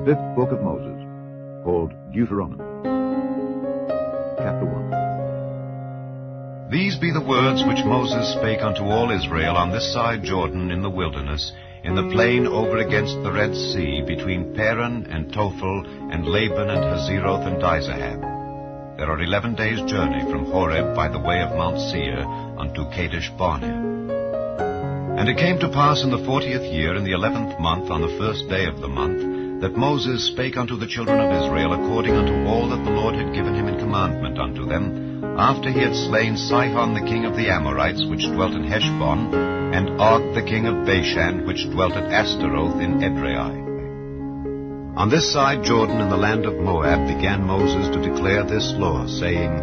fifth book of Moses, called Deuteronomy. Chapter 1. These be the words which Moses spake unto all Israel on this side Jordan in the wilderness, in the plain over against the Red Sea, between Paran and Tophel, and Laban and Hazeroth and Dizahab. There are 11 days' journey from Horeb by the way of Mount Seir unto Kadesh Barnea. And it came to pass in the 40th year, in the 11th month, on the first day of the month, that Moses spake unto the children of Israel according unto all that the Lord had given him in commandment unto them, after he had slain Sihon the king of the Amorites, which dwelt in Heshbon, and Og the king of Bashan, which dwelt at Ashtaroth in Edrei. On this side Jordan in the land of Moab began Moses to declare this law, saying,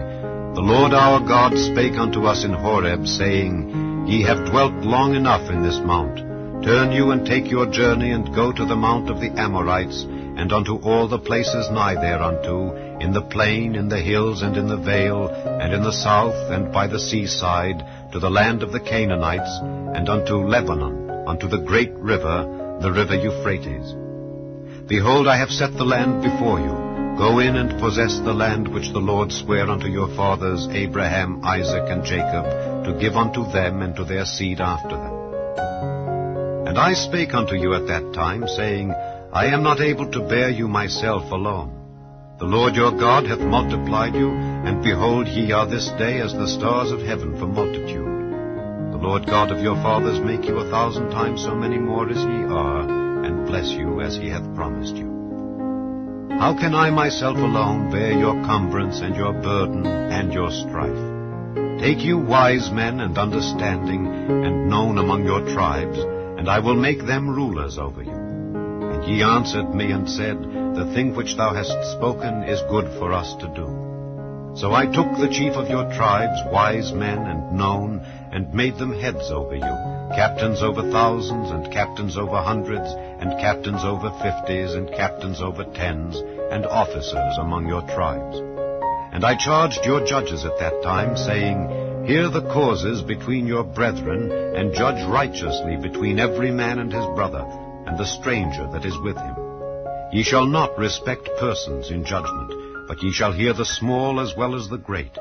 The Lord our God spake unto us in Horeb, saying, Ye have dwelt long enough in this mount. Turn you and take your journey, and go to the mount of the Amorites, and unto all the places nigh thereunto, in the plain, in the hills, and in the vale, and in the south, and by the seaside, to the land of the Canaanites, and unto Lebanon, unto the great river, the river Euphrates. Behold, I have set the land before you. Go in and possess the land which the Lord sware unto your fathers, Abraham, Isaac, and Jacob, to give unto them and to their seed after them. And I spake unto you at that time, saying, I am not able to bear you myself alone. The Lord your God hath multiplied you, and behold, ye are this day as the stars of heaven for multitude. The Lord God of your fathers make you 1,000 times so many more as ye are, and bless you as he hath promised you. How can I myself alone bear your cumbrance and your burden and your strife? Take you wise men and understanding, and known among your tribes, and I will make them rulers over you. And ye answered me and said, The thing which thou hast spoken is good for us to do. So I took the chief of your tribes, wise men and known, and made them heads over you, captains over thousands, and captains over hundreds, and captains over 50s, and captains over 10s, and officers among your tribes. And I charged your judges at that time, saying, Hear the causes between your brethren, and judge righteously between every man and his brother, and the stranger that is with him. Ye shall not respect persons in judgment, but ye shall hear the small as well as the great.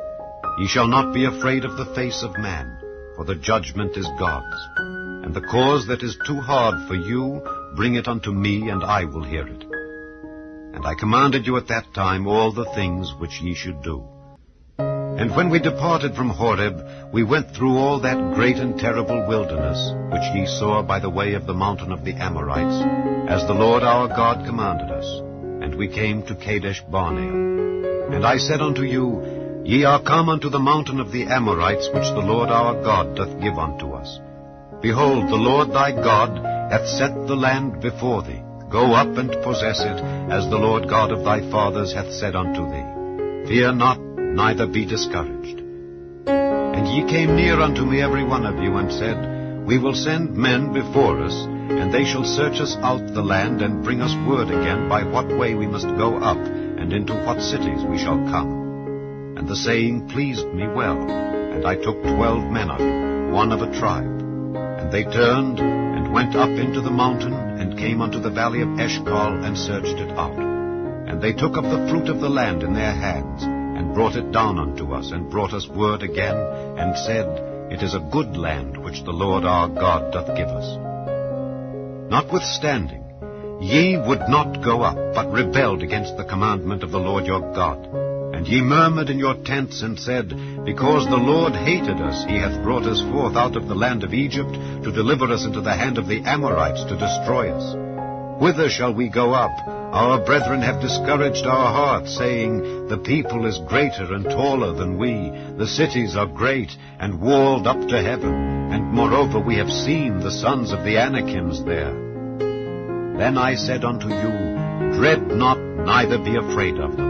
Ye shall not be afraid of the face of man, for the judgment is God's. And the cause that is too hard for you, bring it unto me, and I will hear it. And I commanded you at that time all the things which ye should do. And when we departed from Horeb, we went through all that great and terrible wilderness, which ye saw by the way of the mountain of the Amorites, as the Lord our God commanded us. And we came to Kadesh Barnea. And I said unto you, Ye are come unto the mountain of the Amorites, which the Lord our God doth give unto us. Behold, the Lord thy God hath set the land before thee. Go up and possess it, as the Lord God of thy fathers hath said unto thee. Fear not, neither be discouraged. And ye came near unto me every one of you, and said, We will send men before us, and they shall search us out the land, and bring us word again by what way we must go up, and into what cities we shall come. And the saying pleased me well, and I took 12 men of you, one of a tribe. And they turned, and went up into the mountain, and came unto the valley of Eshcol, and searched it out. And they took of the fruit of the land in their hands, and brought it down unto us, and brought us word again, and said, It is a good land which the Lord our God doth give us. Notwithstanding, ye would not go up, but rebelled against the commandment of the Lord your God. And ye murmured in your tents, and said, Because the Lord hated us, he hath brought us forth out of the land of Egypt, to deliver us into the hand of the Amorites, to destroy us. Whither shall we go up? Our brethren have discouraged our hearts, saying, The people is greater and taller than we. The cities are great, and walled up to heaven. And moreover we have seen the sons of the Anakims there. Then I said unto you, Dread not, neither be afraid of them.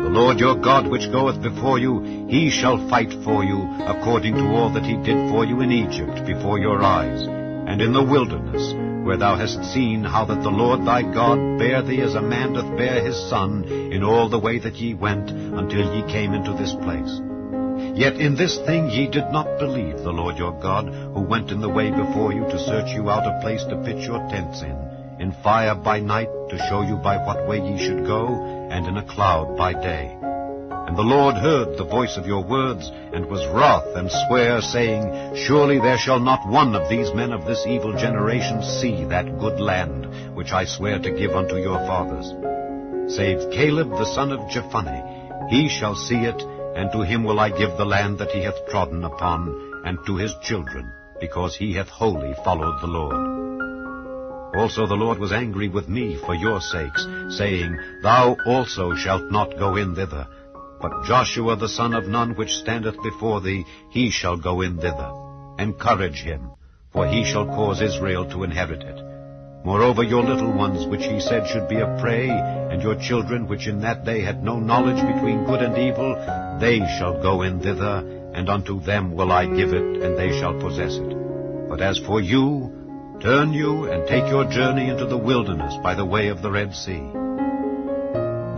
The Lord your God which goeth before you, he shall fight for you, according to all that he did for you in Egypt before your eyes, and in the wilderness, where thou hast seen how that the Lord thy God bare thee as a man doth bear his son, in all the way that ye went, until ye came into this place. Yet in this thing ye did not believe the Lord your God, who went in the way before you to search you out a place to pitch your tents in in fire by night, to show you by what way ye should go, and in a cloud by day. And the Lord heard the voice of your words, and was wroth, and sware, saying, Surely there shall not one of these men of this evil generation see that good land, which I swear to give unto your fathers. Save Caleb the son of Jephunneh, he shall see it, and to him will I give the land that he hath trodden upon, and to his children, because he hath wholly followed the Lord. Also the Lord was angry with me for your sakes, saying, Thou also shalt not go in thither. But Joshua the son of Nun, which standeth before thee, he shall go in thither. Encourage him, for he shall cause Israel to inherit it. Moreover, your little ones, which he said should be a prey, and your children, which in that day had no knowledge between good and evil, they shall go in thither, and unto them will I give it, and they shall possess it. But as for you, turn you, and take your journey into the wilderness by the way of the Red Sea.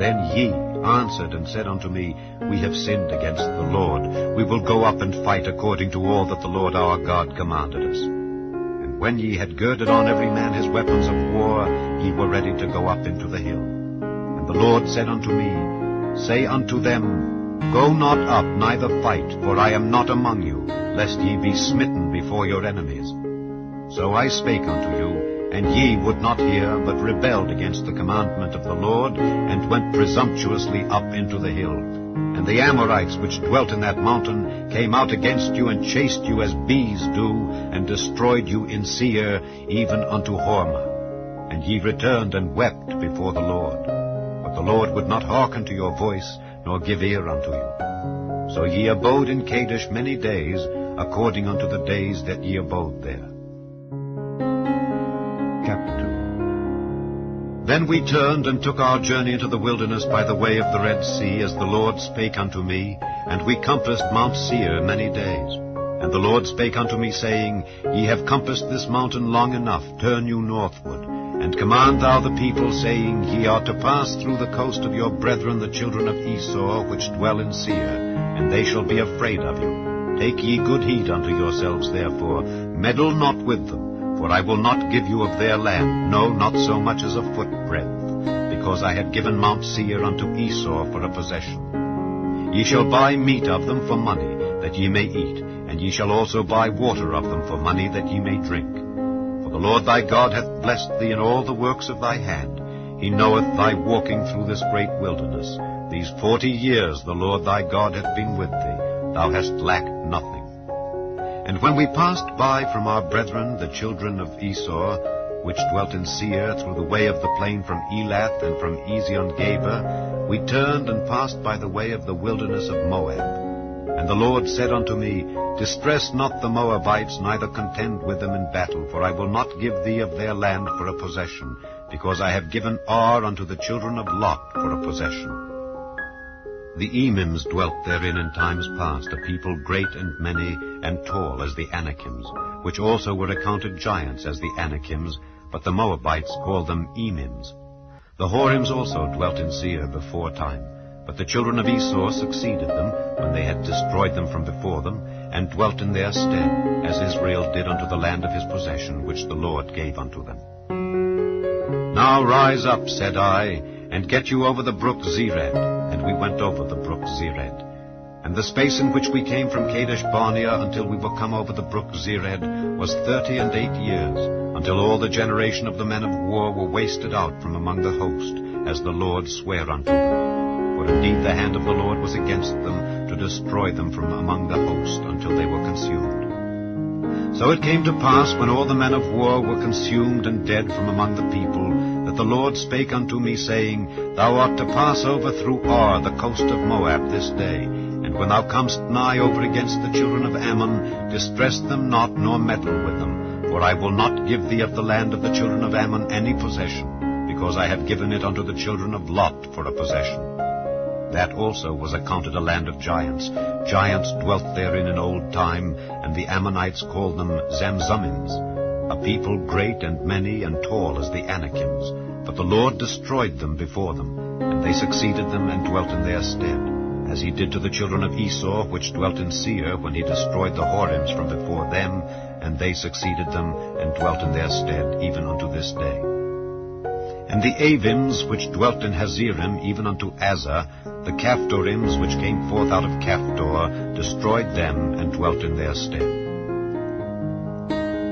Then ye answered and said unto me, We have sinned against the Lord. We will go up and fight according to all that the Lord our God commanded us. And when ye had girded on every man his weapons of war, ye were ready to go up into the hill. And the Lord said unto me, Say unto them, Go not up, neither fight, for I am not among you, lest ye be smitten before your enemies. So I spake unto you, and ye would not hear, but rebelled against the commandment of the Lord, and went presumptuously up into the hill. And the Amorites which dwelt in that mountain came out against you, and chased you as bees do, and destroyed you in Seir, even unto Hormah. And ye returned and wept before the Lord. But the Lord would not hearken to your voice, nor give ear unto you. So ye abode in Kadesh many days, according unto the days that ye abode there. Chapter 2. Then we turned and took our journey into the wilderness by the way of the Red Sea, as the Lord spake unto me, and we compassed Mount Seir many days. And the Lord spake unto me, saying, Ye have compassed this mountain long enough, turn you northward, and command thou the people, saying, Ye are to pass through the coast of your brethren the children of Esau, which dwell in Seir, and they shall be afraid of you. Take ye good heed unto yourselves, therefore, meddle not with them. For I will not give you of their land, no, not so much as a footbreadth, because I have given Mount Seir unto Esau for a possession. Ye shall buy meat of them for money, that ye may eat, and ye shall also buy water of them for money, that ye may drink. For the Lord thy God hath blessed thee in all the works of thy hand. He knoweth thy walking through this great wilderness. These 40 years the Lord thy God hath been with thee. Thou hast lacked nothing. And when we passed by from our brethren, the children of Esau, which dwelt in Seir, through the way of the plain from Elath and from Ezion-Geber, we turned and passed by the way of the wilderness of Moab. And the Lord said unto me, Distress not the Moabites, neither contend with them in battle, for I will not give thee of their land for a possession, because I have given Ar unto the children of Lot for a possession. The Emims dwelt therein in times past, a people great and many, and tall as the Anakims, which also were accounted giants as the Anakims, but the Moabites called them Emims. The Horims also dwelt in Seir before time, but the children of Esau succeeded them, when they had destroyed them from before them, and dwelt in their stead, as Israel did unto the land of his possession, which the Lord gave unto them. Now rise up, said I, and get you over the brook Zered. And we went over the brook Zered. And the space in which we came from Kadesh Barnea until we were come over the brook Zered was 38 years, until all the generation of the men of war were wasted out from among the host, as the Lord sware unto them. For indeed the hand of the Lord was against them, to destroy them from among the host, until they were consumed. So it came to pass, when all the men of war were consumed and dead from among the people, that the Lord spake unto me, saying, Thou art to pass over through Ar, the coast of Moab, this day. And when thou comest nigh over against the children of Ammon, distress them not, nor meddle with them. For I will not give thee of the land of the children of Ammon any possession, because I have given it unto the children of Lot for a possession. That also was accounted a land of giants. Giants dwelt therein in old time, and the Ammonites called them Zamzummims. A people great and many and tall as the Anakims. But the Lord destroyed them before them, and they succeeded them and dwelt in their stead, as he did to the children of Esau, which dwelt in Seir, when he destroyed the Horims from before them, and they succeeded them and dwelt in their stead, even unto this day. And the Avims which dwelt in Hazerim, even unto Azar, the Caphdorims which came forth out of Caphtor, destroyed them, and dwelt in their stead.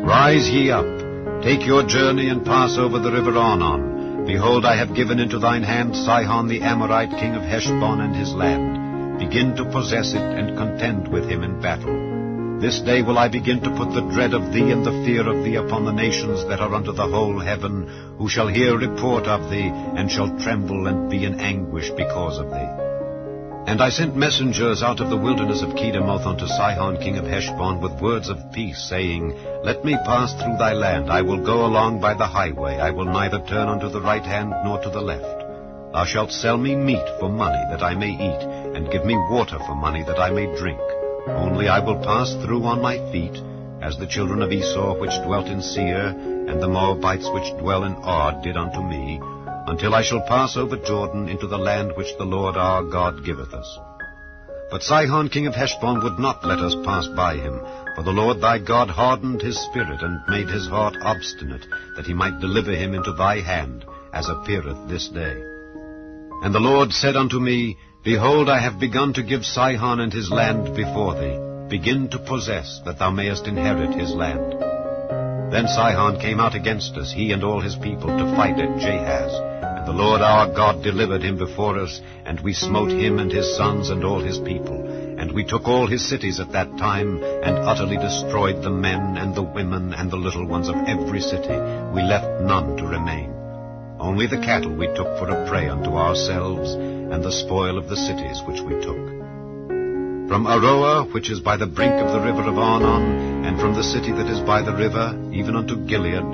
Rise ye up, take your journey, and pass over the river Arnon. Behold, I have given into thine hand Sihon the Amorite, king of Heshbon, and his land. Begin to possess it, and contend with him in battle. This day will I begin to put the dread of thee and the fear of thee upon the nations that are under the whole heaven, who shall hear report of thee, and shall tremble and be in anguish because of thee. And I sent messengers out of the wilderness of Kedemoth unto Sihon king of Heshbon with words of peace, saying, Let me pass through thy land. I will go along by the highway. I will neither turn unto the right hand nor to the left. Thou shalt sell me meat for money that I may eat, and give me water for money that I may drink. Only I will pass through on my feet, as the children of Esau which dwelt in Seir, and the Moabites which dwell in Ar did unto me, until I shall pass over Jordan into the land which the Lord our God giveth us. But Sihon king of Heshbon would not let us pass by him, for the Lord thy God hardened his spirit, and made his heart obstinate, that he might deliver him into thy hand, as appeareth this day. And the Lord said unto me, Behold, I have begun to give Sihon and his land before thee. Begin to possess, that thou mayest inherit his land. Then Sihon came out against us, he and all his people, to fight at Jahaz. And the Lord our God delivered him before us, and we smote him and his sons and all his people. And we took all his cities at that time, and utterly destroyed the men and the women and the little ones of every city. We left none to remain. Only the cattle we took for a prey unto ourselves, and the spoil of the cities which we took. From Aroer, which is by the brink of the river of Arnon, and from the city that is by the river, even unto Gilead,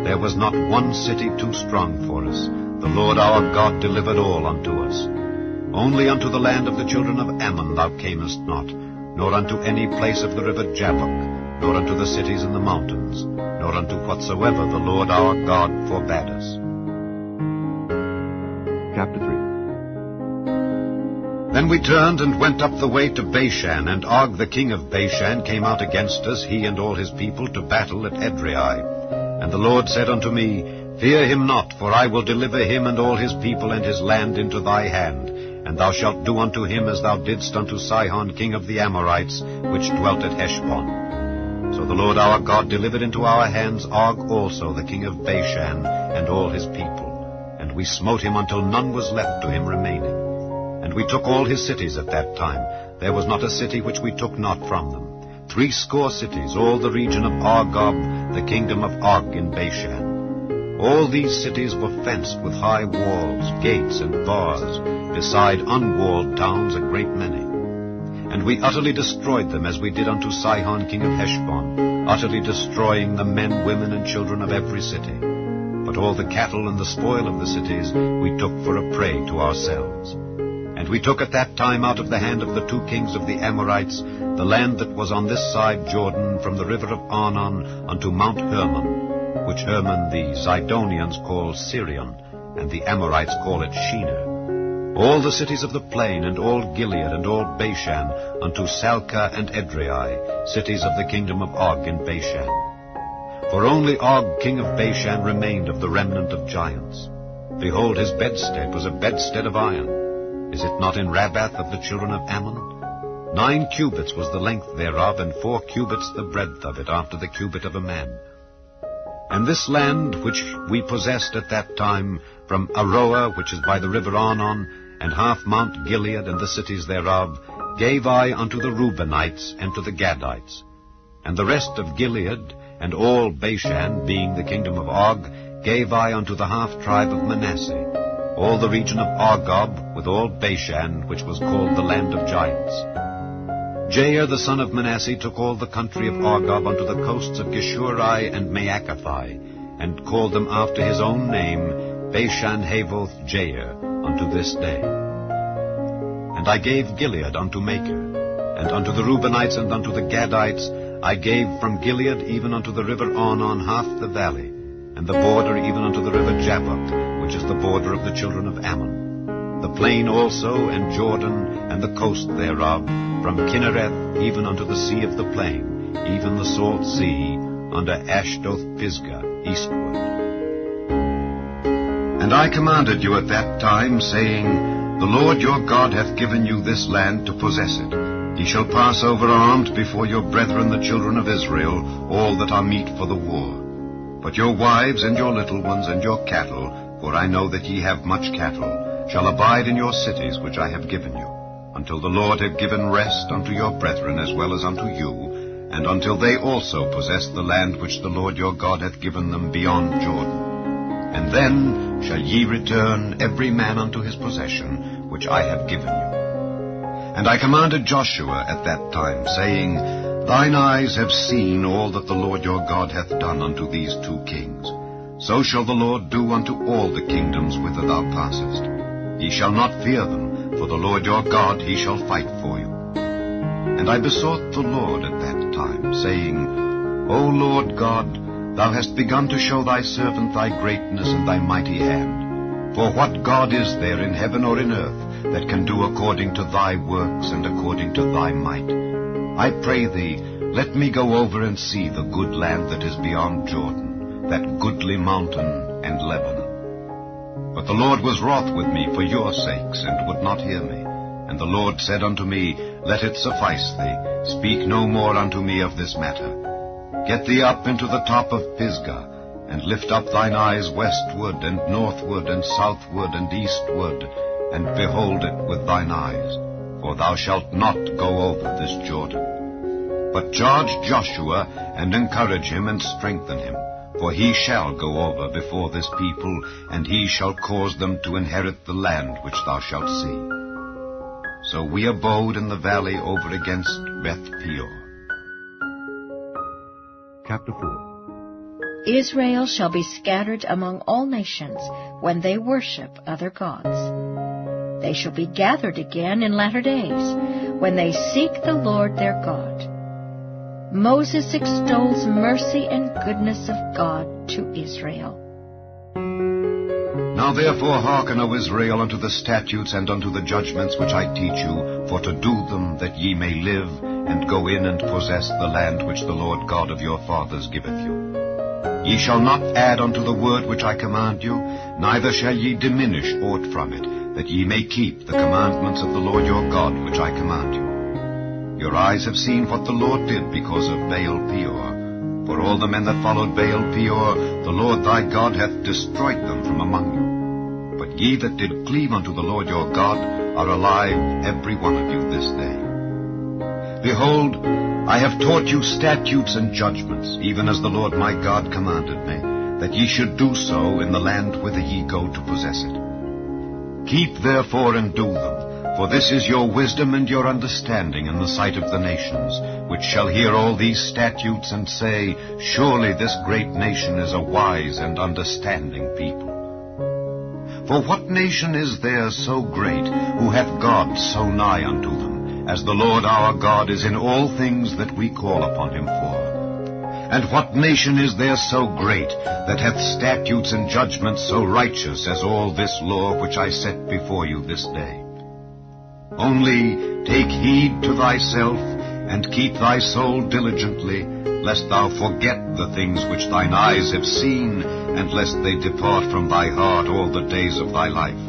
there was not one city too strong for us. The Lord our God delivered all unto us. Only unto the land of the children of Ammon thou camest not, nor unto any place of the river Jabbok, nor unto the cities in the mountains, nor unto whatsoever the Lord our God forbade us. Chapter 3. Then we turned and went up the way to Bashan, and Og the king of Bashan came out against us, he and all his people, to battle at Edrei. And the Lord said unto me, Fear him not, for I will deliver him and all his people and his land into thy hand, and thou shalt do unto him as thou didst unto Sihon king of the Amorites, which dwelt at Heshbon. So the Lord our God delivered into our hands Og also the king of Bashan, and all his people. And we smote him until none was left to him remaining. And we took all his cities at that time. There was not a city which we took not from them. 80 cities, all the region of Argob, the kingdom of Og in Bashan. All these cities were fenced with high walls, gates, and bars, beside unwalled towns a great many. And we utterly destroyed them, as we did unto Sihon king of Heshbon, utterly destroying the men, women, and children of every city. But all the cattle and the spoil of the cities we took for a prey to ourselves. And we took at that time out of the hand of the 2 kings of the Amorites the land that was on this side Jordan, from the river of Arnon unto Mount Hermon, which Hermon the Zidonians call Sirion, and the Amorites call it Shinar. All the cities of the plain, and all Gilead, and all Bashan, unto Salcah and Edrei, cities of the kingdom of Og in Bashan. For only Og king of Bashan remained of the remnant of giants. Behold, his bedstead was a bedstead of iron. Is it not in Rabbath of the children of Ammon? 9 cubits was the length thereof, and 4 cubits the breadth of it, after the cubit of a man. And this land which we possessed at that time, from Aroer, which is by the river Arnon, and half Mount Gilead and the cities thereof, gave I unto the Reubenites and to the Gadites. And the rest of Gilead, and all Bashan, being the kingdom of Og, gave I unto the half tribe of Manasseh, all the region of Argob, with all Bashan, which was called the land of giants. Jair the son of Manasseh took all the country of Argob unto the coasts of Geshuri and Maacathai, and called them after his own name, Bashan Havoth Jair, unto this day. And I gave Gilead unto Machir, and unto the Reubenites and unto the Gadites I gave from Gilead even unto the river Arnon half the valley, and the border even unto the river Jabbok, which is the border of the children of Ammon. The plain also, and Jordan, and the coast thereof, from Kinnereth even unto the sea of the plain, even the salt sea, under Ashdoth Pisgah, eastward. And I commanded you at that time, saying, The Lord your God hath given you this land to possess it. Ye shall pass over armed before your brethren the children of Israel, all that are meet for the war. But your wives and your little ones and your cattle, for I know that ye have much cattle, shall abide in your cities which I have given you, until the Lord have given rest unto your brethren as well as unto you, and until they also possess the land which the Lord your God hath given them beyond Jordan. And then shall ye return every man unto his possession, which I have given you. And I commanded Joshua at that time, saying, Thine eyes have seen all that the Lord your God hath done unto these 2 kings. So shall the Lord do unto all the kingdoms whither thou passest. Ye shall not fear them, for the Lord your God he shall fight for you. And I besought the Lord at that time, saying, O Lord God, thou hast begun to show thy servant thy greatness and thy mighty hand. For what God is there in heaven or in earth that can do according to thy works and according to thy might? I pray thee, let me go over and see the good land that is beyond Jordan, that goodly mountain and Lebanon. But the Lord was wroth with me for your sakes, and would not hear me. And the Lord said unto me, Let it suffice thee, speak no more unto me of this matter. Get thee up into the top of Pisgah, and lift up thine eyes westward, and northward, and southward, and eastward, and behold it with thine eyes, for thou shalt not go over this Jordan. But charge Joshua, and encourage him, and strengthen him, for he shall go over before this people, and he shall cause them to inherit the land which thou shalt see. So we abode in the valley over against Beth Peor. Chapter 4. Israel shall be scattered among all nations when they worship other gods. They shall be gathered again in latter days, when they seek the Lord their God. Moses extols mercy and goodness of God to Israel. Now therefore hearken, O Israel, unto the statutes and unto the judgments which I teach you, for to do them, that ye may live, and go in and possess the land which the Lord God of your fathers giveth you. Ye shall not add unto the word which I command you, neither shall ye diminish aught from it, that ye may keep the commandments of the Lord your God which I command you. Your eyes have seen what the Lord did because of Baal Peor. For all the men that followed Baal Peor, the Lord thy God hath destroyed them from among you. But ye that did cleave unto the Lord your God are alive, every one of you, this day. Behold, I have taught you statutes and judgments, even as the Lord my God commanded me, that ye should do so in the land whither ye go to possess it. Keep therefore and do them, for this is your wisdom and your understanding in the sight of the nations, which shall hear all these statutes and say, Surely this great nation is a wise and understanding people. For what nation is there so great, who hath God so nigh unto them, as the Lord our God is in all things that we call upon him for? And what nation is there so great, that hath statutes and judgments so righteous as all this law which I set before you this day? Only take heed to thyself, and keep thy soul diligently, lest thou forget the things which thine eyes have seen, and lest they depart from thy heart all the days of thy life.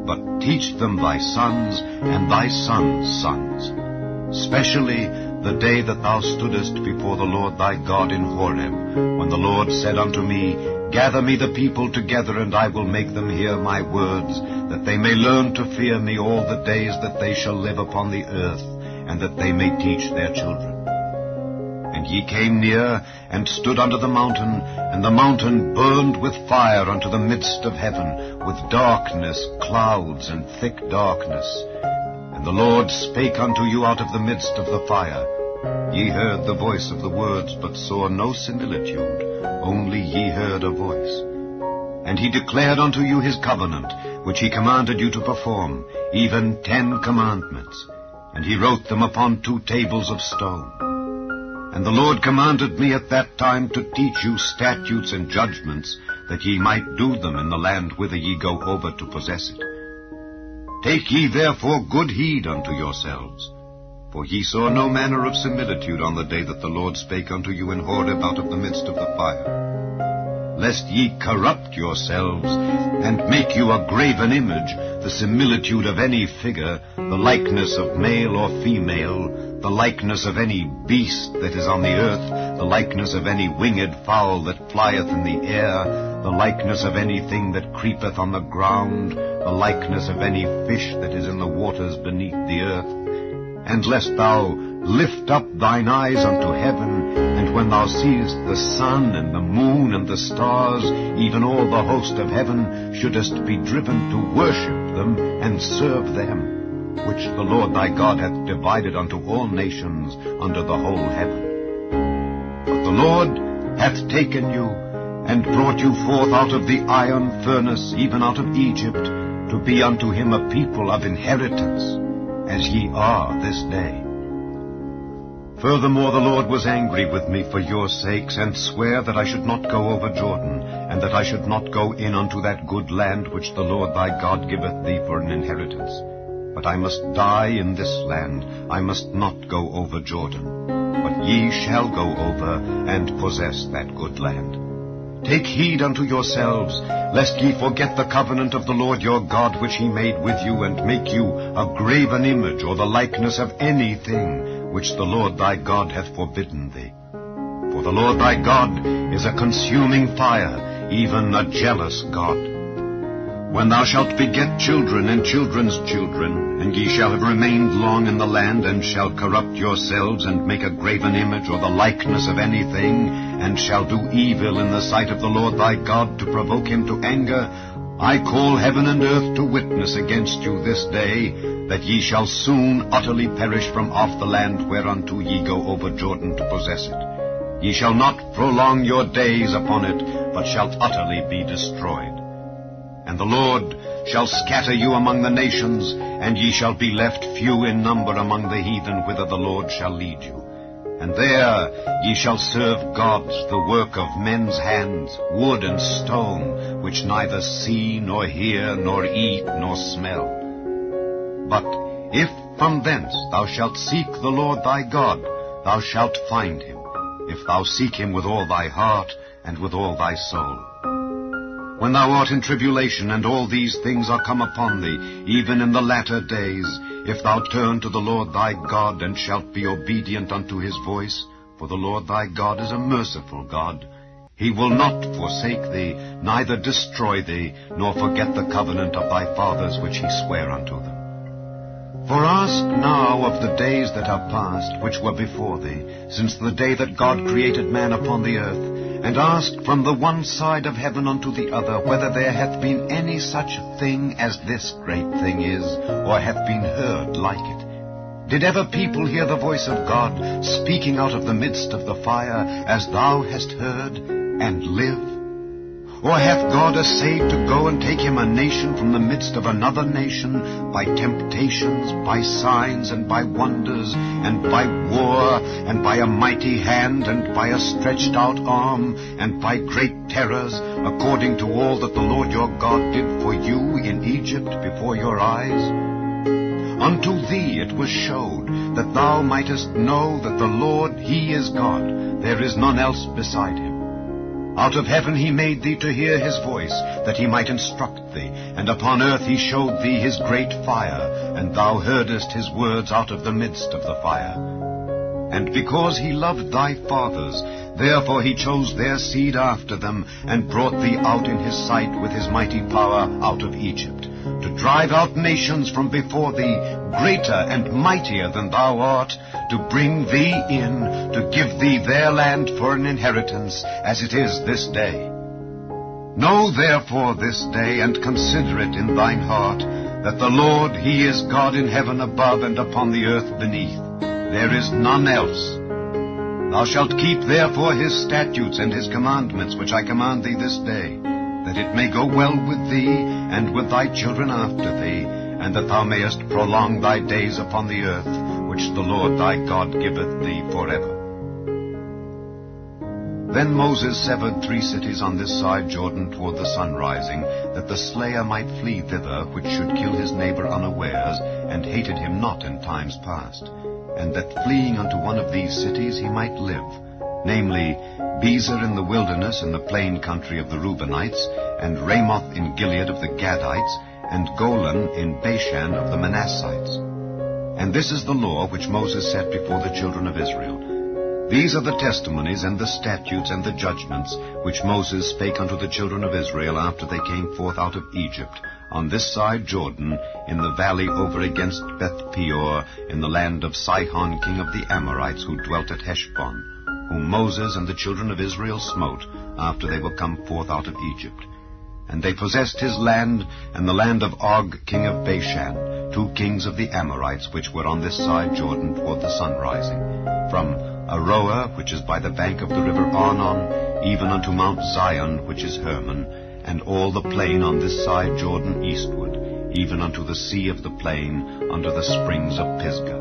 But teach them thy sons, and thy sons' sons, specially the day that thou stoodest before the Lord thy God in Horeb, when the Lord said unto me, Gather me the people together, and I will make them hear my words, that they may learn to fear me all the days that they shall live upon the earth, and that they may teach their children. And ye came near, and stood under the mountain, and the mountain burned with fire unto the midst of heaven, with darkness, clouds, and thick darkness. And the Lord spake unto you out of the midst of the fire. Ye heard the voice of the words, but saw no similitude, only ye heard a voice. And he declared unto you his covenant, which he commanded you to perform, even 10 commandments. And he wrote them upon 2 tables of stone. And the Lord commanded me at that time to teach you statutes and judgments, that ye might do them in the land whither ye go over to possess it. Take ye therefore good heed unto yourselves, for ye saw no manner of similitude on the day that the Lord spake unto you in Horeb out of the midst of the fire. lest ye corrupt yourselves, and make you a graven image, the similitude of any figure, the likeness of male or female, the likeness of any beast that is on the earth, the likeness of any winged fowl that flieth in the air, the likeness of anything that creepeth on the ground, the likeness of any fish that is in the waters beneath the earth. And lest thou lift up thine eyes unto heaven, and when thou seest the sun and the moon and the stars, even all the host of heaven, shouldest be driven to worship them and serve them, which the Lord thy God hath divided unto all nations under the whole heaven. But the Lord hath taken you, and brought you forth out of the iron furnace, even out of Egypt, to be unto him a people of inheritance, as ye are this day. Furthermore, the Lord was angry with me for your sakes, and sware that I should not go over Jordan, and that I should not go in unto that good land which the Lord thy God giveth thee for an inheritance. But I must die in this land, I must not go over Jordan. But ye shall go over, and possess that good land. Take heed unto yourselves, lest ye forget the covenant of the Lord your God which he made with you, and make you a graven image, or the likeness of anything which the Lord thy God hath forbidden thee. For the Lord thy God is a consuming fire, even a jealous God. When thou shalt beget children and children's children, and ye shall have remained long in the land, and shall corrupt yourselves, and make a graven image, or the likeness of anything, and shall do evil in the sight of the Lord thy God, to provoke him to anger, I call heaven and earth to witness against you this day, that ye shall soon utterly perish from off the land whereunto ye go over Jordan to possess it. Ye shall not prolong your days upon it, but shall utterly be destroyed. And the Lord shall scatter you among the nations, and ye shall be left few in number among the heathen whither the Lord shall lead you. And there ye shall serve gods, the work of men's hands, wood and stone, which neither see, nor hear, nor eat, nor smell. But if from thence thou shalt seek the Lord thy God, thou shalt find him, if thou seek him with all thy heart and with all thy soul. When thou art in tribulation, and all these things are come upon thee, even in the latter days, if thou turn to the Lord thy God, and shalt be obedient unto his voice, for the Lord thy God is a merciful God, he will not forsake thee, neither destroy thee, nor forget the covenant of thy fathers which he sware unto them. For ask now of the days that are past, which were before thee, since the day that God created man upon the earth, and ask from the one side of heaven unto the other, whether there hath been any such thing as this great thing is, or hath been heard like it. Did ever people hear the voice of God, speaking out of the midst of the fire, as thou hast heard, and live? Or hath God essayed to go and take him a nation from the midst of another nation, by temptations, by signs, and by wonders, and by war, and by a mighty hand, and by a stretched out arm, and by great terrors, according to all that the Lord your God did for you in Egypt before your eyes? Unto thee it was showed, that thou mightest know that the Lord, he is God, there is none else beside him. Out of heaven he made thee to hear his voice, that he might instruct thee, and upon earth he showed thee his great fire, and thou heardest his words out of the midst of the fire. And because he loved thy fathers, therefore he chose their seed after them, and brought thee out in his sight with his mighty power out of Egypt, to drive out nations from before thee, greater and mightier than thou art, to bring thee in, to give thee their land for an inheritance, as it is this day. Know therefore this day, and consider it in thine heart, that the Lord, he is God in heaven above and upon the earth beneath. There is none else. Thou shalt keep therefore his statutes and his commandments, which I command thee this day, that it may go well with thee, and with thy children after thee, and that thou mayest prolong thy days upon the earth, which the Lord thy God giveth thee forever. Then Moses severed 3 cities on this side Jordan toward the sun rising, that the slayer might flee thither, which should kill his neighbor unawares, and hated him not in times past, and that fleeing unto one of these cities he might live. namely, Bezer in the wilderness in the plain country of the Reubenites, and Ramoth in Gilead of the Gadites, and Golan in Bashan of the Manassites. And this is the law which Moses set before the children of Israel. These are the testimonies and the statutes and the judgments which Moses spake unto the children of Israel after they came forth out of Egypt, on this side Jordan, in the valley over against Beth-peor, in the land of Sihon king of the Amorites, who dwelt at Heshbon, whom Moses and the children of Israel smote after they were come forth out of Egypt. And they possessed his land, and the land of Og king of Bashan, 2 kings of the Amorites, which were on this side Jordan toward the sunrising, from Aroer, which is by the bank of the river Arnon, even unto Mount Zion, which is Hermon, and all the plain on this side Jordan eastward, even unto the sea of the plain, under the springs of Pisgah.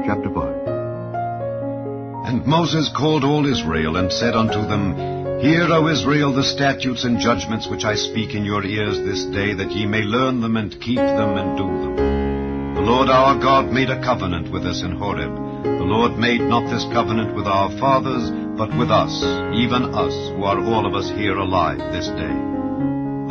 Chapter 5. And Moses called all Israel, and said unto them, Hear, O Israel, the statutes and judgments which I speak in your ears this day, that ye may learn them and keep them and do them. The Lord our God made a covenant with us in Horeb. The Lord made not this covenant with our fathers, but with us, even us, who are all of us here alive this day.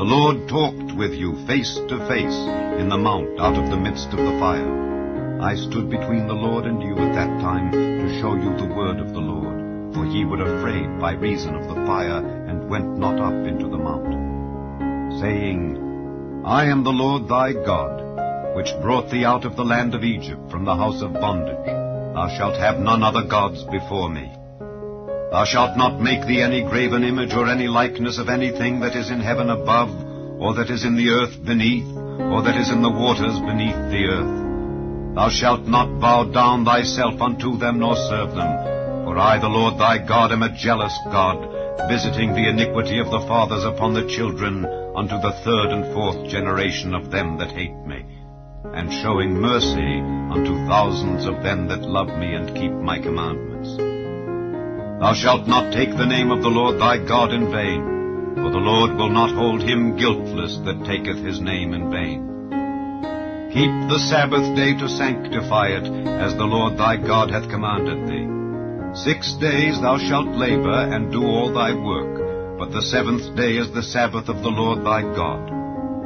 The Lord talked with you face to face in the mount out of the midst of the fire. I stood between the Lord and you at that time to show you the word of the Lord, for ye were afraid by reason of the fire, and went not up into the mount, saying, I am the Lord thy God, which brought thee out of the land of Egypt from the house of bondage. Thou shalt have none other gods before me. Thou shalt not make thee any graven image or any likeness of anything that is in heaven above, or that is in the earth beneath, or that is in the waters beneath the earth. Thou shalt not bow down thyself unto them, nor serve them. For I, the Lord thy God, am a jealous God, visiting the iniquity of the fathers upon the children, unto the 3rd and 4th generation of them that hate me, and showing mercy unto thousands of them that love me and keep my commandments. Thou shalt not take the name of the Lord thy God in vain, for the Lord will not hold him guiltless that taketh his name in vain. Keep the Sabbath day to sanctify it, as the Lord thy God hath commanded thee. 6 days thou shalt labor, and do all thy work, but the 7th day is the Sabbath of the Lord thy God.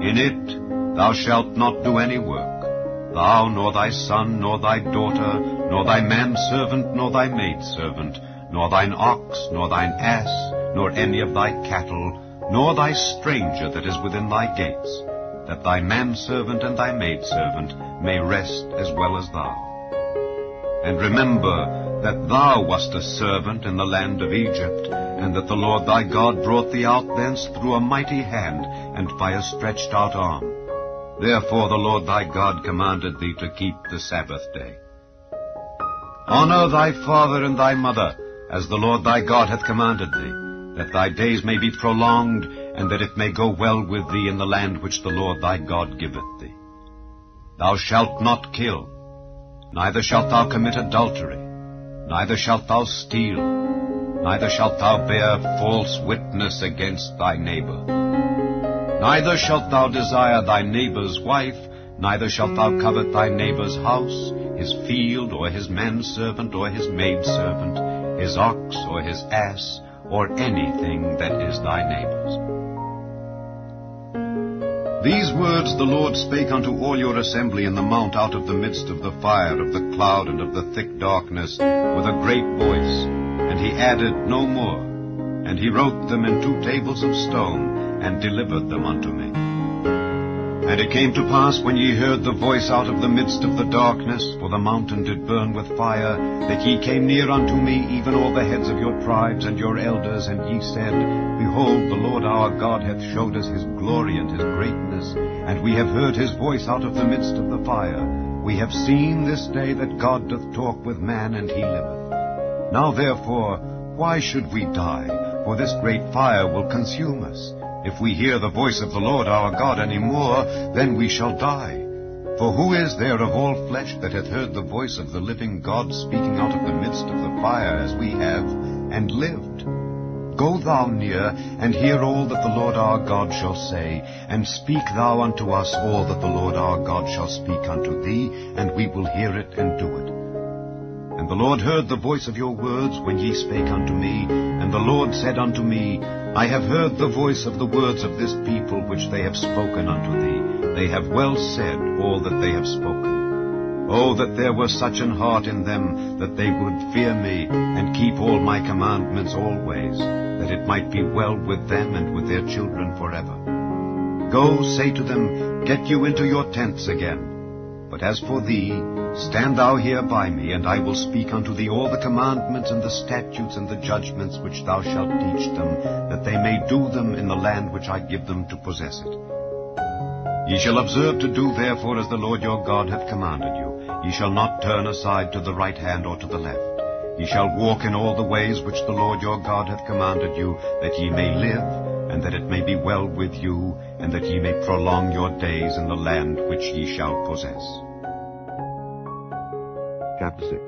In it thou shalt not do any work, thou, nor thy son, nor thy daughter, nor thy manservant, nor thy maidservant, nor thine ox, nor thine ass, nor any of thy cattle, nor thy stranger that is within thy gates, that thy manservant and thy maidservant may rest as well as thou. And remember that thou wast a servant in the land of Egypt, and that the Lord thy God brought thee out thence through a mighty hand, and by a stretched out arm. Therefore the Lord thy God commanded thee to keep the Sabbath day. Honor thy father and thy mother, as the Lord thy God hath commanded thee, that thy days may be prolonged, and that it may go well with thee in the land which the Lord thy God giveth thee. Thou shalt not kill, neither shalt thou commit adultery, neither shalt thou steal, neither shalt thou bear false witness against thy neighbor. Neither shalt thou desire thy neighbor's wife, neither shalt thou covet thy neighbor's house, his field, or his manservant, or his maidservant, his ox, or his ass, or anything that is thy neighbor's. These words the Lord spake unto all your assembly in the mount out of the midst of the fire, of the cloud, and of the thick darkness, with a great voice. And he added no more. And he wrote them in 2 tables of stone, and delivered them unto me. And it came to pass, when ye heard the voice out of the midst of the darkness, for the mountain did burn with fire, that ye came near unto me, even all the heads of your tribes and your elders, and ye said, Behold, the Lord our God hath showed us his glory and his greatness, and we have heard his voice out of the midst of the fire. We have seen this day that God doth talk with man, and he liveth. Now therefore, why should we die? For this great fire will consume us. If we hear the voice of the Lord our God any more, then we shall die. For who is there of all flesh that hath heard the voice of the living God speaking out of the midst of the fire, as we have, and lived? Go thou near, and hear all that the Lord our God shall say, and speak thou unto us all that the Lord our God shall speak unto thee, and we will hear it and do it. And the Lord heard the voice of your words when ye spake unto me. And the Lord said unto me, I have heard the voice of the words of this people which they have spoken unto thee. They have well said all that they have spoken. Oh, that there were such an heart in them, that they would fear me, and keep all my commandments always, that it might be well with them and with their children forever. Go, say to them, Get you into your tents again. But as for thee, stand thou here by me, and I will speak unto thee all the commandments and the statutes and the judgments which thou shalt teach them, that they may do them in the land which I give them to possess it. Ye shall observe to do therefore as the Lord your God hath commanded you. Ye shall not turn aside to the right hand or to the left. Ye shall walk in all the ways which the Lord your God hath commanded you, that ye may live, and that it may be well with you, and that ye may prolong your days in the land which ye shall possess. Chapter 6.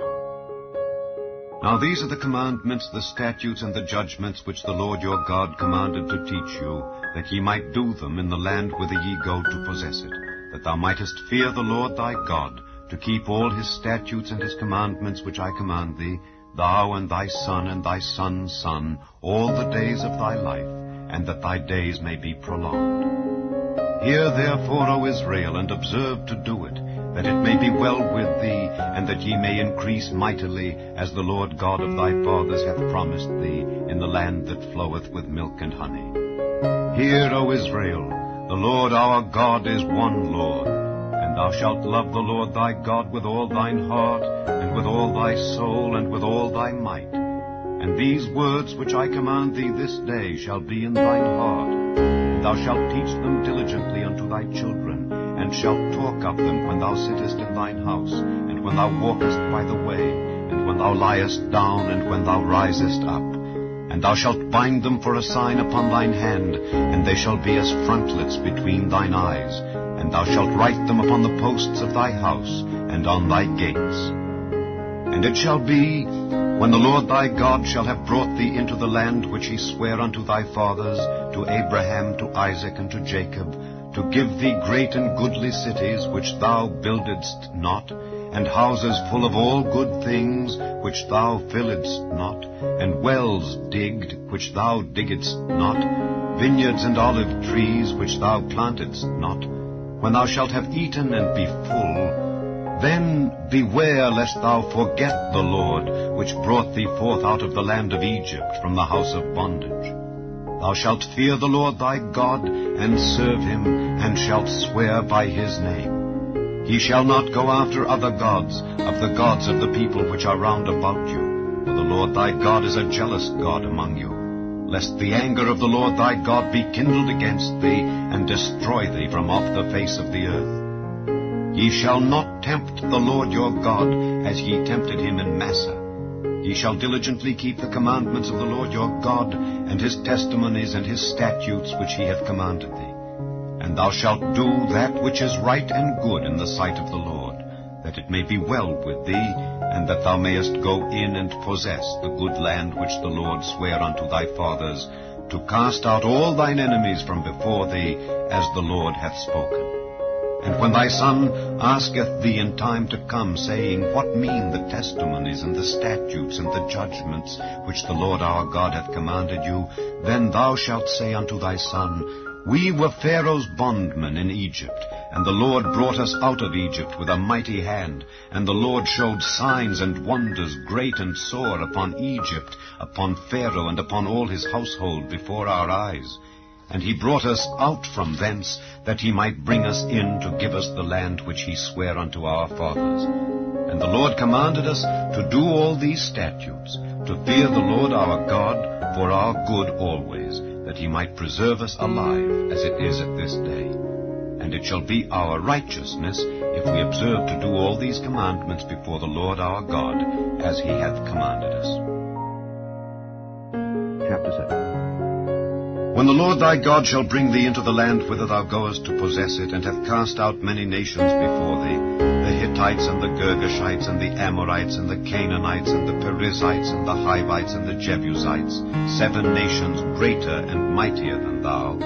Now these are the commandments, the statutes, and the judgments which the Lord your God commanded to teach you, that ye might do them in the land whither ye go to possess it, that thou mightest fear the Lord thy God, to keep all his statutes and his commandments which I command thee, thou and thy son and thy son's son, all the days of thy life, and that thy days may be prolonged. Hear therefore, O Israel, and observe to do it, that it may be well with thee, and that ye may increase mightily, as the Lord God of thy fathers hath promised thee, in the land that floweth with milk and honey. Hear, O Israel, the Lord our God is one Lord, and thou shalt love the Lord thy God with all thine heart, and with all thy soul, and with all thy might. And these words which I command thee this day shall be in thine heart, and thou shalt teach them diligently unto thy children, and shalt talk of them when thou sittest in thine house, and when thou walkest by the way, and when thou liest down, and when thou risest up. And thou shalt bind them for a sign upon thine hand, and they shall be as frontlets between thine eyes, and thou shalt write them upon the posts of thy house, and on thy gates. And it shall be, when the Lord thy God shall have brought thee into the land which he sware unto thy fathers, to Abraham, to Isaac, and to Jacob, to give thee great and goodly cities which thou buildedst not, and houses full of all good things which thou filledst not, and wells digged which thou diggedst not, vineyards and olive trees which thou plantedst not, when thou shalt have eaten and be full, then beware lest thou forget the Lord, which brought thee forth out of the land of Egypt from the house of bondage. Thou shalt fear the Lord thy God, and serve him, and shalt swear by his name. Ye shall not go after other gods, of the gods of the people which are round about you, for the Lord thy God is a jealous God among you, lest the anger of the Lord thy God be kindled against thee, and destroy thee from off the face of the earth. Ye shall not tempt the Lord your God, as ye tempted him in Massah. Ye shall diligently keep the commandments of the Lord your God, and his testimonies and his statutes which he hath commanded thee. And thou shalt do that which is right and good in the sight of the Lord, that it may be well with thee, and that thou mayest go in and possess the good land which the Lord sware unto thy fathers, to cast out all thine enemies from before thee, as the Lord hath spoken. And when thy son asketh thee in time to come, saying, What mean the testimonies and the statutes and the judgments which the Lord our God hath commanded you? Then thou shalt say unto thy son, We were Pharaoh's bondmen in Egypt, and the Lord brought us out of Egypt with a mighty hand, and the Lord showed signs and wonders great and sore upon Egypt, upon Pharaoh, and upon all his household before our eyes. And he brought us out from thence, that he might bring us in to give us the land which he sware unto our fathers. And the Lord commanded us to do all these statutes, to fear the Lord our God for our good always, that he might preserve us alive, as it is at this day. And it shall be our righteousness, if we observe to do all these commandments before the Lord our God, as he hath commanded us. Chapter 7. When the Lord thy God shall bring thee into the land whither thou goest to possess it, and hath cast out many nations before thee, the Hittites and the Girgashites and the Amorites and the Canaanites and the Perizzites and the Hivites and the Jebusites, 7 nations greater and mightier than thou.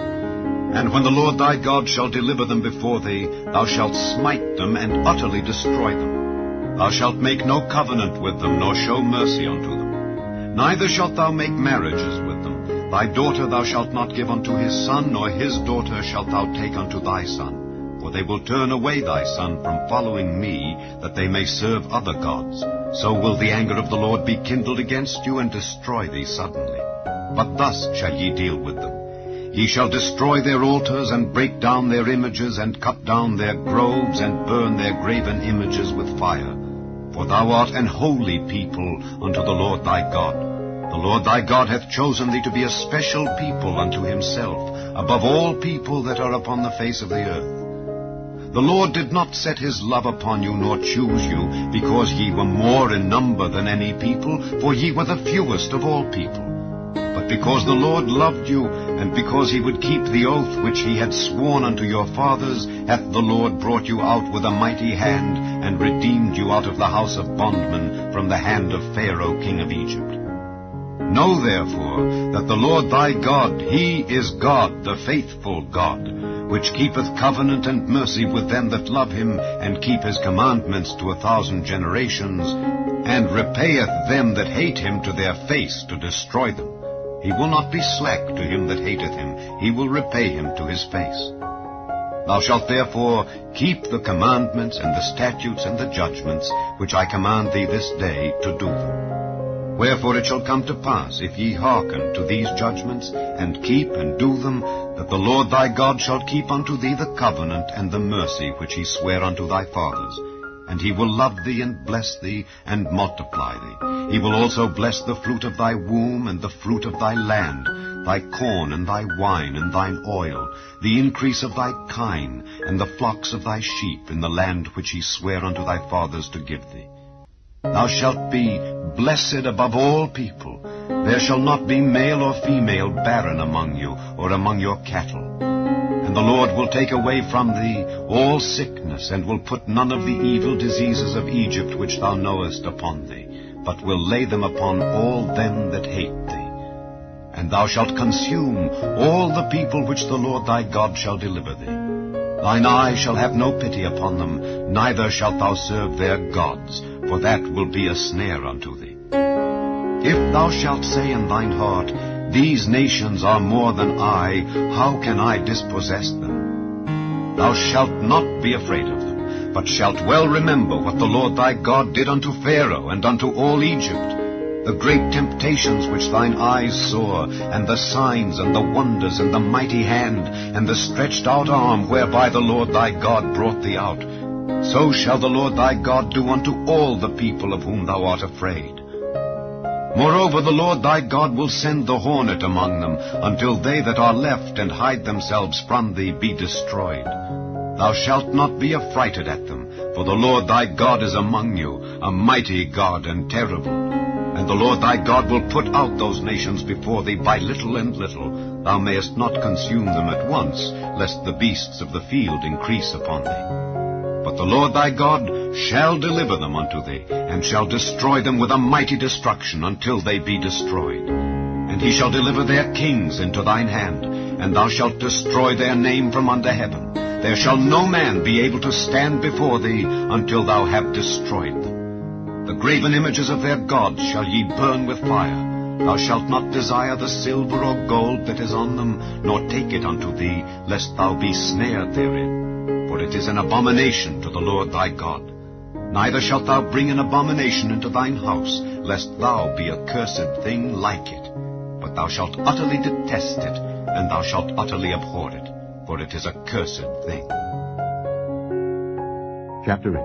And when the Lord thy God shall deliver them before thee, thou shalt smite them and utterly destroy them. Thou shalt make no covenant with them, nor show mercy unto them. Neither shalt thou make marriages with them. Thy daughter thou shalt not give unto his son, nor his daughter shalt thou take unto thy son. For they will turn away thy son from following me, that they may serve other gods. So will the anger of the Lord be kindled against you, and destroy thee suddenly. But thus shall ye deal with them. Ye shall destroy their altars, and break down their images, and cut down their groves, and burn their graven images with fire. For thou art an holy people unto the Lord thy God. The Lord thy God hath chosen thee to be a special people unto himself, above all people that are upon the face of the earth. The Lord did not set his love upon you, nor choose you, because ye were more in number than any people, for ye were the fewest of all people. But because the Lord loved you, and because he would keep the oath which he had sworn unto your fathers, hath the Lord brought you out with a mighty hand, and redeemed you out of the house of bondmen, from the hand of Pharaoh king of Egypt. Know therefore that the Lord thy God, he is God, the faithful God, which keepeth covenant and mercy with them that love him, and keep his commandments to 1,000 generations, and repayeth them that hate him to their face, to destroy them. He will not be slack to him that hateth him. He will repay him to his face. Thou shalt therefore keep the commandments and the statutes and the judgments which I command thee this day to do them. Wherefore it shall come to pass, if ye hearken to these judgments, and keep and do them, that the Lord thy God shall keep unto thee the covenant and the mercy which he sware unto thy fathers. And he will love thee, and bless thee, and multiply thee. He will also bless the fruit of thy womb, and the fruit of thy land, thy corn, and thy wine, and thine oil, the increase of thy kine, and the flocks of thy sheep, in the land which he sware unto thy fathers to give thee. Thou shalt be blessed above all people. There shall not be male or female barren among you, or among your cattle. And the Lord will take away from thee all sickness, and will put none of the evil diseases of Egypt which thou knowest upon thee, but will lay them upon all them that hate thee. And thou shalt consume all the people which the Lord thy God shall deliver thee. Thine eye shall have no pity upon them, neither shalt thou serve their gods, for that will be a snare unto thee. If thou shalt say in thine heart, These nations are more than I, how can I dispossess them? Thou shalt not be afraid of them, but shalt well remember what the Lord thy God did unto Pharaoh and unto all Egypt, the great temptations which thine eyes saw, and the signs and the wonders, and the mighty hand, and the stretched out arm whereby the Lord thy God brought thee out. So shall the Lord thy God do unto all the people of whom thou art afraid. Moreover, the Lord thy God will send the hornet among them, until they that are left and hide themselves from thee be destroyed. Thou shalt not be affrighted at them, for the Lord thy God is among you, a mighty God and terrible. And the Lord thy God will put out those nations before thee by little and little. Thou mayest not consume them at once, lest the beasts of the field increase upon thee. But the Lord thy God shall deliver them unto thee, and shall destroy them with a mighty destruction until they be destroyed. And he shall deliver their kings into thine hand, and thou shalt destroy their name from under heaven. There shall no man be able to stand before thee until thou have destroyed them. The graven images of their gods shall ye burn with fire. Thou shalt not desire the silver or gold that is on them, nor take it unto thee, lest thou be snared therein. For it is an abomination to the Lord thy God. Neither shalt thou bring an abomination into thine house, lest thou be a cursed thing like it. But thou shalt utterly detest it, and thou shalt utterly abhor it, for it is a cursed thing. Chapter 8.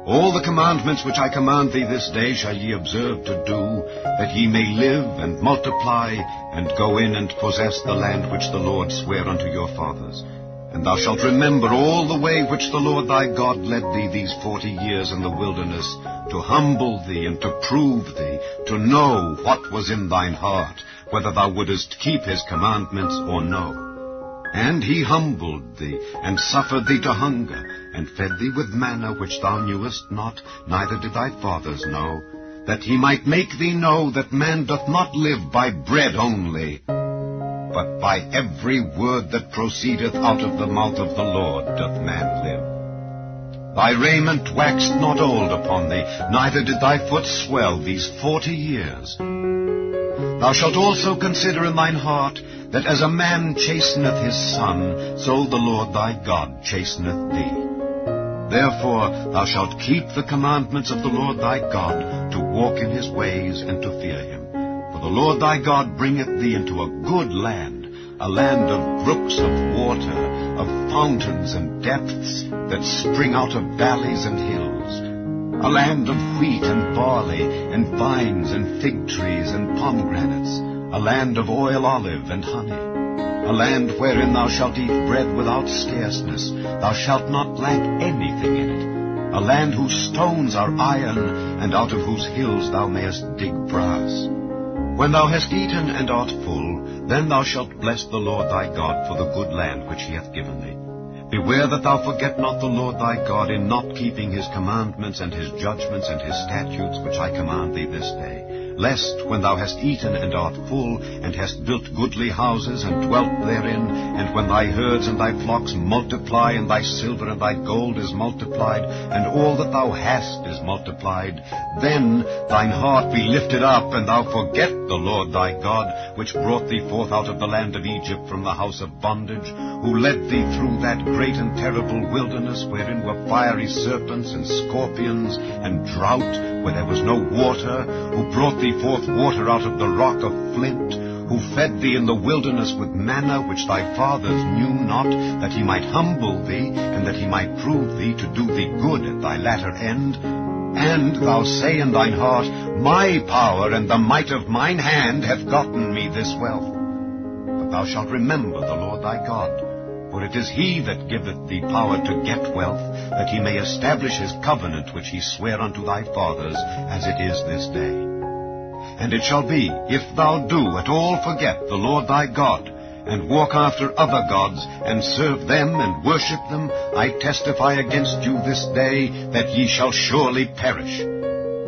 All the commandments which I command thee this day shall ye observe to do, that ye may live and multiply, and go in and possess the land which the Lord sware unto your fathers. And thou shalt remember all the way which the Lord thy God led thee these 40 years in the wilderness, to humble thee and to prove thee, to know what was in thine heart, whether thou wouldest keep his commandments or no. And he humbled thee, and suffered thee to hunger, and fed thee with manna which thou knewest not, neither did thy fathers know, that he might make thee know that man doth not live by bread only, but by every word that proceedeth out of the mouth of the Lord doth man live. Thy raiment waxed not old upon thee, neither did thy foot swell these 40 years. Thou shalt also consider in thine heart, that as a man chasteneth his son, so the Lord thy God chasteneth thee. Therefore thou shalt keep the commandments of the Lord thy God, to walk in his ways and to fear him. For the Lord thy God bringeth thee into a good land, a land of brooks of water, of fountains and depths that spring out of valleys and hills, a land of wheat and barley, and vines and fig trees and pomegranates, a land of oil, olive, and honey, a land wherein thou shalt eat bread without scarceness, thou shalt not lack anything in it, a land whose stones are iron, and out of whose hills thou mayest dig brass. When thou hast eaten and art full, then thou shalt bless the Lord thy God for the good land which he hath given thee. Beware that thou forget not the Lord thy God in not keeping his commandments and his judgments and his statutes which I command thee this day, lest when thou hast eaten and art full, and hast built goodly houses and dwelt therein, and when thy herds and thy flocks multiply, and thy silver and thy gold is multiplied, and all that thou hast is multiplied, then thine heart be lifted up, and thou forget the Lord thy God, which brought thee forth out of the land of Egypt from the house of bondage, who led thee through that great and terrible wilderness, wherein were fiery serpents and scorpions, and drought, where there was no water, who brought thee forth water out of the rock of flint, who fed thee in the wilderness with manna which thy fathers knew not, that he might humble thee, and that he might prove thee to do thee good at thy latter end. And thou say in thine heart, My power and the might of mine hand have gotten me this wealth. But thou shalt remember the Lord thy God, for it is he that giveth thee power to get wealth, that he may establish his covenant which he sware unto thy fathers, as it is this day. And it shall be, if thou do at all forget the Lord thy God, and walk after other gods, and serve them and worship them, I testify against you this day, that ye shall surely perish.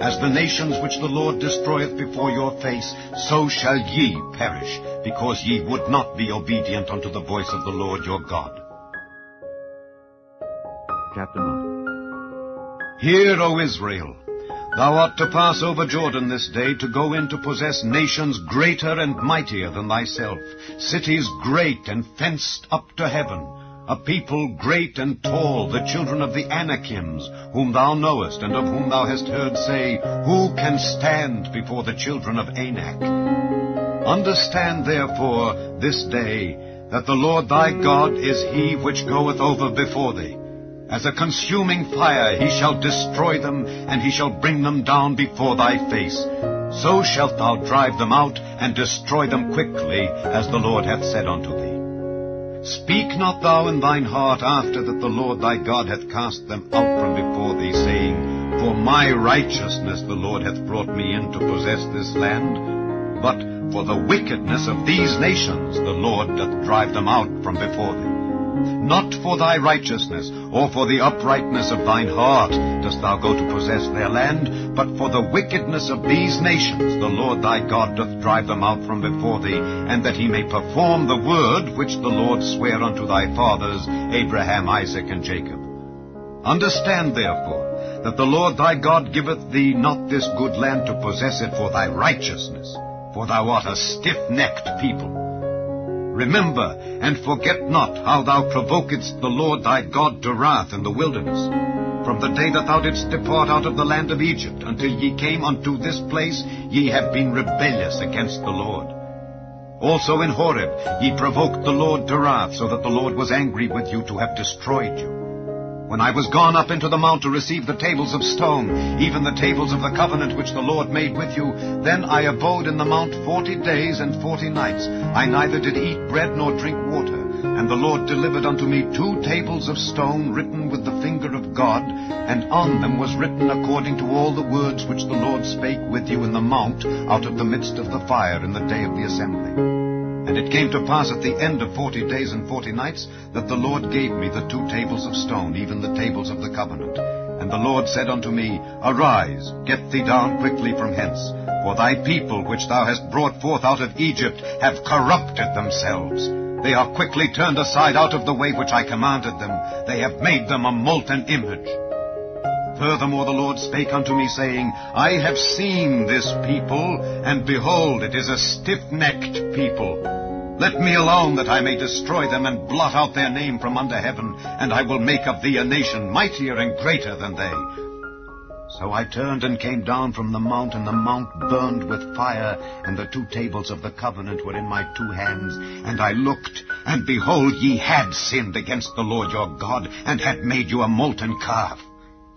As the nations which the Lord destroyeth before your face, so shall ye perish, because ye would not be obedient unto the voice of the Lord your God. Chapter 9. Hear, O Israel, thou art to pass over Jordan this day, to go in to possess nations greater and mightier than thyself, cities great and fenced up to heaven, a people great and tall, the children of the Anakims, whom thou knowest, and of whom thou hast heard say, Who can stand before the children of Anak? Understand therefore this day, that the Lord thy God is he which goeth over before thee. As a consuming fire he shall destroy them, and he shall bring them down before thy face. So shalt thou drive them out, and destroy them quickly, as the Lord hath said unto thee. Speak not thou in thine heart after that the Lord thy God hath cast them out from before thee, saying, For my righteousness the Lord hath brought me in to possess this land. But for the wickedness of these nations the Lord doth drive them out from before thee. Not for thy righteousness, or for the uprightness of thine heart dost thou go to possess their land, but for the wickedness of these nations the Lord thy God doth drive them out from before thee, and that he may perform the word which the Lord sware unto thy fathers, Abraham, Isaac, and Jacob. Understand therefore that the Lord thy God giveth thee not this good land to possess it for thy righteousness, for thou art a stiff-necked people. Remember, and forget not how thou provokedst the Lord thy God to wrath in the wilderness. From the day that thou didst depart out of the land of Egypt, until ye came unto this place, ye have been rebellious against the Lord. Also in Horeb ye provoked the Lord to wrath, so that the Lord was angry with you to have destroyed you. When I was gone up into the mount to receive the tables of stone, even the tables of the covenant which the Lord made with you, then I abode in the mount 40 days and 40 nights. I neither did eat bread nor drink water. And the Lord delivered unto me 2 tables of stone written with the finger of God, and on them was written according to all the words which the Lord spake with you in the mount out of the midst of the fire in the day of the assembly. And it came to pass at the end of 40 days and 40 nights that the Lord gave me the 2 tables of stone, even the tables of the covenant. And the Lord said unto me, Arise, get thee down quickly from hence, for thy people which thou hast brought forth out of Egypt have corrupted themselves. They are quickly turned aside out of the way which I commanded them. They have made them a molten image. Furthermore the Lord spake unto me, saying, I have seen this people, and behold, it is a stiff-necked people. Let me alone, that I may destroy them, and blot out their name from under heaven, and I will make of thee a nation mightier and greater than they. So I turned and came down from the mount, and the mount burned with fire, and the 2 tables of the covenant were in my 2 hands. And I looked, and behold, ye had sinned against the Lord your God, and had made you a molten calf.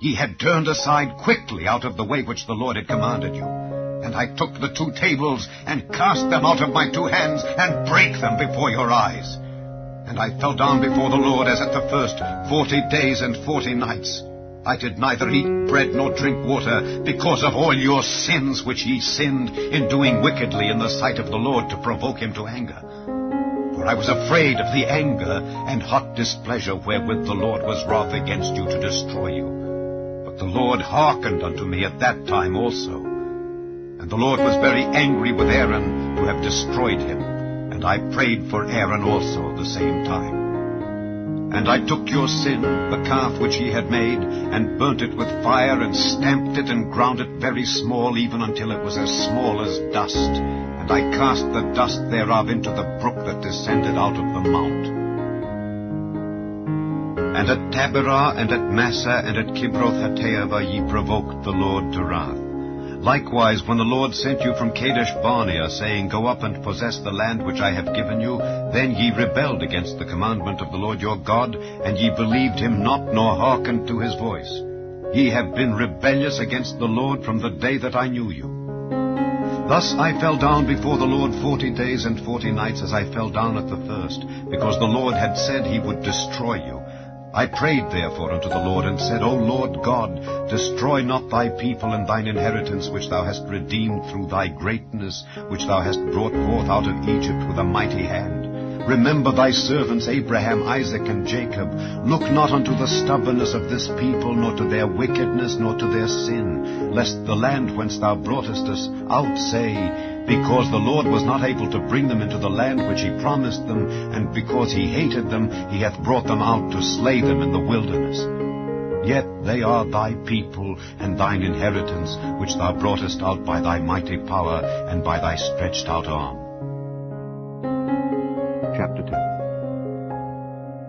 Ye had turned aside quickly out of the way which the Lord had commanded you. And I took the 2 tables, and cast them out of my 2 hands, and brake them before your eyes. And I fell down before the Lord as at the first 40 days and 40 nights. I did neither eat bread nor drink water, because of all your sins which ye sinned in doing wickedly in the sight of the Lord, to provoke him to anger. For I was afraid of the anger and hot displeasure wherewith the Lord was wroth against you to destroy you. But the Lord hearkened unto me at that time also. And the Lord was very angry with Aaron to have destroyed him, and I prayed for Aaron also the same time. And I took your sin, the calf which ye had made, and burnt it with fire, and stamped it, and ground it very small, even until it was as small as dust. And I cast the dust thereof into the brook that descended out of the mount. And at Taberah, and at Massa, and at Kibroth-Hattaavah ye provoked the Lord to wrath. Likewise, when the Lord sent you from Kadesh-Barnea, saying, Go up and possess the land which I have given you, then ye rebelled against the commandment of the Lord your God, and ye believed him not, nor hearkened to his voice. Ye have been rebellious against the Lord from the day that I knew you. Thus I fell down before the Lord 40 days and 40 nights, as I fell down at the first, because the Lord had said he would destroy you. I prayed therefore unto the Lord, and said, O Lord God, destroy not thy people and thine inheritance, which thou hast redeemed through thy greatness, which thou hast brought forth out of Egypt with a mighty hand. Remember thy servants Abraham, Isaac, and Jacob. Look not unto the stubbornness of this people, nor to their wickedness, nor to their sin, lest the land whence thou broughtest us out say, because the Lord was not able to bring them into the land which he promised them, and because he hated them, he hath brought them out to slay them in the wilderness. Yet they are thy people, and thine inheritance, which thou broughtest out by thy mighty power, and by thy stretched out arm. Chapter 2.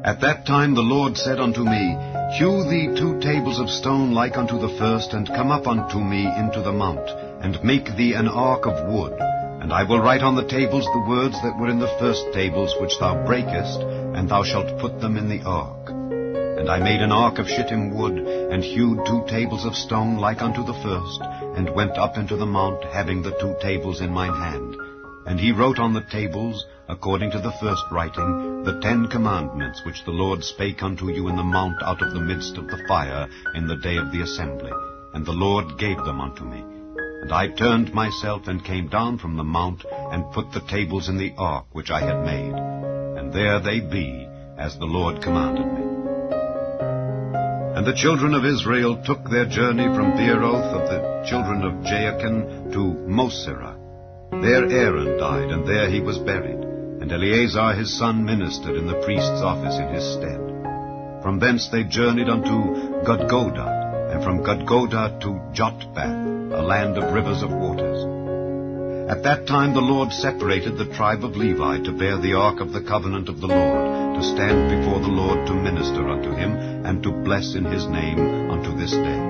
At that time the Lord said unto me, Hew thee 2 tables of stone like unto the first, and come up unto me into the mount, and make thee an ark of wood. And I will write on the tables the words that were in the first tables which thou breakest, and thou shalt put them in the ark. And I made an ark of shittim wood, and hewed 2 tables of stone like unto the first, and went up into the mount, having the 2 tables in mine hand. And he wrote on the tables, according to the first writing, the 10 commandments which the Lord spake unto you in the mount out of the midst of the fire in the day of the assembly. And the Lord gave them unto me. And I turned myself and came down from the mount, and put the tables in the ark which I had made. And there they be, as the Lord commanded me. And the children of Israel took their journey from Beeroth of the children of Jaakan to Mosera. There Aaron died, and there he was buried, and Eleazar his son ministered in the priest's office in his stead. From thence they journeyed unto Gudgodah, and from Gudgodah to Jotbath, a land of rivers of waters. At that time the Lord separated the tribe of Levi to bear the ark of the covenant of the Lord, to stand before the Lord to minister unto him, and to bless in his name unto this day.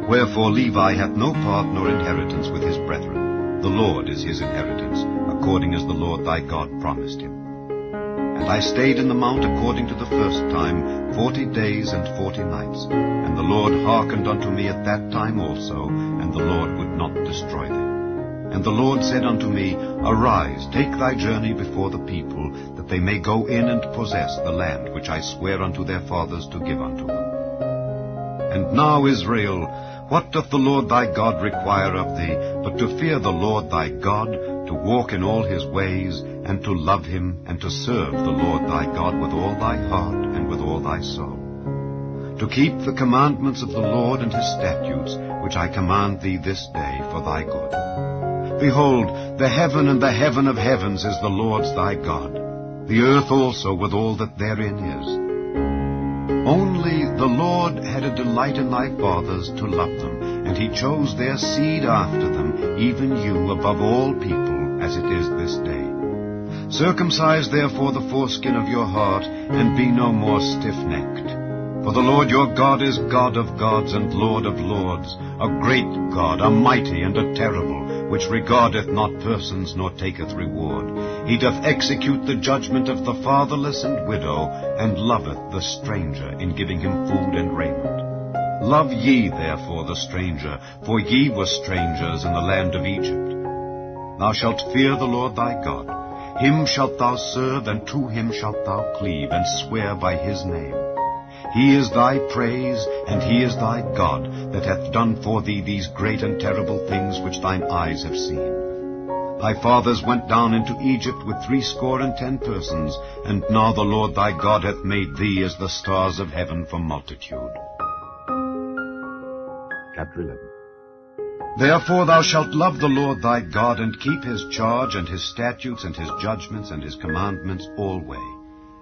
Wherefore Levi hath no part nor inheritance with his brethren. The Lord is his inheritance, according as the Lord thy God promised him. And I stayed in the mount according to the first time 40 days and 40 nights. And the Lord hearkened unto me at that time also, and the Lord would not destroy thee. And the Lord said unto me, Arise, take thy journey before the people, that they may go in and possess the land which I swear unto their fathers to give unto them. And now, Israel, what doth the Lord thy God require of thee, but to fear the Lord thy God, to walk in all his ways, and to love him, and to serve the Lord thy God with all thy heart and with all thy soul, to keep the commandments of the Lord and his statutes, which I command thee this day for thy good. Behold, the heaven and the heaven of heavens is the Lord's thy God, the earth also with all that therein is. Only the Lord had a delight in thy fathers to love them, and he chose their seed after them, even you above all people, as it is this day. Circumcise therefore the foreskin of your heart, and be no more stiff-necked. For the Lord your God is God of gods and Lord of lords, a great God, a mighty and a terrible, which regardeth not persons nor taketh reward. He doth execute the judgment of the fatherless and widow, and loveth the stranger in giving him food and raiment. Love ye therefore the stranger, for ye were strangers in the land of Egypt. Thou shalt fear the Lord thy God. Him shalt thou serve, and to him shalt thou cleave, and swear by his name. He is thy praise, and he is thy God, that hath done for thee these great and terrible things which thine eyes have seen. Thy fathers went down into Egypt with 70 persons, and now the Lord thy God hath made thee as the stars of heaven for multitude. Chapter 11. Therefore thou shalt love the Lord thy God, and keep his charge, and his statutes, and his judgments, and his commandments alway.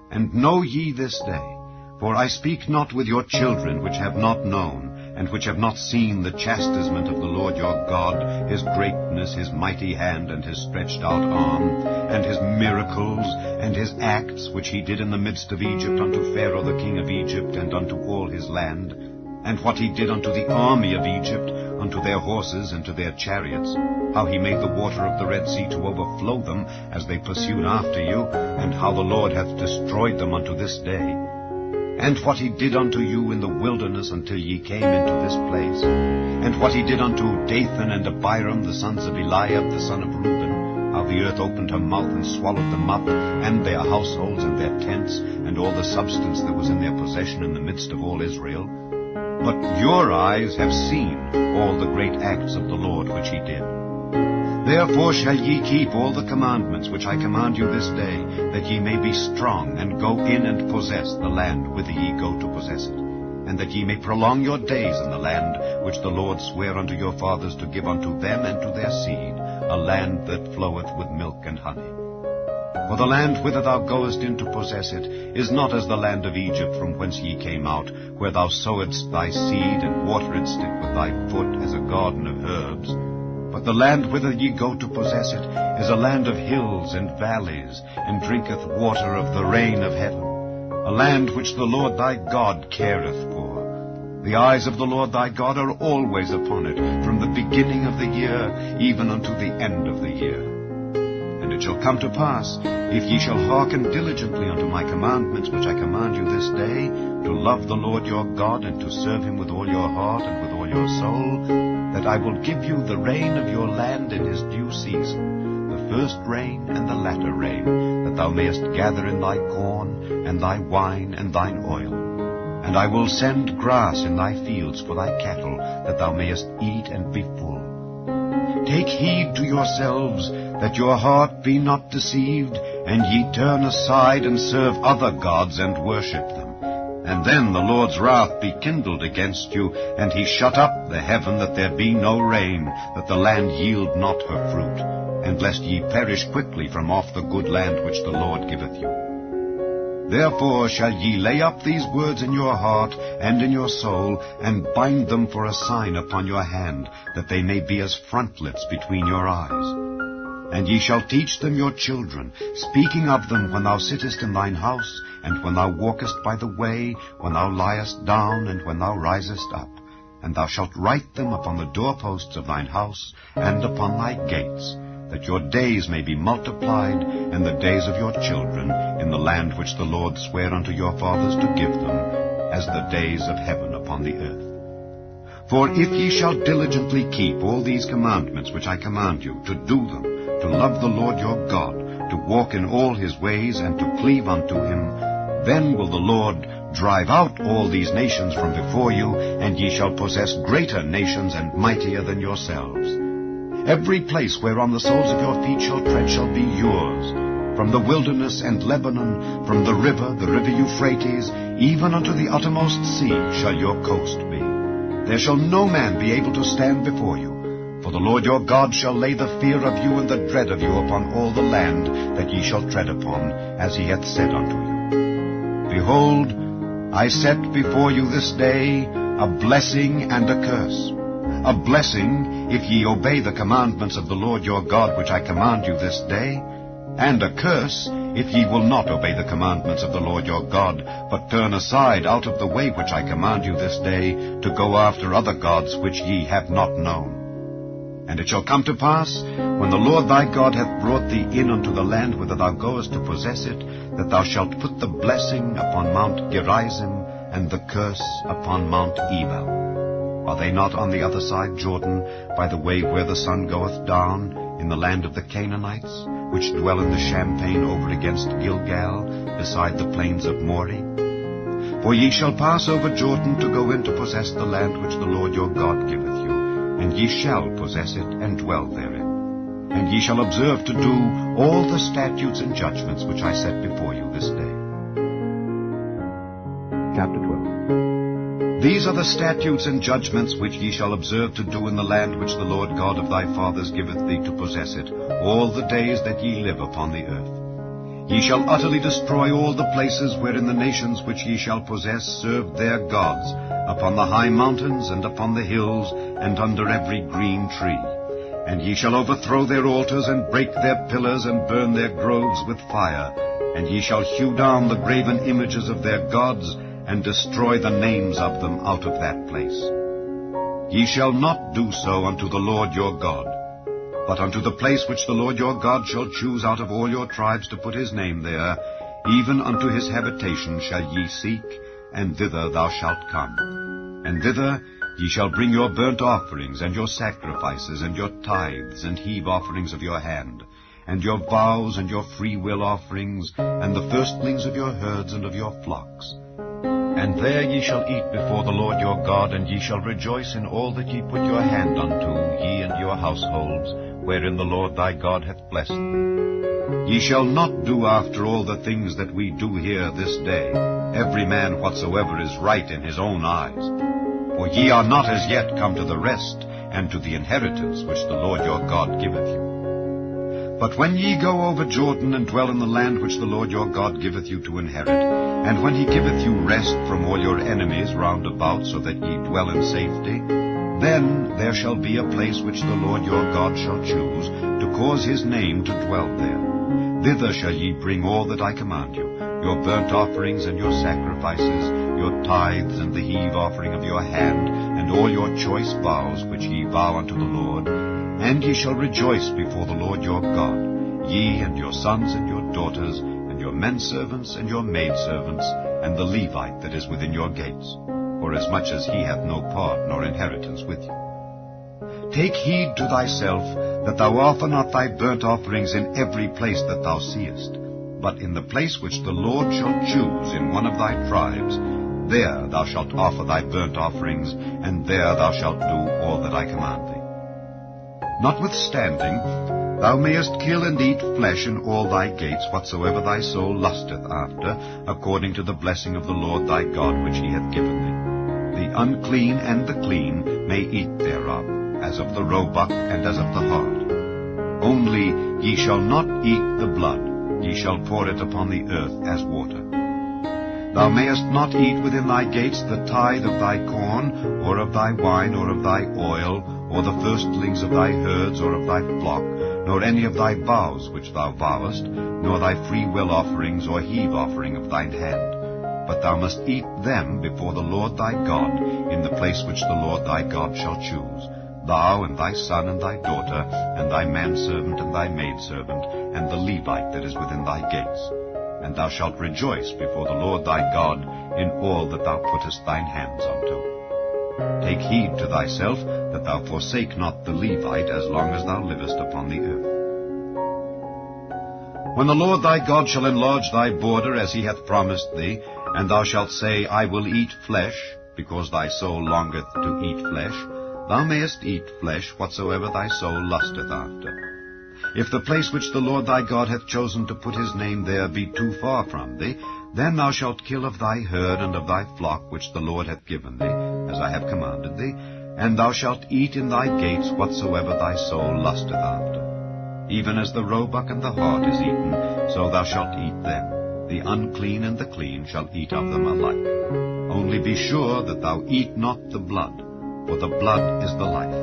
And know ye this day, for I speak not with your children which have not known, and which have not seen the chastisement of the Lord your God, his greatness, his mighty hand, and his stretched out arm, and his miracles, and his acts which he did in the midst of Egypt unto Pharaoh the king of Egypt, and unto all his land, and what he did unto the army of Egypt, unto their horses and to their chariots, how he made the water of the Red Sea to overflow them as they pursued after you, and how the Lord hath destroyed them unto this day. And what he did unto you in the wilderness until ye came into this place, and what he did unto Dathan and Abiram, the sons of Eliab, the son of Reuben, how the earth opened her mouth and swallowed them up, and their households and their tents, and all the substance that was in their possession in the midst of all Israel. But your eyes have seen all the great acts of the Lord which he did. Therefore shall ye keep all the commandments which I command you this day, that ye may be strong, and go in and possess the land whither ye go to possess it, and that ye may prolong your days in the land which the Lord sware unto your fathers to give unto them and to their seed, a land that floweth with milk and honey. For the land whither thou goest in to possess it is not as the land of Egypt from whence ye came out, where thou sowedst thy seed and wateredst it with thy foot as a garden of herbs. But the land whither ye go to possess it is a land of hills and valleys, and drinketh water of the rain of heaven, a land which the Lord thy God careth for. The eyes of the Lord thy God are always upon it, from the beginning of the year even unto the end of the year. And it shall come to pass, if ye shall hearken diligently unto my commandments which I command you this day, to love the Lord your God, and to serve him with all your heart and with all your soul, that I will give you the rain of your land in his due season, the first rain and the latter rain, that thou mayest gather in thy corn, and thy wine, and thine oil. And I will send grass in thy fields for thy cattle, that thou mayest eat and be full. Take heed to yourselves, that your heart be not deceived, and ye turn aside and serve other gods and worship them. And then the Lord's wrath be kindled against you, and he shut up the heaven, that there be no rain, that the land yield not her fruit, and lest ye perish quickly from off the good land which the Lord giveth you. Therefore shall ye lay up these words in your heart and in your soul, and bind them for a sign upon your hand, that they may be as frontlets between your eyes. And ye shall teach them your children, speaking of them when thou sittest in thine house, and when thou walkest by the way, when thou liest down, and when thou risest up. And thou shalt write them upon the doorposts of thine house, and upon thy gates, that your days may be multiplied, and the days of your children, in the land which the Lord sware unto your fathers to give them, as the days of heaven upon the earth. For if ye shall diligently keep all these commandments which I command you, to do them, to love the Lord your God, to walk in all his ways, and to cleave unto him, then will the Lord drive out all these nations from before you, and ye shall possess greater nations and mightier than yourselves. Every place whereon the soles of your feet shall tread shall be yours. From the wilderness and Lebanon, from the river Euphrates, even unto the uttermost sea shall your coast be. There shall no man be able to stand before you. For the Lord your God shall lay the fear of you and the dread of you upon all the land that ye shall tread upon, as he hath said unto you. Behold, I set before you this day a blessing and a curse. A blessing, if ye obey the commandments of the Lord your God which I command you this day, and a curse, if ye will not obey the commandments of the Lord your God, but turn aside out of the way which I command you this day, to go after other gods which ye have not known. And it shall come to pass, when the Lord thy God hath brought thee in unto the land whither thou goest to possess it, that thou shalt put the blessing upon Mount Gerizim, and the curse upon Mount Ebal. Are they not on the other side Jordan, by the way where the sun goeth down, in the land of the Canaanites, which dwell in the champaign over against Gilgal, beside the plains of Moreh? For ye shall pass over Jordan to go in to possess the land which the Lord your God giveth you, and ye shall possess it and dwell therein. And ye shall observe to do all the statutes and judgments which I set before you this day. Chapter 12. These are the statutes and judgments which ye shall observe to do in the land which the Lord God of thy fathers giveth thee to possess it, all the days that ye live upon the earth. Ye shall utterly destroy all the places wherein the nations which ye shall possess serve their gods, upon the high mountains, and upon the hills, and under every green tree. And ye shall overthrow their altars, and break their pillars, and burn their groves with fire. And ye shall hew down the graven images of their gods, and destroy the names of them out of that place. Ye shall not do so unto the Lord your God, but unto the place which the Lord your God shall choose out of all your tribes to put his name there, even unto his habitation shall ye seek, and thither thou shalt come. And thither ye shall bring your burnt offerings, and your sacrifices, and your tithes, and heave offerings of your hand, and your vows, and your freewill offerings, and the firstlings of your herds and of your flocks. And there ye shall eat before the Lord your God, and ye shall rejoice in all that ye put your hand unto, ye and your households, wherein the Lord thy God hath blessed thee. Ye shall not do after all the things that we do here this day, every man whatsoever is right in his own eyes. For ye are not as yet come to the rest, and to the inheritance which the Lord your God giveth you. But when ye go over Jordan, and dwell in the land which the Lord your God giveth you to inherit, and when he giveth you rest from all your enemies round about, so that ye dwell in safety, then there shall be a place which the Lord your God shall choose, to cause his name to dwell there. Thither shall ye bring all that I command you, your burnt offerings and your sacrifices, your tithes and the heave offering of your hand, and all your choice vows which ye vow unto the Lord, and ye shall rejoice before the Lord your God, ye and your sons and your daughters, and your menservants and your maidservants, and the Levite that is within your gates, forasmuch as he hath no part nor inheritance with you. Take heed to thyself, that thou offer not thy burnt offerings in every place that thou seest, but in the place which the Lord shall choose in one of thy tribes, there thou shalt offer thy burnt offerings, and there thou shalt do all that I command thee. Notwithstanding, thou mayest kill and eat flesh in all thy gates, whatsoever thy soul lusteth after, according to the blessing of the Lord thy God which he hath given thee. The unclean and the clean may eat thereof, as of the roebuck and as of the hart. Only ye shall not eat the blood, ye shall pour it upon the earth as water. Thou mayest not eat within thy gates the tithe of thy corn, or of thy wine, or of thy oil, or the firstlings of thy herds, or of thy flock, nor any of thy vows which thou vowest, nor thy freewill offerings, or heave offering of thine hand. But thou must eat them before the Lord thy God, in the place which the Lord thy God shall choose, thou and thy son and thy daughter, and thy manservant and thy maidservant, and the Levite that is within thy gates. And thou shalt rejoice before the Lord thy God in all that thou puttest thine hands unto. Take heed to thyself, that thou forsake not the Levite as long as thou livest upon the earth. When the Lord thy God shall enlarge thy border as he hath promised thee, and thou shalt say, I will eat flesh, because thy soul longeth to eat flesh, thou mayest eat flesh whatsoever thy soul lusteth after. If the place which the Lord thy God hath chosen to put his name there be too far from thee, then thou shalt kill of thy herd and of thy flock which the Lord hath given thee, as I have commanded thee, and thou shalt eat in thy gates whatsoever thy soul lusteth after. Even as the roebuck and the hart is eaten, so thou shalt eat them. The unclean and the clean shall eat of them alike. Only be sure that thou eat not the blood, for the blood is the life,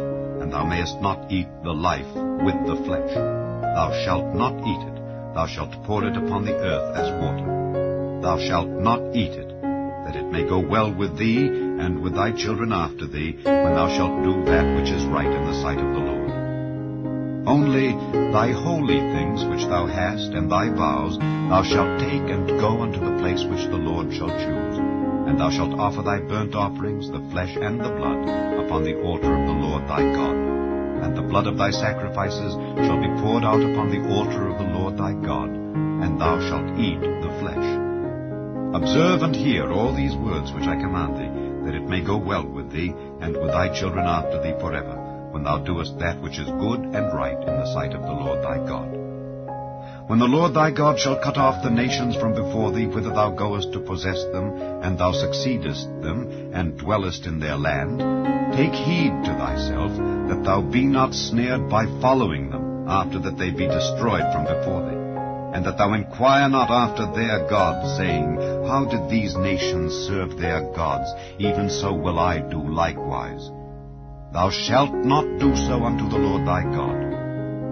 and thou mayest not eat the life with the flesh. Thou shalt not eat it, thou shalt pour it upon the earth as water. Thou shalt not eat it, that it may go well with thee, and with thy children after thee, when thou shalt do that which is right in the sight of the Lord. Only thy holy things which thou hast, and thy vows, thou shalt take and go unto the place which the Lord shall choose. And thou shalt offer thy burnt offerings, the flesh and the blood, upon the altar of the Lord thy God. And the blood of thy sacrifices shall be poured out upon the altar of the Lord thy God, and thou shalt eat the flesh. Observe and hear all these words which I command thee, that it may go well with thee, and with thy children after thee forever, when thou doest that which is good and right in the sight of the Lord thy God. When the Lord thy God shall cut off the nations from before thee, whither thou goest to possess them, and thou succeedest them, and dwellest in their land, take heed to thyself, that thou be not snared by following them, after that they be destroyed from before thee, and that thou inquire not after their gods, saying, How did these nations serve their gods? Even so will I do likewise. Thou shalt not do so unto the Lord thy God.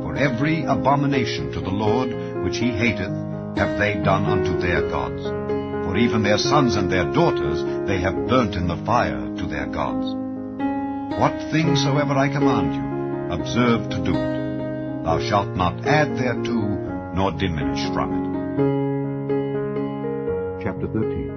For every abomination to the Lord which he hateth have they done unto their gods. For even their sons and their daughters they have burnt in the fire to their gods. What thing soever I command you, observe to do it. Thou shalt not add thereto, nor diminish from it. Chapter 13.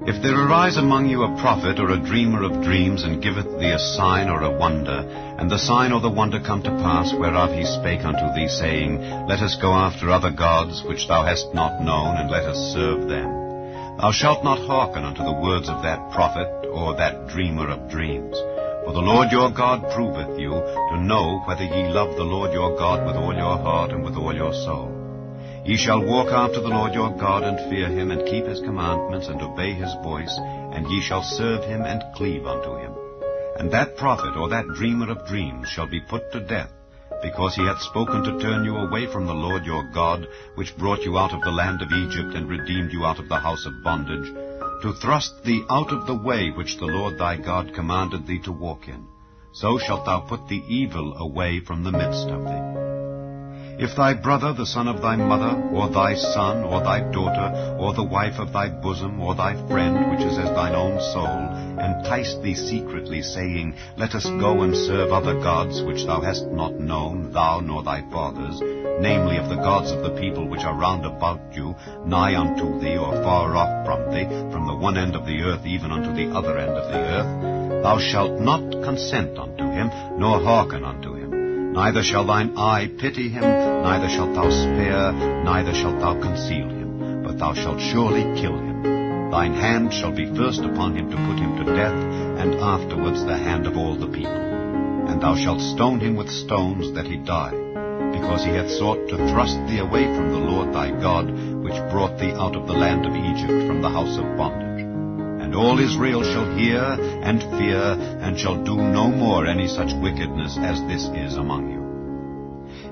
If there arise among you a prophet or a dreamer of dreams, and giveth thee a sign or a wonder, and the sign or the wonder come to pass, whereof he spake unto thee, saying, Let us go after other gods, which thou hast not known, and let us serve them, thou shalt not hearken unto the words of that prophet or that dreamer of dreams. For the Lord your God proveth you, to know whether ye love the Lord your God with all your heart and with all your soul. Ye shall walk after the Lord your God, and fear him, and keep his commandments, and obey his voice, and ye shall serve him, and cleave unto him. And that prophet or that dreamer of dreams shall be put to death, because he hath spoken to turn you away from the Lord your God, which brought you out of the land of Egypt, and redeemed you out of the house of bondage, to thrust thee out of the way which the Lord thy God commanded thee to walk in. So shalt thou put the evil away from the midst of thee. If thy brother, the son of thy mother, or thy son, or thy daughter, or the wife of thy bosom, or thy friend, which is as thine own soul, entice thee secretly, saying, Let us go and serve other gods, which thou hast not known, thou nor thy fathers, namely of the gods of the people which are round about you, nigh unto thee, or far off from thee, from the one end of the earth even unto the other end of the earth, thou shalt not consent unto him, nor hearken unto him. Neither shall thine eye pity him, neither shalt thou spare, neither shalt thou conceal him, but thou shalt surely kill him. Thine hand shall be first upon him to put him to death, and afterwards the hand of all the people. And thou shalt stone him with stones, that he die, because he hath sought to thrust thee away from the Lord thy God, which brought thee out of the land of Egypt from the house of bondage. And all Israel shall hear and fear, and shall do no more any such wickedness as this is among you.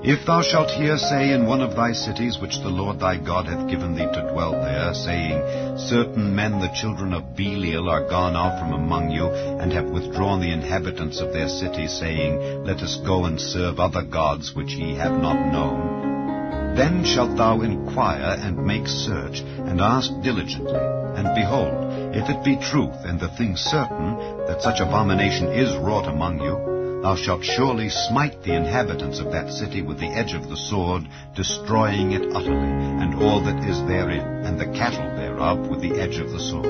If thou shalt hear say in one of thy cities, which the Lord thy God hath given thee to dwell there, saying, Certain men, the children of Belial, are gone out from among you, and have withdrawn the inhabitants of their city, saying, Let us go and serve other gods which ye have not known. Then shalt thou inquire, and make search, and ask diligently. And behold, if it be truth, and the thing certain, that such abomination is wrought among you, thou shalt surely smite the inhabitants of that city with the edge of the sword, destroying it utterly, and all that is therein, and the cattle thereof with the edge of the sword.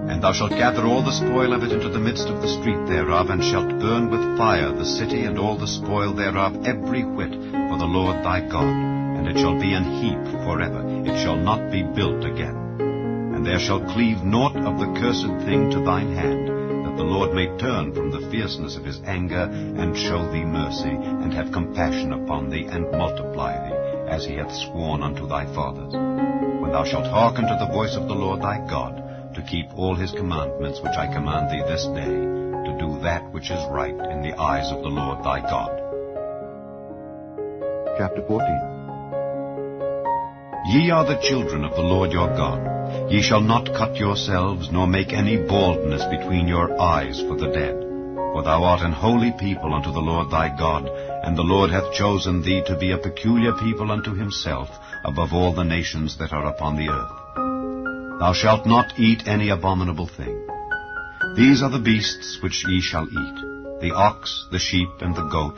And thou shalt gather all the spoil of it into the midst of the street thereof, and shalt burn with fire the city and all the spoil thereof, every whit, for the Lord thy God. And it shall be an heap forever, it shall not be built again. And there shall cleave naught of the cursed thing to thine hand, that the Lord may turn from the fierceness of his anger, and show thee mercy, and have compassion upon thee, and multiply thee, as he hath sworn unto thy fathers. When thou shalt hearken to the voice of the Lord thy God, to keep all his commandments which I command thee this day, to do that which is right in the eyes of the Lord thy God. Chapter 14. Ye are the children of the Lord your God. Ye shall not cut yourselves, nor make any baldness between your eyes for the dead. For thou art an holy people unto the Lord thy God, and the Lord hath chosen thee to be a peculiar people unto himself, above all the nations that are upon the earth. Thou shalt not eat any abominable thing. These are the beasts which ye shall eat, the ox, the sheep, and the goat,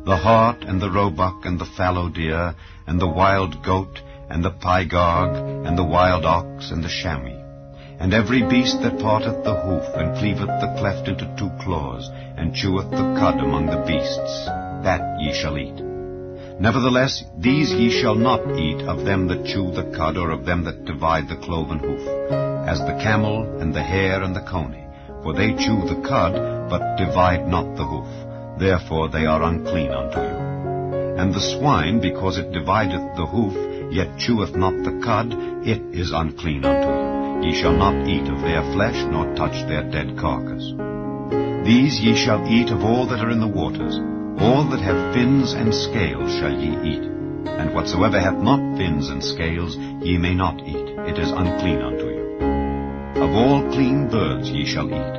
the hart, and the roebuck, and the fallow deer, and the wild goat, and the pygarg, and the wild ox, and the chamois, and every beast that parteth the hoof, and cleaveth the cleft into 2 claws, and cheweth the cud among the beasts, that ye shall eat. Nevertheless, these ye shall not eat of them that chew the cud, or of them that divide the cloven hoof, as the camel, and the hare, and the coney. For they chew the cud, but divide not the hoof. Therefore they are unclean unto you. And the swine, because it divideth the hoof, yet cheweth not the cud, it is unclean unto you. Ye shall not eat of their flesh, nor touch their dead carcass. These ye shall eat of all that are in the waters. All that have fins and scales shall ye eat. And whatsoever hath not fins and scales ye may not eat. It is unclean unto you. Of all clean birds ye shall eat.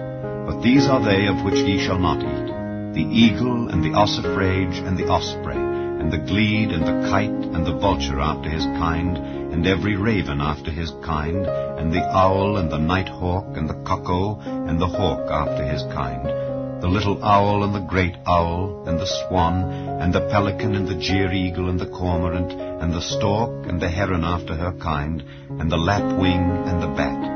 But these are they of which ye shall not eat: the eagle, and the ossifrage, and the osprey, and the glede, and the kite, and the vulture after his kind, and every raven after his kind, and the owl, and the night hawk, and the cuckoo, and the hawk after his kind, the little owl, and the great owl, and the swan, and the pelican, and the jeer-eagle, and the cormorant, and the stork, and the heron after her kind, and the lapwing, and the bat.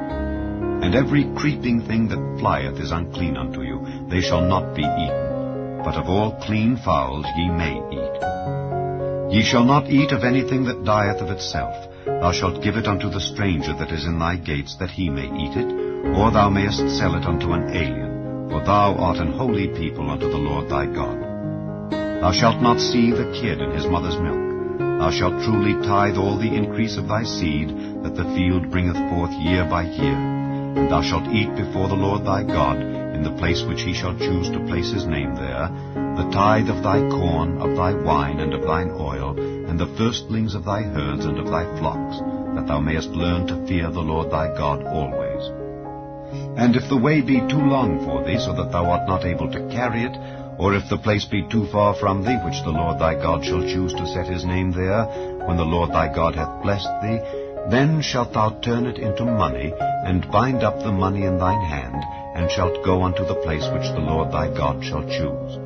And every creeping thing that flieth is unclean unto you. They shall not be eaten. But of all clean fowls ye may eat. Ye shall not eat of anything that dieth of itself. Thou shalt give it unto the stranger that is in thy gates, that he may eat it, or thou mayest sell it unto an alien. For thou art an holy people unto the Lord thy God. Thou shalt not seethe the kid in his mother's milk. Thou shalt truly tithe all the increase of thy seed, that the field bringeth forth year by year. And thou shalt eat before the Lord thy God, in the place which he shall choose to place his name there, the tithe of thy corn, of thy wine, and of thine oil, and the firstlings of thy herds and of thy flocks, that thou mayest learn to fear the Lord thy God always. And if the way be too long for thee, so that thou art not able to carry it, or if the place be too far from thee, which the Lord thy God shall choose to set his name there, when the Lord thy God hath blessed thee, then shalt thou turn it into money, and bind up the money in thine hand, and shalt go unto the place which the Lord thy God shall choose.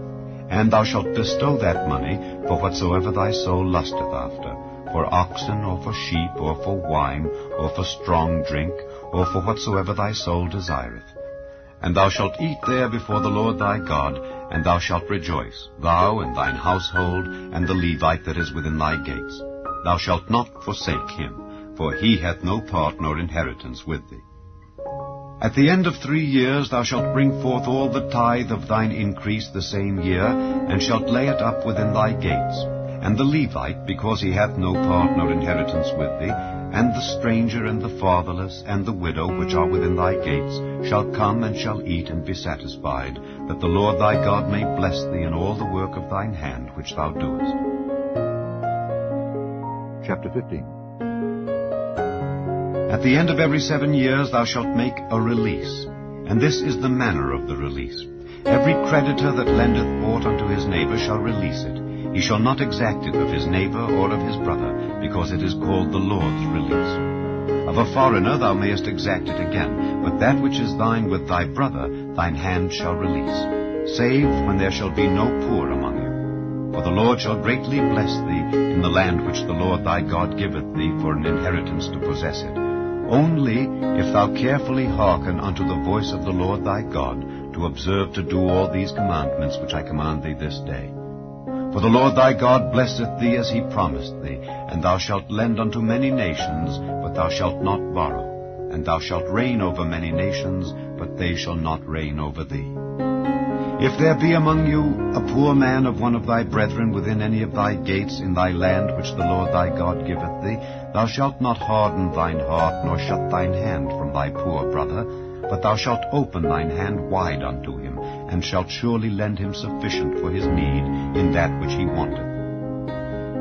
And thou shalt bestow that money for whatsoever thy soul lusteth after, for oxen, or for sheep, or for wine, or for strong drink, or for whatsoever thy soul desireth. And thou shalt eat there before the Lord thy God, and thou shalt rejoice, thou and thine household, and the Levite that is within thy gates. Thou shalt not forsake him, for he hath no part nor inheritance with thee. At the end of 3 years thou shalt bring forth all the tithe of thine increase the same year, and shalt lay it up within thy gates. And the Levite, because he hath no part nor inheritance with thee, and the stranger, and the fatherless, and the widow, which are within thy gates, shall come and shall eat and be satisfied, that the Lord thy God may bless thee in all the work of thine hand which thou doest. Chapter 15. At the end of every 7 years thou shalt make a release, and this is the manner of the release. Every creditor that lendeth aught unto his neighbor shall release it. He shall not exact it of his neighbor or of his brother, because it is called the Lord's release. Of a foreigner thou mayest exact it again, but that which is thine with thy brother thine hand shall release, save when there shall be no poor among you. For the Lord shall greatly bless thee in the land which the Lord thy God giveth thee for an inheritance to possess it. Only if thou carefully hearken unto the voice of the Lord thy God, to observe to do all these commandments which I command thee this day. For the Lord thy God blesseth thee as he promised thee, and thou shalt lend unto many nations, but thou shalt not borrow. And thou shalt reign over many nations, but they shall not reign over thee. If there be among you a poor man of one of thy brethren within any of thy gates in thy land which the Lord thy God giveth thee, thou shalt not harden thine heart, nor shut thine hand from thy poor brother, but thou shalt open thine hand wide unto him, and shalt surely lend him sufficient for his need in that which he wanteth.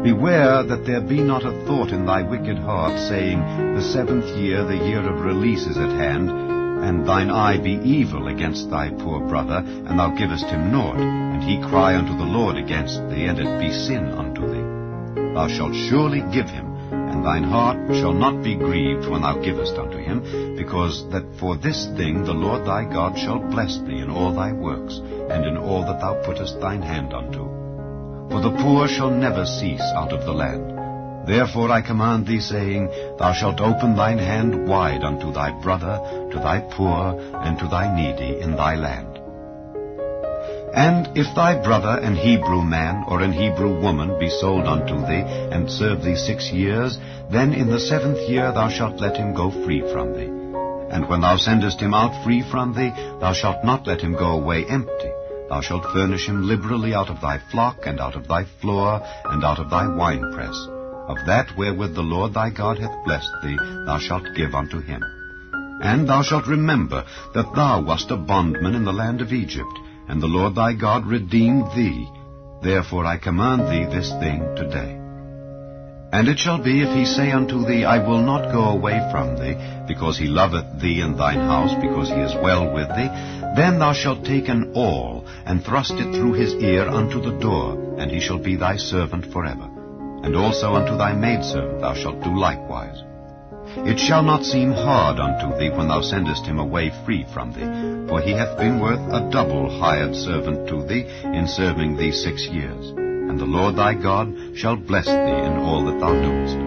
Beware that there be not a thought in thy wicked heart, saying, The 7th year, the year of release, is at hand, and thine eye be evil against thy poor brother, and thou givest him naught, and he cry unto the Lord against thee, and it be sin unto thee. Thou shalt surely give him, and thine heart shall not be grieved when thou givest unto him, because that for this thing the Lord thy God shall bless thee in all thy works, and in all that thou puttest thine hand unto. For the poor shall never cease out of the land. Therefore I command thee, saying, Thou shalt open thine hand wide unto thy brother, to thy poor, and to thy needy in thy land. And if thy brother, an Hebrew man or an Hebrew woman, be sold unto thee, and serve thee 6 years, then in the 7th year thou shalt let him go free from thee. And when thou sendest him out free from thee, thou shalt not let him go away empty. Thou shalt furnish him liberally out of thy flock, and out of thy floor, and out of thy winepress. Of that wherewith the Lord thy God hath blessed thee, thou shalt give unto him. And thou shalt remember that thou wast a bondman in the land of Egypt, and the Lord thy God redeemed thee. Therefore I command thee this thing today. And it shall be, if he say unto thee, I will not go away from thee, because he loveth thee and thine house, because he is well with thee, then thou shalt take an awl, and thrust it through his ear unto the door, and he shall be thy servant forever. And also unto thy maidservant thou shalt do likewise. It shall not seem hard unto thee when thou sendest him away free from thee, for he hath been worth a double hired servant to thee in serving thee 6 years. And the Lord thy God shall bless thee in all that thou doest.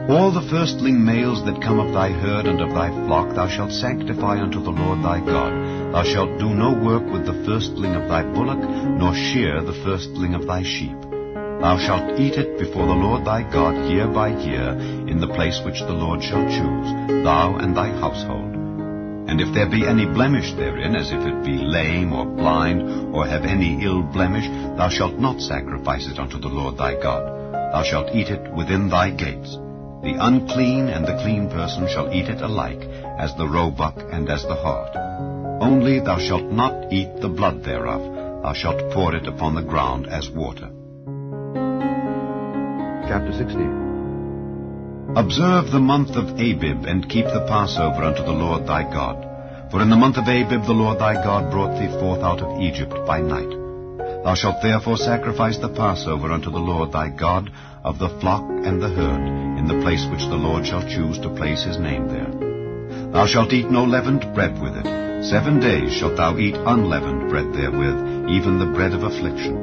All the firstling males that come of thy herd and of thy flock thou shalt sanctify unto the Lord thy God. Thou shalt do no work with the firstling of thy bullock, nor shear the firstling of thy sheep. Thou shalt eat it before the Lord thy God year by year, in the place which the Lord shall choose, thou and thy household. And if there be any blemish therein, as if it be lame or blind, or have any ill blemish, thou shalt not sacrifice it unto the Lord thy God. Thou shalt eat it within thy gates. The unclean and the clean person shall eat it alike, as the roebuck and as the hart. Only thou shalt not eat the blood thereof. Thou shalt pour it upon the ground as water. Chapter 16. Observe the month of Abib, and keep the Passover unto the Lord thy God. For in the month of Abib the Lord thy God brought thee forth out of Egypt by night. Thou shalt therefore sacrifice the Passover unto the Lord thy God of the flock and the herd, in the place which the Lord shall choose to place his name there. Thou shalt eat no leavened bread with it. 7 days shalt thou eat unleavened bread therewith, even the bread of affliction.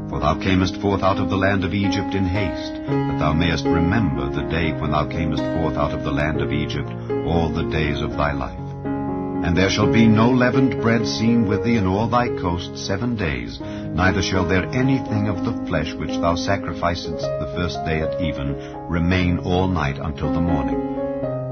For thou camest forth out of the land of Egypt in haste, that thou mayest remember the day when thou camest forth out of the land of Egypt all the days of thy life. And there shall be no leavened bread seen with thee in all thy coast 7 days, neither shall there anything of the flesh which thou sacrificedst the first day at even remain all night until the morning.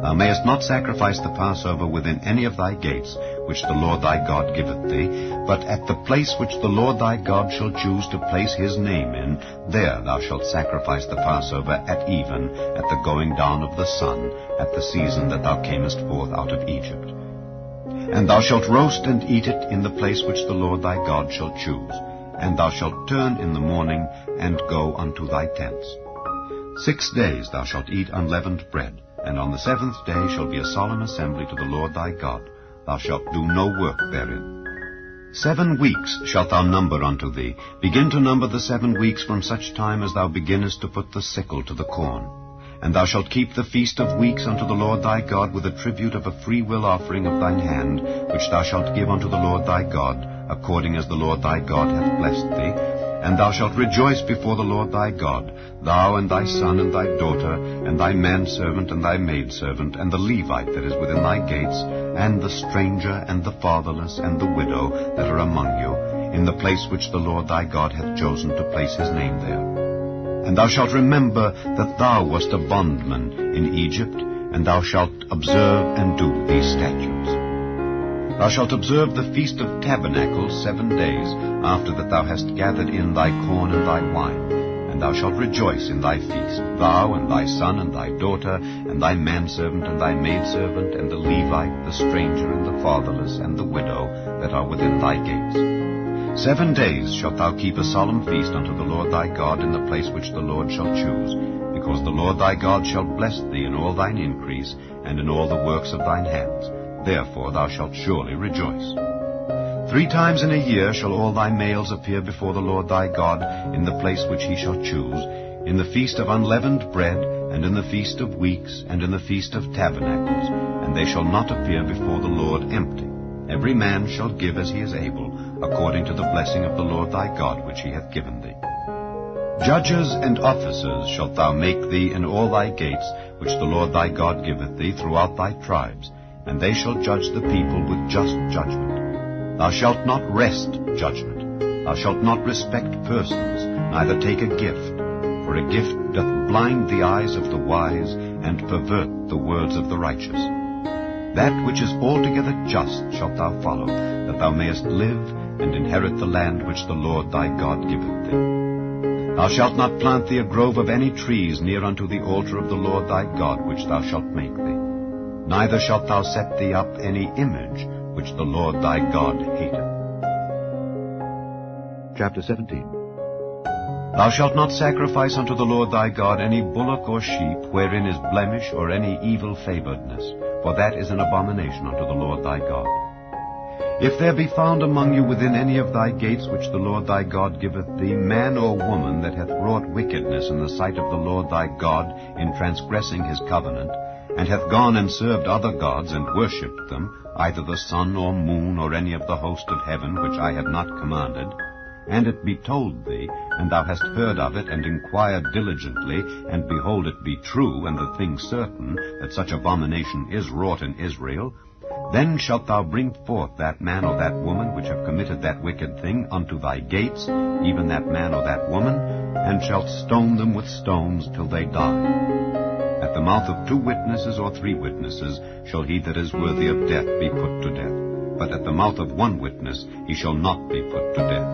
Thou mayest not sacrifice the Passover within any of thy gates, which the Lord thy God giveth thee, but at the place which the Lord thy God shall choose to place his name in, there thou shalt sacrifice the Passover at even, at the going down of the sun, at the season that thou camest forth out of Egypt. And thou shalt roast and eat it in the place which the Lord thy God shall choose, and thou shalt turn in the morning, and go unto thy tents. 6 days thou shalt eat unleavened bread, and on the 7th day shall be a solemn assembly to the Lord thy God. Thou shalt do no work therein. 7 weeks shalt thou number unto thee. Begin to number the 7 weeks from such time as thou beginnest to put the sickle to the corn. And thou shalt keep the feast of weeks unto the Lord thy God with a tribute of a freewill offering of thine hand, which thou shalt give unto the Lord thy God, according as the Lord thy God hath blessed thee. And thou shalt rejoice before the Lord thy God, thou and thy son and thy daughter, and thy manservant and thy maidservant, and the Levite that is within thy gates, and the stranger and the fatherless and the widow that are among you, in the place which the Lord thy God hath chosen to place his name there. And thou shalt remember that thou wast a bondman in Egypt, and thou shalt observe and do these statutes. Thou shalt observe the Feast of Tabernacles 7 days, after that thou hast gathered in thy corn and thy wine. And thou shalt rejoice in thy feast, thou and thy son and thy daughter, and thy manservant and thy maidservant, and the Levite, the stranger and the fatherless, and the widow that are within thy gates. 7 days shalt thou keep a solemn feast unto the Lord thy God in the place which the Lord shall choose, because the Lord thy God shall bless thee in all thine increase, and in all the works of thine hands. Therefore thou shalt surely rejoice. 3 times in a year shall all thy males appear before the Lord thy God in the place which he shall choose, in the feast of unleavened bread, and in the feast of weeks, and in the feast of tabernacles, and they shall not appear before the Lord empty. Every man shall give as he is able, according to the blessing of the Lord thy God which he hath given thee. Judges and officers shalt thou make thee in all thy gates, which the Lord thy God giveth thee throughout thy tribes, and they shall judge the people with just judgment. Thou shalt not wrest judgment. Thou shalt not respect persons, neither take a gift, for a gift doth blind the eyes of the wise, and pervert the words of the righteous. That which is altogether just shalt thou follow, that thou mayest live, and inherit the land which the Lord thy God giveth thee. Thou shalt not plant thee a grove of any trees near unto the altar of the Lord thy God which thou shalt make thee. Neither shalt thou set thee up any image which the Lord thy God hateth. Chapter 17. Thou shalt not sacrifice unto the Lord thy God any bullock or sheep wherein is blemish or any evil favoredness, for that is an abomination unto the Lord thy God. If there be found among you within any of thy gates which the Lord thy God giveth thee, man or woman that hath wrought wickedness in the sight of the Lord thy God in transgressing his covenant, and hath gone and served other gods and worshipped them, either the sun or moon or any of the host of heaven which I have not commanded, and it be told thee, and thou hast heard of it, and inquired diligently, and behold it be true, and the thing certain, that such abomination is wrought in Israel, then shalt thou bring forth that man or that woman which have committed that wicked thing unto thy gates, even that man or that woman, and shalt stone them with stones till they die. At the mouth of 2 witnesses or 3 witnesses shall he that is worthy of death be put to death, but at the mouth of 1 witness he shall not be put to death.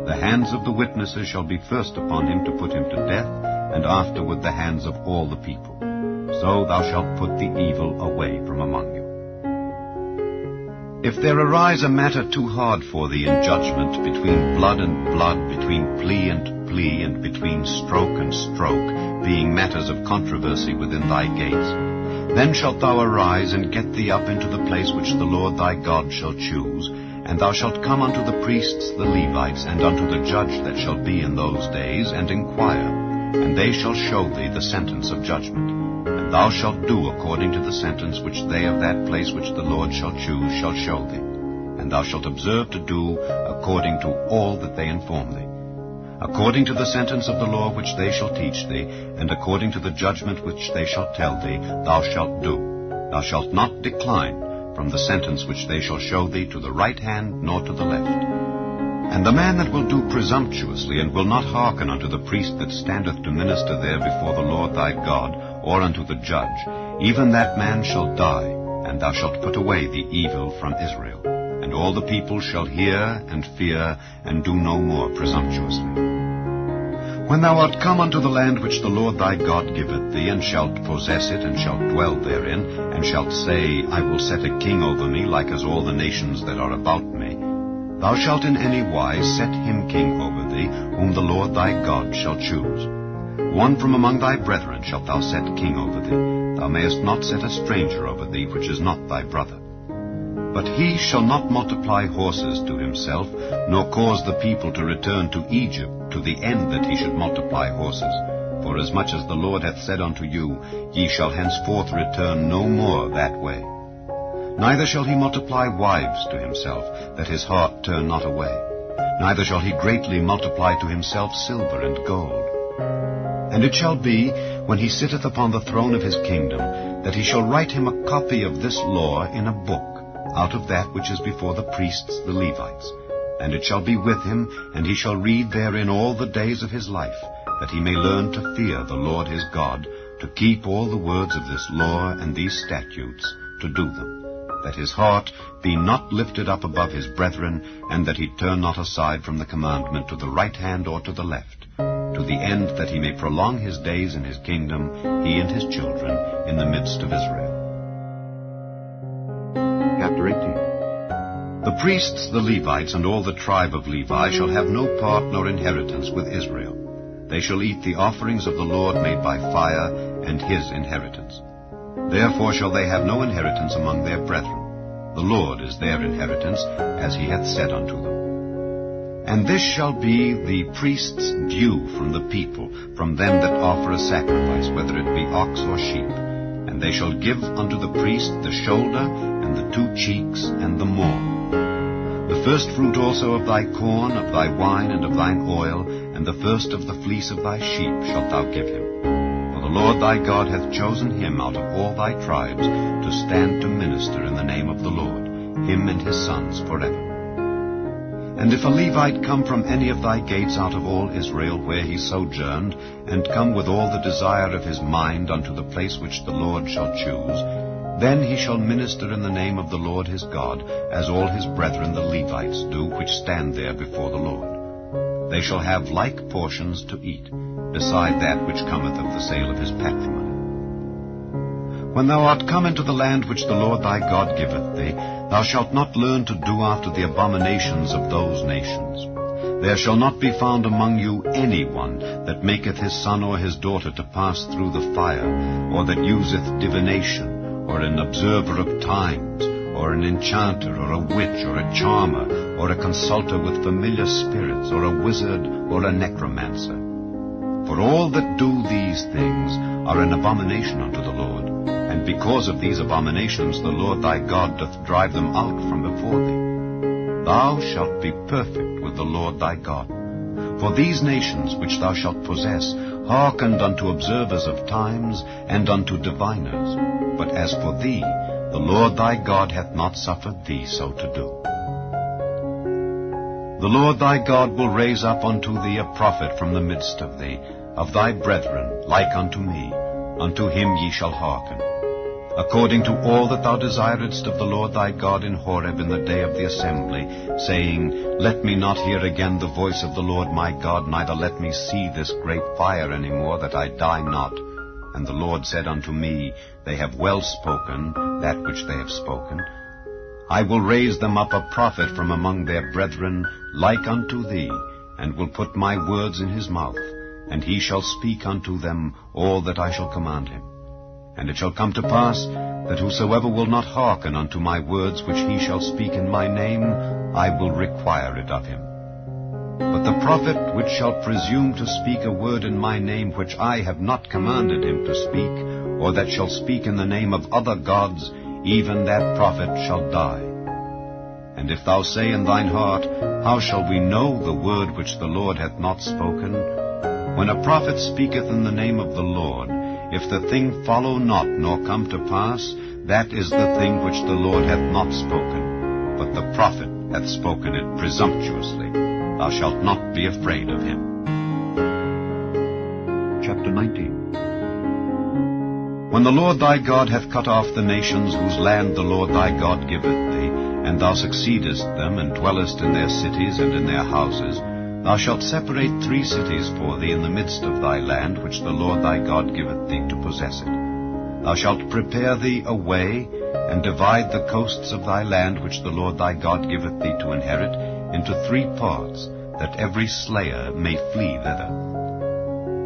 The hands of the witnesses shall be first upon him to put him to death, and afterward the hands of all the people. So thou shalt put the evil away from among you. If there arise a matter too hard for thee in judgment, between blood and blood, between plea and plea, and between stroke and stroke, being matters of controversy within thy gates, then shalt thou arise and get thee up into the place which the Lord thy God shall choose, and thou shalt come unto the priests the Levites, and unto the judge that shall be in those days, and inquire, and they shall show thee the sentence of judgment. And thou shalt do according to the sentence which they of that place which the Lord shall choose shall show thee. And thou shalt observe to do according to all that they inform thee. According to the sentence of the law which they shall teach thee, and according to the judgment which they shall tell thee, thou shalt do. Thou shalt not decline from the sentence which they shall show thee to the right hand nor to the left. And the man that will do presumptuously, and will not hearken unto the priest that standeth to minister there before the Lord thy God, or unto the judge, even that man shall die, and thou shalt put away the evil from Israel. And all the people shall hear and fear, and do no more presumptuously. When thou art come unto the land which the Lord thy God giveth thee, and shalt possess it, and shalt dwell therein, and shalt say, I will set a king over me, like as all the nations that are about me, thou shalt in any wise set him king over thee, whom the Lord thy God shall choose. 1 from among thy brethren shalt thou set king over thee. Thou mayest not set a stranger over thee, which is not thy brother. But he shall not multiply horses to himself, nor cause the people to return to Egypt, to the end that he should multiply horses. For as much as the Lord hath said unto you, ye shall henceforth return no more that way. Neither shall he multiply wives to himself, that his heart turn not away. Neither shall he greatly multiply to himself silver and gold. And it shall be, when he sitteth upon the throne of his kingdom, that he shall write him a copy of this law in a book, out of that which is before the priests the Levites. And it shall be with him, and he shall read therein all the days of his life, that he may learn to fear the Lord his God, to keep all the words of this law and these statutes, to do them, that his heart be not lifted up above his brethren, and that he turn not aside from the commandment to the right hand or to the left, to the end that he may prolong his days in his kingdom, he and his children, in the midst of Israel. Chapter 18. The The priests, the Levites, and all the tribe of Levi shall have no part nor inheritance with Israel. They shall eat the offerings of the Lord made by fire, and his inheritance. Therefore shall they have no inheritance among their brethren. The Lord is their inheritance, as he hath said unto them. And this shall be the priest's due from the people, from them that offer a sacrifice, whether it be ox or sheep. And they shall give unto the priest the shoulder, and the 2 cheeks, and the maw. The first fruit also of thy corn, of thy wine, and of thine oil, and the first of the fleece of thy sheep shalt thou give him. For the Lord thy God hath chosen him out of all thy tribes to stand to minister in the name of the Lord, him and his sons forever. And if a Levite come from any of thy gates out of all Israel where he sojourned, and come with all the desire of his mind unto the place which the Lord shall choose, then he shall minister in the name of the Lord his God, as all his brethren the Levites do, which stand there before the Lord. They shall have like portions to eat, beside that which cometh of the sale of his patrimony. When thou art come into the land which the Lord thy God giveth thee, thou shalt not learn to do after the abominations of those nations. There shall not be found among you any one that maketh his son or his daughter to pass through the fire, or that useth divination, or an observer of times, or an enchanter, or a witch, or a charmer, or a consulter with familiar spirits, or a wizard, or a necromancer. For all that do these things are an abomination unto the Lord, and because of these abominations the Lord thy God doth drive them out from before thee. Thou shalt be perfect with the Lord thy God. For these nations which thou shalt possess hearkened unto observers of times, and unto diviners. But as for thee, the Lord thy God hath not suffered thee so to do. The Lord thy God will raise up unto thee a prophet from the midst of thee, of thy brethren, like unto me. Unto him ye shall hearken. According to all that thou desiredst of the Lord thy God in Horeb in the day of the assembly, saying, Let me not hear again the voice of the Lord my God, neither let me see this great fire any more, that I die not. And the Lord said unto me, They have well spoken, that which they have spoken. I will raise them up a prophet from among their brethren, like unto thee, and will put my words in his mouth, and he shall speak unto them all that I shall command him. And it shall come to pass, that whosoever will not hearken unto my words which he shall speak in my name, I will require it of him. But the prophet which shall presume to speak a word in my name which I have not commanded him to speak, or that shall speak in the name of other gods, even that prophet shall die. And if thou say in thine heart, How shall we know the word which the Lord hath not spoken? When a prophet speaketh in the name of the Lord, if the thing follow not, nor come to pass, that is the thing which the Lord hath not spoken. But the prophet hath spoken it presumptuously. Thou shalt not be afraid of him. Chapter 19. When the Lord thy God hath cut off the nations whose land the Lord thy God giveth thee, and thou succeedest them, and dwellest in their cities and in their houses, thou shalt separate 3 cities for thee in the midst of thy land, which the Lord thy God giveth thee to possess it. Thou shalt prepare thee a way, and divide the coasts of thy land, which the Lord thy God giveth thee to inherit, into 3 parts, that every slayer may flee thither.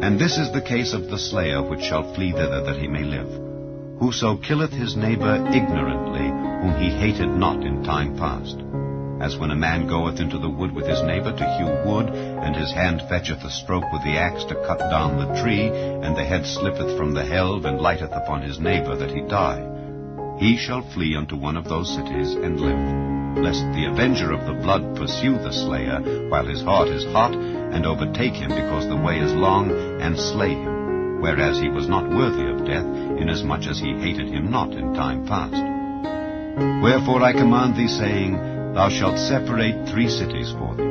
And this is the case of the slayer which shall flee thither, that he may live. Whoso killeth his neighbor ignorantly, whom he hated not in time past. As when a man goeth into the wood with his neighbor to hew wood, and his hand fetcheth a stroke with the axe to cut down the tree, and the head slippeth from the helve, and lighteth upon his neighbor, that he die. He shall flee unto one of those cities, and live, lest the avenger of the blood pursue the slayer, while his heart is hot, and overtake him, because the way is long, and slay him, whereas he was not worthy of death, inasmuch as he hated him not in time past. Wherefore I command thee, saying, Thou shalt separate 3 cities for thee.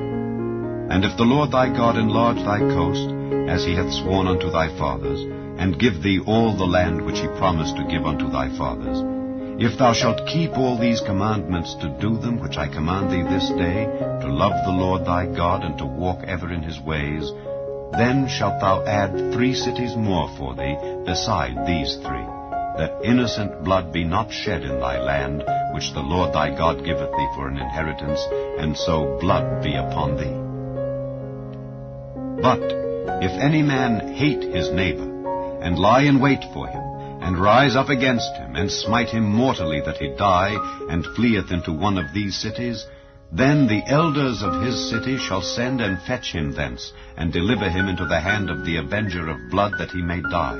And if the Lord thy God enlarge thy coast, as he hath sworn unto thy fathers, and give thee all the land which he promised to give unto thy fathers, if thou shalt keep all these commandments to do them which I command thee this day, to love the Lord thy God, and to walk ever in his ways, then shalt thou add 3 cities more for thee beside these 3, that innocent blood be not shed in thy land, which the Lord thy God giveth thee for an inheritance, and so blood be upon thee. But if any man hate his neighbor, and lie in wait for him, and rise up against him, and smite him mortally that he die, and fleeth into one of these cities, then the elders of his city shall send and fetch him thence, and deliver him into the hand of the avenger of blood, that he may die.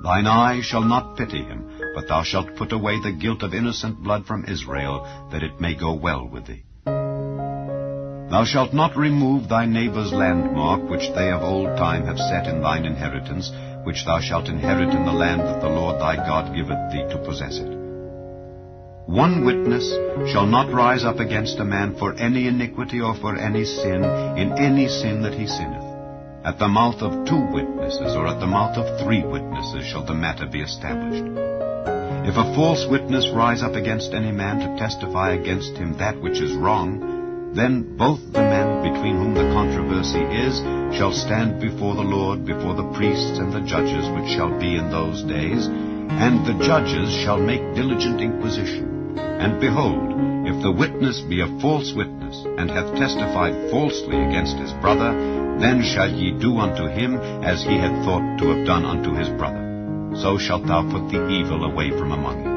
Thine eye shall not pity him, but thou shalt put away the guilt of innocent blood from Israel, that it may go well with thee. Thou shalt not remove thy neighbor's landmark, which they of old time have set in thine inheritance, which thou shalt inherit in the land that the Lord thy God giveth thee to possess it. One witness shall not rise up against a man for any iniquity or for any sin, in any sin that he sinneth. At the mouth of 2 witnesses, or at the mouth of 3 witnesses, shall the matter be established. If a false witness rise up against any man to testify against him that which is wrong, then both the men between whom the controversy is shall stand before the Lord, before the priests and the judges which shall be in those days, and the judges shall make diligent inquisition. And behold, if the witness be a false witness, and hath testified falsely against his brother, then shall ye do unto him as he had thought to have done unto his brother. So shalt thou put the evil away from among you.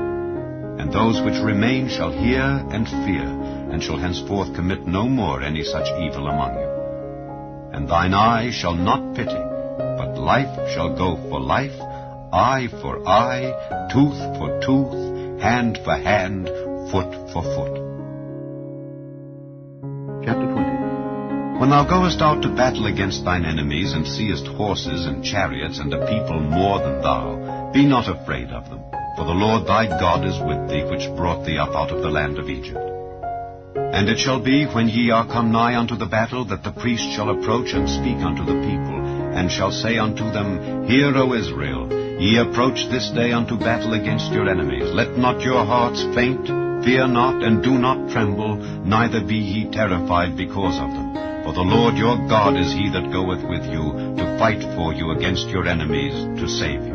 And those which remain shall hear and fear, and shall henceforth commit no more any such evil among you. And thine eye shall not pity, but life shall go for life, eye for eye, tooth for tooth, hand for hand, foot for foot. Chapter 20. When thou goest out to battle against thine enemies, and seest horses and chariots, and a people more than thou, be not afraid of them. For the Lord thy God is with thee, which brought thee up out of the land of Egypt. And it shall be, when ye are come nigh unto the battle, that the priest shall approach and speak unto the people, and shall say unto them, Hear, O Israel, ye approach this day unto battle against your enemies. Let not your hearts faint, fear not, and do not tremble, neither be ye terrified because of them. For the Lord your God is he that goeth with you, to fight for you against your enemies, to save you.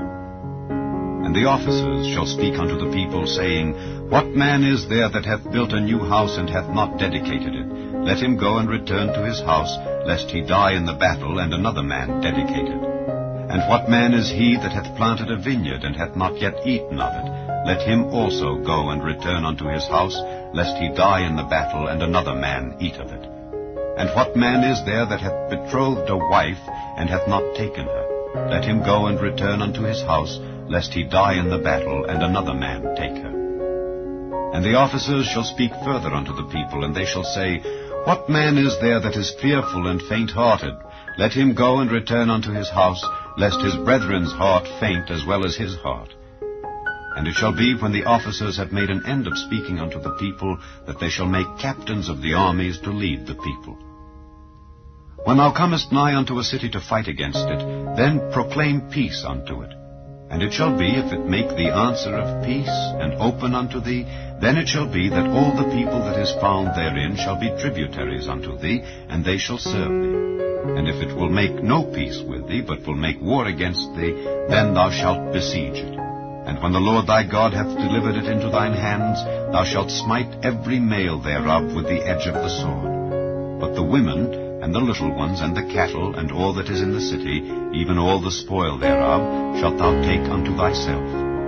And the officers shall speak unto the people, saying, What man is there that hath built a new house, and hath not dedicated it? Let him go and return to his house, lest he die in the battle, and another man dedicate it. And what man is he that hath planted a vineyard, and hath not yet eaten of it? Let him also go and return unto his house, lest he die in the battle, and another man eat of it. And what man is there that hath betrothed a wife, and hath not taken her? Let him go and return unto his house, lest he die in the battle, and another man take her. And the officers shall speak further unto the people, and they shall say, What man is there that is fearful and faint-hearted? Let him go and return unto his house, lest his brethren's heart faint as well as his heart. And it shall be, when the officers have made an end of speaking unto the people, that they shall make captains of the armies to lead the people. When thou comest nigh unto a city to fight against it, then proclaim peace unto it. And it shall be, if it make thee answer of peace, and open unto thee, then it shall be that all the people that is found therein shall be tributaries unto thee, and they shall serve thee. And if it will make no peace with thee, but will make war against thee, then thou shalt besiege it. And when the Lord thy God hath delivered it into thine hands, thou shalt smite every male thereof with the edge of the sword. But the women, and the little ones, and the cattle, and all that is in the city, even all the spoil thereof, shalt thou take unto thyself,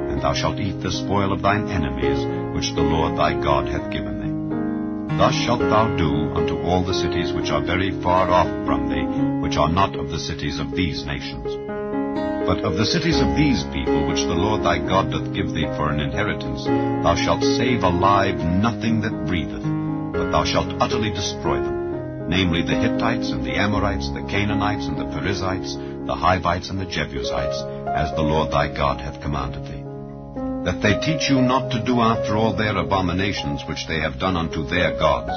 and thou shalt eat the spoil of thine enemies, which the Lord thy God hath given thee. Thus shalt thou do unto all the cities which are very far off from thee, which are not of the cities of these nations. But of the cities of these people, which the Lord thy God doth give thee for an inheritance, thou shalt save alive nothing that breatheth, but thou shalt utterly destroy them, namely the Hittites, and the Amorites, the Canaanites, and the Perizzites, the Hivites, and the Jebusites, as the Lord thy God hath commanded thee. That they teach you not to do after all their abominations which they have done unto their gods,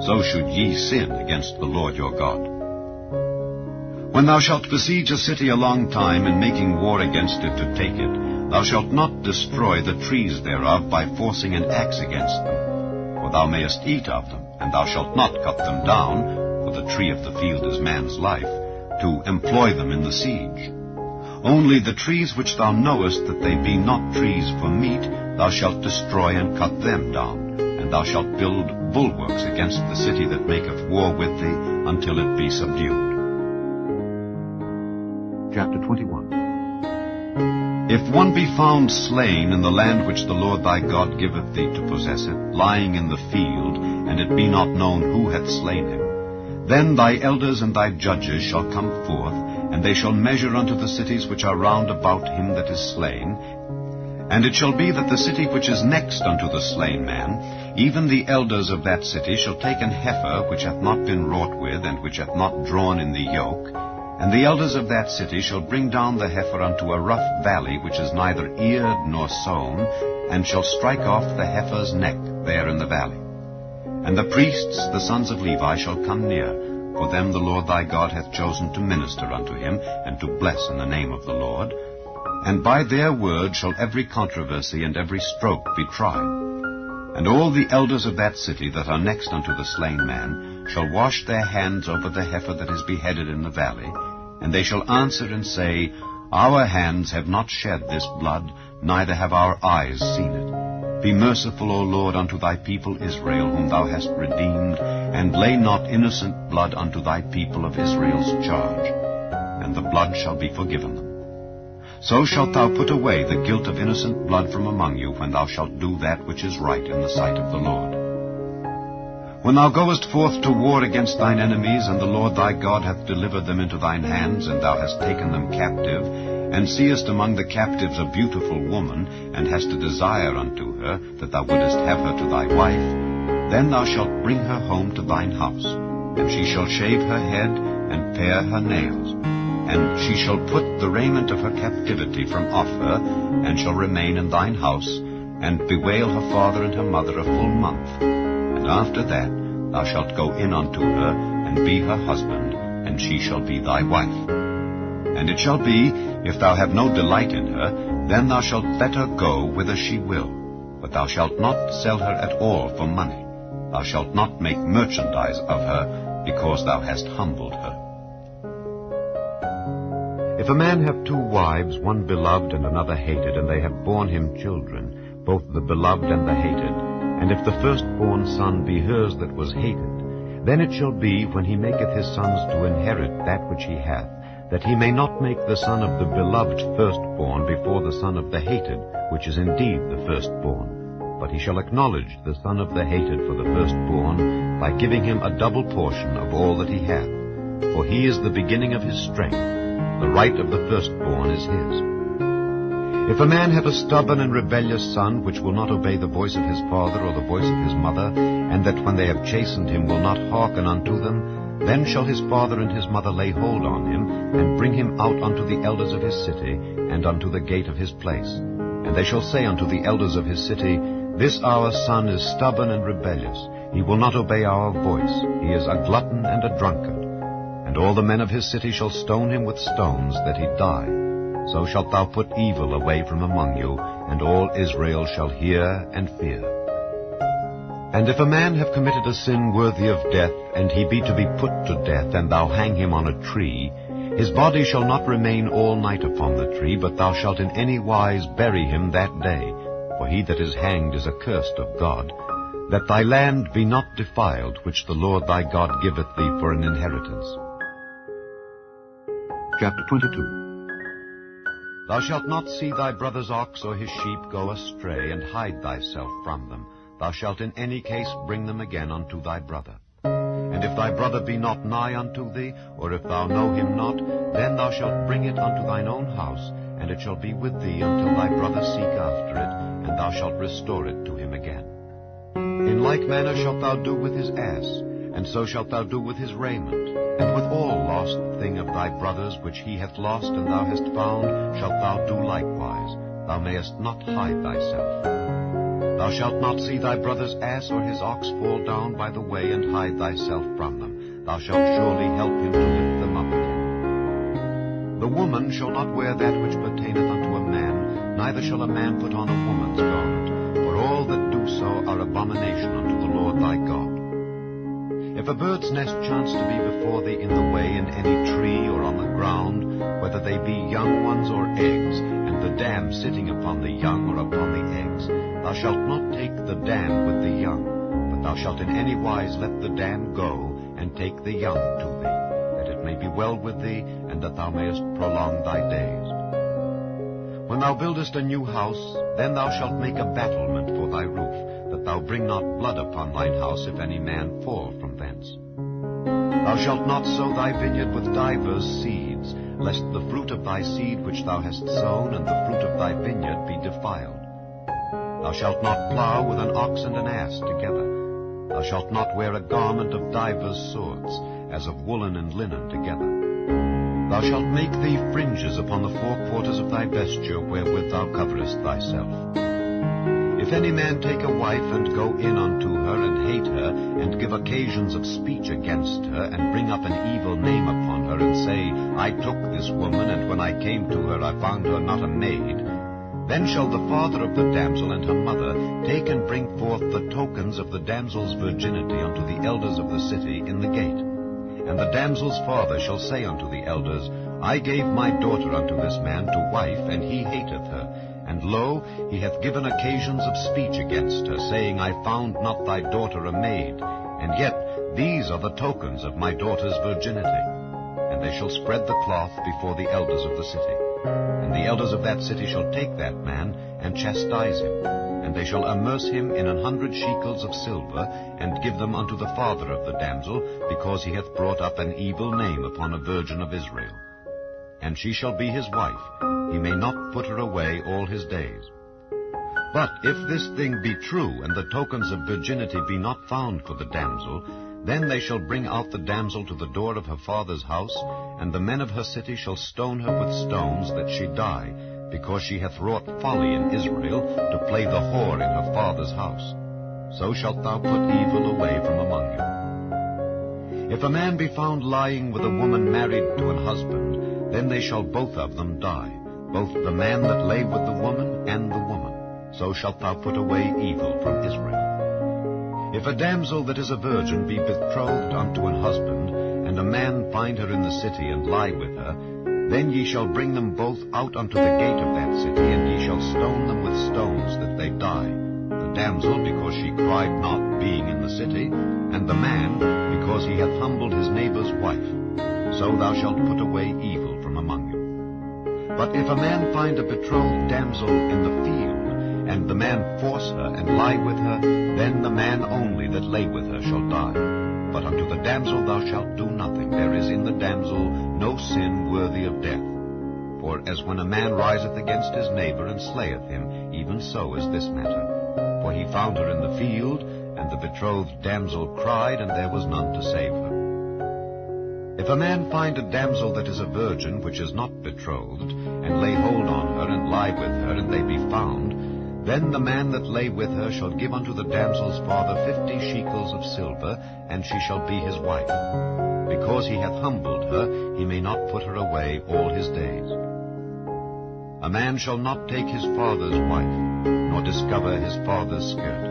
so should ye sin against the Lord your God. When thou shalt besiege a city a long time, in making war against it to take it, thou shalt not destroy the trees thereof by forcing an axe against them. For thou mayest eat of them, and thou shalt not cut them down, for the tree of the field is man's life, to employ them in the siege. Only the trees which thou knowest that they be not trees for meat, thou shalt destroy and cut them down, and thou shalt build bulwarks against the city that maketh war with thee, until it be subdued. Chapter 21. If one be found slain in the land which the Lord thy God giveth thee to possess it, lying in the field, and it be not known who hath slain him, then thy elders and thy judges shall come forth, and they shall measure unto the cities which are round about him that is slain. And it shall be that the city which is next unto the slain man, even the elders of that city shall take an heifer which hath not been wrought with, and which hath not drawn in the yoke, and the elders of that city shall bring down the heifer unto a rough valley which is neither eared nor sown, and shall strike off the heifer's neck there in the valley. And the priests, the sons of Levi, shall come near, for them the Lord thy God hath chosen to minister unto him, and to bless in the name of the Lord. And by their word shall every controversy and every stroke be tried. And all the elders of that city that are next unto the slain man shall wash their hands over the heifer that is beheaded in the valley, and they shall answer and say, Our hands have not shed this blood, neither have our eyes seen it. Be merciful, O Lord, unto thy people Israel, whom thou hast redeemed, and lay not innocent blood unto thy people of Israel's charge, and the blood shall be forgiven them. So shalt thou put away the guilt of innocent blood from among you, when thou shalt do that which is right in the sight of the Lord. When thou goest forth to war against thine enemies, and the Lord thy God hath delivered them into thine hands, and thou hast taken them captive, and seest among the captives a beautiful woman, and hast a desire unto her, that thou wouldest have her to thy wife, then thou shalt bring her home to thine house, and she shall shave her head, and pare her nails, and she shall put the raiment of her captivity from off her, and shall remain in thine house, and bewail her father and her mother a full month. And after that thou shalt go in unto her, and be her husband, and she shall be thy wife. And it shall be, if thou have no delight in her, then thou shalt let her go whither she will. But thou shalt not sell her at all for money. Thou shalt not make merchandise of her, because thou hast humbled her. If a man have two wives, one beloved and another hated, and they have borne him children, both the beloved and the hated, and if the firstborn son be hers that was hated, then it shall be, when he maketh his sons to inherit that which he hath, that he may not make the son of the beloved firstborn before the son of the hated, which is indeed the firstborn. But he shall acknowledge the son of the hated for the firstborn, by giving him a double portion of all that he hath. For he is the beginning of his strength. The right of the firstborn is his. If a man have a stubborn and rebellious son, which will not obey the voice of his father or the voice of his mother, and that when they have chastened him will not hearken unto them, then shall his father and his mother lay hold on him, and bring him out unto the elders of his city, and unto the gate of his place. And they shall say unto the elders of his city, This our son is stubborn and rebellious. He will not obey our voice. He is a glutton and a drunkard. And all the men of his city shall stone him with stones, that he die. So shalt thou put evil away from among you, and all Israel shall hear and fear. And if a man have committed a sin worthy of death, and he be to be put to death, and thou hang him on a tree, his body shall not remain all night upon the tree, but thou shalt in any wise bury him that day. For he that is hanged is accursed of God, that thy land be not defiled, which the Lord thy God giveth thee for an inheritance. Chapter 22. Thou shalt not see thy brother's ox or his sheep go astray, and hide thyself from them. Thou shalt in any case bring them again unto thy brother. And if thy brother be not nigh unto thee, or if thou know him not, then thou shalt bring it unto thine own house, and it shall be with thee until thy brother seek after it, and thou shalt restore it to him again. In like manner shalt thou do with his ass, and so shalt thou do with his raiment, and with all lost thing of thy brother's which he hath lost and thou hast found, shalt thou do likewise. Thou mayest not hide thyself. Thou shalt not see thy brother's ass or his ox fall down by the way, and hide thyself from them. Thou shalt surely help him to lift them up again. The woman shall not wear that which pertaineth unto a man, neither shall a man put on a woman's garment, for all that do so are abomination unto the Lord thy God. If a bird's nest chance to be before thee in the way, in any tree or on the ground, whether they be young ones or eggs, and the dam sitting upon the young or upon the eggs, thou shalt not take the dam with the young, but thou shalt in any wise let the dam go, and take the young to thee, that it may be well with thee, and that thou mayest prolong thy days. When thou buildest a new house, then thou shalt make a battlement for thy roof, that thou bring not blood upon thine house, if any man fall from thence. Thou shalt not sow thy vineyard with divers seeds, lest the fruit of thy seed which thou hast sown and the fruit of thy vineyard be defiled. Thou shalt not plow with an ox and an ass together. Thou shalt not wear a garment of divers sorts, as of woolen and linen together. Thou shalt make thee fringes upon the four quarters of thy vesture, wherewith thou coverest thyself. If any man take a wife, and go in unto her, and hate her, and give occasions of speech against her, and bring up an evil name upon her, and say, I took this woman, and when I came to her I found her not a maid, then shall the father of the damsel and her mother take and bring forth the tokens of the damsel's virginity unto the elders of the city in the gate. And the damsel's father shall say unto the elders, I gave my daughter unto this man to wife, and he hateth her. And lo, he hath given occasions of speech against her, saying, I found not thy daughter a maid. And yet these are the tokens of my daughter's virginity. And they shall spread the cloth before the elders of the city. And the elders of that city shall take that man, and chastise him. And they shall amerce him in 100 shekels of silver, and give them unto the father of the damsel, because he hath brought up an evil name upon a virgin of Israel. And she shall be his wife. He may not put her away all his days. But if this thing be true, and the tokens of virginity be not found for the damsel, then they shall bring out the damsel to the door of her father's house, and the men of her city shall stone her with stones, that she die, because she hath wrought folly in Israel, to play the whore in her father's house. So shalt thou put evil away from among you. If a man be found lying with a woman married to an husband, then they shall both of them die, both the man that lay with the woman and the woman. So shalt thou put away evil from Israel. If a damsel that is a virgin be betrothed unto an husband, and a man find her in the city, and lie with her, then ye shall bring them both out unto the gate of that city, and ye shall stone them with stones, that they die, the damsel because she cried not, being in the city, and the man because he hath humbled his neighbour's wife. So thou shalt put away evil from among you. But if a man find a betrothed damsel in the field, and the man force her, and lie with her, then the man only that lay with her shall die. But unto the damsel thou shalt do nothing. There is in the damsel no sin worthy of death. For as when a man riseth against his neighbour, and slayeth him, even so is this matter. For he found her in the field, and the betrothed damsel cried, and there was none to save her. If a man find a damsel that is a virgin, which is not betrothed, and lay hold on her, and lie with her, and they be found, then the man that lay with her shall give unto the damsel's father 50 shekels of silver, and she shall be his wife. Because he hath humbled her, he may not put her away all his days. A man shall not take his father's wife, nor discover his father's skirt.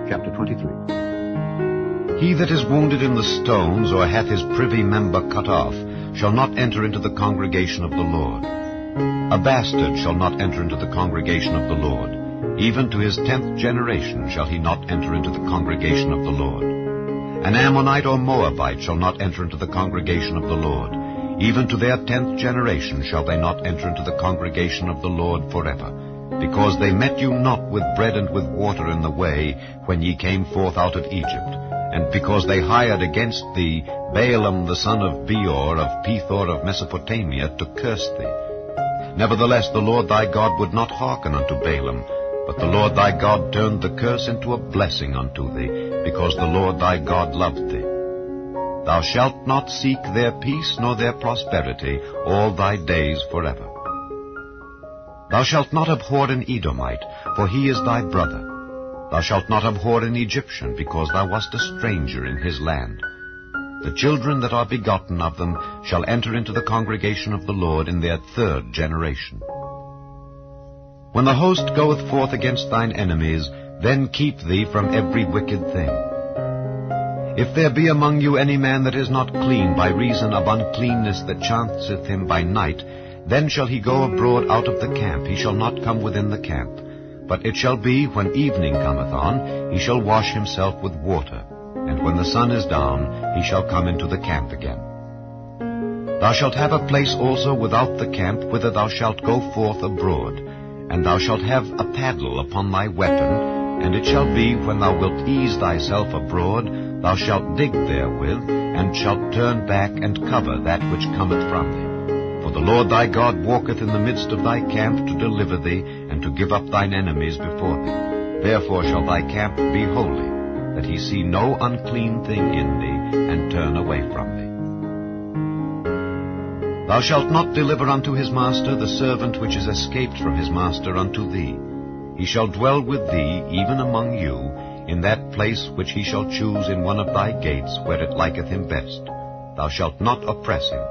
Chapter 23. He that is wounded in the stones, or hath his privy member cut off, shall not enter into the congregation of the Lord. A bastard shall not enter into the congregation of the Lord. Even to his 10th generation shall he not enter into the congregation of the Lord. An Ammonite or Moabite shall not enter into the congregation of the Lord. Even to their 10th generation shall they not enter into the congregation of the Lord forever. Because they met you not with bread and with water in the way, when ye came forth out of Egypt. And because they hired against thee Balaam the son of Beor of Pethor of Mesopotamia to curse thee. Nevertheless the Lord thy God would not hearken unto Balaam, but the Lord thy God turned the curse into a blessing unto thee, because the Lord thy God loved thee. Thou shalt not seek their peace nor their prosperity all thy days forever. Thou shalt not abhor an Edomite, for he is thy brother. Thou shalt not abhor an Egyptian, because thou wast a stranger in his land. The children that are begotten of them shall enter into the congregation of the Lord in their 3rd generation. When the host goeth forth against thine enemies, then keep thee from every wicked thing. If there be among you any man that is not clean by reason of uncleanness that chanceth him by night, then shall he go abroad out of the camp, he shall not come within the camp. But it shall be, when evening cometh on, he shall wash himself with water, and when the sun is down, he shall come into the camp again. Thou shalt have a place also without the camp, whither thou shalt go forth abroad, and thou shalt have a paddle upon thy weapon, and it shall be, when thou wilt ease thyself abroad, thou shalt dig therewith, and shalt turn back and cover that which cometh from thee. For the Lord thy God walketh in the midst of thy camp to deliver thee, and to give up thine enemies before thee. Therefore shall thy camp be holy, that he see no unclean thing in thee, and turn away from thee. Thou shalt not deliver unto his master the servant which is escaped from his master unto thee. He shall dwell with thee, even among you, in that place which he shall choose in one of thy gates, where it liketh him best. Thou shalt not oppress him.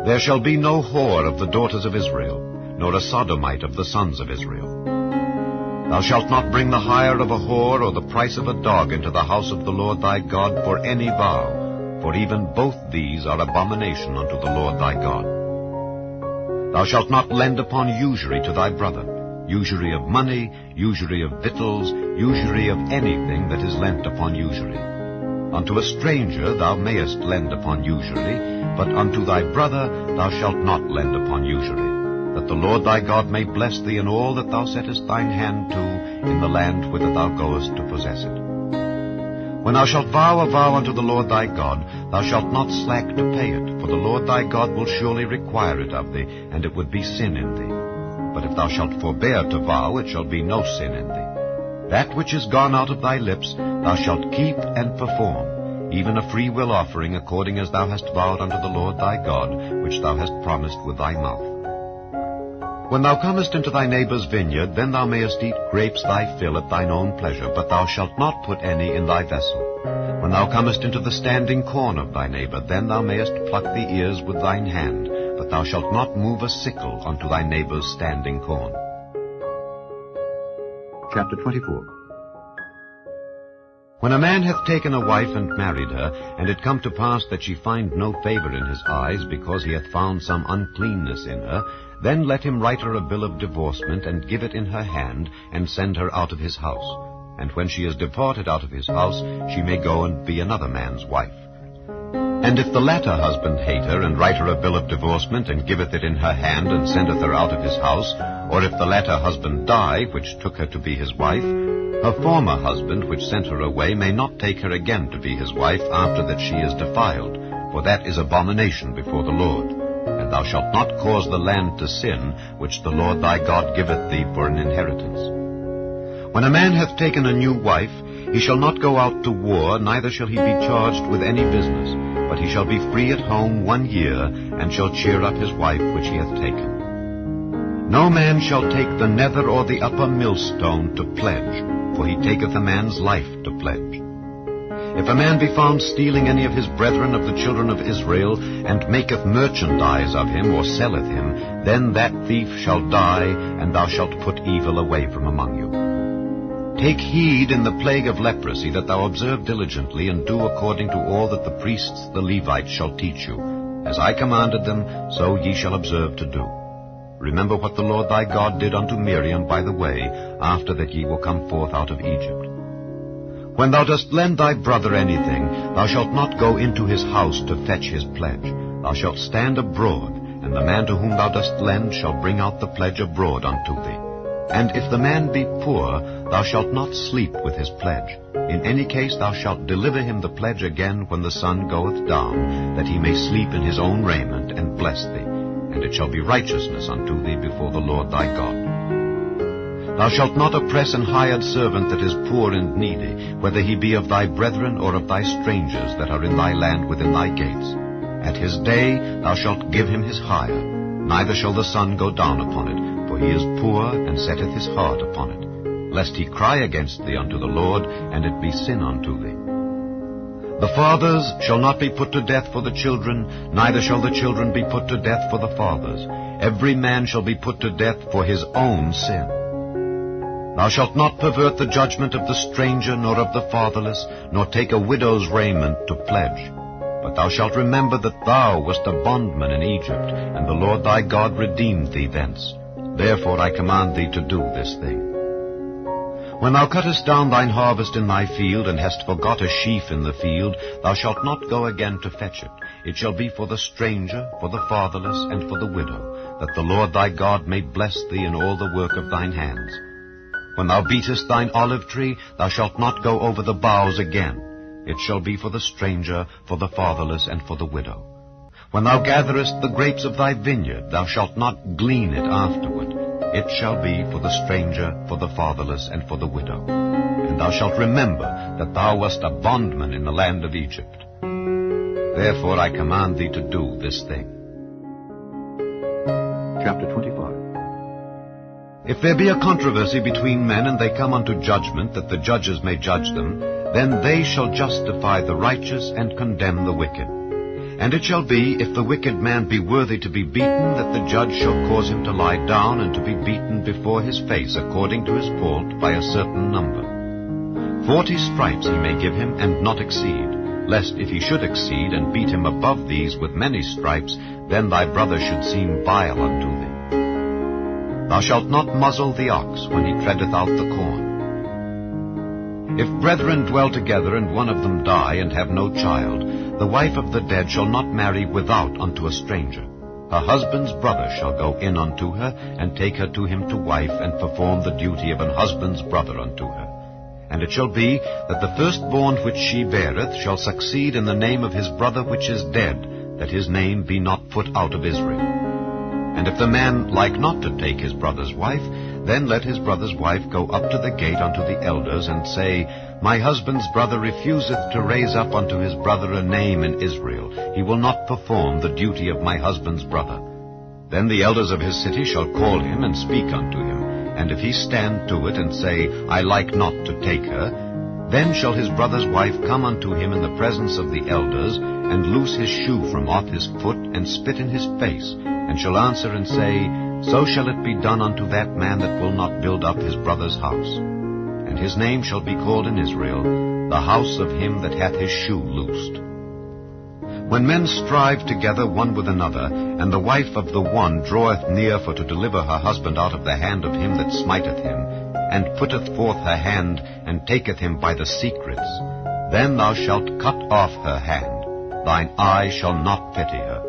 There shall be no whore of the daughters of Israel, nor a sodomite of the sons of Israel. Thou shalt not bring the hire of a whore or the price of a dog into the house of the Lord thy God for any vow, for even both these are abomination unto the Lord thy God. Thou shalt not lend upon usury to thy brother, usury of money, usury of victuals, usury of anything that is lent upon usury. Unto a stranger thou mayest lend upon usury, but unto thy brother thou shalt not lend upon usury, that the Lord thy God may bless thee in all that thou settest thine hand to in the land whither thou goest to possess it. When thou shalt vow a vow unto the Lord thy God, thou shalt not slack to pay it, for the Lord thy God will surely require it of thee, and it would be sin in thee. But if thou shalt forbear to vow, it shall be no sin in thee. That which is gone out of thy lips thou shalt keep and perform, even a freewill offering, according as thou hast vowed unto the Lord thy God, which thou hast promised with thy mouth. When thou comest into thy neighbour's vineyard, then thou mayest eat grapes thy fill at thine own pleasure, but thou shalt not put any in thy vessel. When thou comest into the standing corn of thy neighbour, then thou mayest pluck the ears with thine hand, but thou shalt not move a sickle unto thy neighbour's standing corn. Chapter 24. When a man hath taken a wife and married her, and it come to pass that she find no favour in his eyes, because he hath found some uncleanness in her, then let him write her a bill of divorcement, and give it in her hand, and send her out of his house. And when she is departed out of his house, she may go and be another man's wife. And if the latter husband hate her, and write her a bill of divorcement, and giveth it in her hand, and sendeth her out of his house, or if the latter husband die, which took her to be his wife, her former husband, which sent her away, may not take her again to be his wife after that she is defiled, for that is abomination before the Lord. And thou shalt not cause the land to sin, which the Lord thy God giveth thee for an inheritance. When a man hath taken a new wife, he shall not go out to war, neither shall he be charged with any business, but he shall be free at home 1 year, and shall cheer up his wife which he hath taken. No man shall take the nether or the upper millstone to pledge, for he taketh a man's life to pledge. If a man be found stealing any of his brethren of the children of Israel, and maketh merchandise of him, or selleth him, then that thief shall die, and thou shalt put evil away from among you. Take heed in the plague of leprosy, that thou observe diligently, and do according to all that the priests the Levites shall teach you. As I commanded them, so ye shall observe to do. Remember what the Lord thy God did unto Miriam by the way, after that ye were come forth out of Egypt. When thou dost lend thy brother anything, thou shalt not go into his house to fetch his pledge. Thou shalt stand abroad, and the man to whom thou dost lend shall bring out the pledge abroad unto thee. And if the man be poor, thou shalt not sleep with his pledge. In any case thou shalt deliver him the pledge again when the sun goeth down, that he may sleep in his own raiment, and bless thee. And it shall be righteousness unto thee before the Lord thy God. Thou shalt not oppress an hired servant that is poor and needy, whether he be of thy brethren or of thy strangers that are in thy land within thy gates. At his day thou shalt give him his hire, neither shall the sun go down upon it, for he is poor, and setteth his heart upon it, lest he cry against thee unto the Lord, and it be sin unto thee. The fathers shall not be put to death for the children, neither shall the children be put to death for the fathers. Every man shall be put to death for his own sin. Thou shalt not pervert the judgment of the stranger, nor of the fatherless, nor take a widow's raiment to pledge. But thou shalt remember that thou wast a bondman in Egypt, and the Lord thy God redeemed thee thence. Therefore I command thee to do this thing. When thou cuttest down thine harvest in thy field, and hast forgot a sheaf in the field, thou shalt not go again to fetch it. It shall be for the stranger, for the fatherless, and for the widow, that the Lord thy God may bless thee in all the work of thine hands. When thou beatest thine olive tree, thou shalt not go over the boughs again. It shall be for the stranger, for the fatherless, and for the widow. When thou gatherest the grapes of thy vineyard, thou shalt not glean it afterward. It shall be for the stranger, for the fatherless, and for the widow. And thou shalt remember that thou wast a bondman in the land of Egypt. Therefore I command thee to do this thing. Chapter 25. If there be a controversy between men, and they come unto judgment, that the judges may judge them, then they shall justify the righteous and condemn the wicked. And it shall be, if the wicked man be worthy to be beaten, that the judge shall cause him to lie down, and to be beaten before his face, according to his fault, by a certain number. 40 stripes he may give him, and not exceed, lest if he should exceed, and beat him above these with many stripes, then thy brother should seem vile unto thee. Thou shalt not muzzle the ox when he treadeth out the corn. If brethren dwell together, and one of them die, and have no child, the wife of the dead shall not marry without unto a stranger. Her husband's brother shall go in unto her, and take her to him to wife, and perform the duty of an husband's brother unto her. And it shall be, that the firstborn which she beareth shall succeed in the name of his brother which is dead, that his name be not put out of Israel. And if the man like not to take his brother's wife, then let his brother's wife go up to the gate unto the elders, and say, My husband's brother refuseth to raise up unto his brother a name in Israel. He will not perform the duty of my husband's brother. Then the elders of his city shall call him, and speak unto him. And if he stand to it, and say, I like not to take her, then shall his brother's wife come unto him in the presence of the elders, and loose his shoe from off his foot, and spit in his face, and shall answer and say, So shall it be done unto that man that will not build up his brother's house. And his name shall be called in Israel, the house of him that hath his shoe loosed. When men strive together one with another, and the wife of the one draweth near for to deliver her husband out of the hand of him that smiteth him, and putteth forth her hand, and taketh him by the secrets, then thou shalt cut off her hand. Thine eye shall not pity her.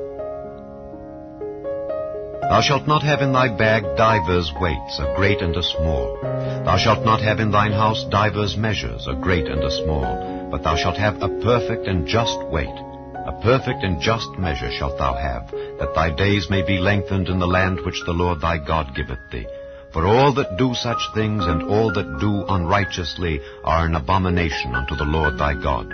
Thou shalt not have in thy bag divers weights, a great and a small. Thou shalt not have in thine house divers measures, a great and a small. But thou shalt have a perfect and just weight. A perfect and just measure shalt thou have, that thy days may be lengthened in the land which the Lord thy God giveth thee. For all that do such things, and all that do unrighteously, are an abomination unto the Lord thy God.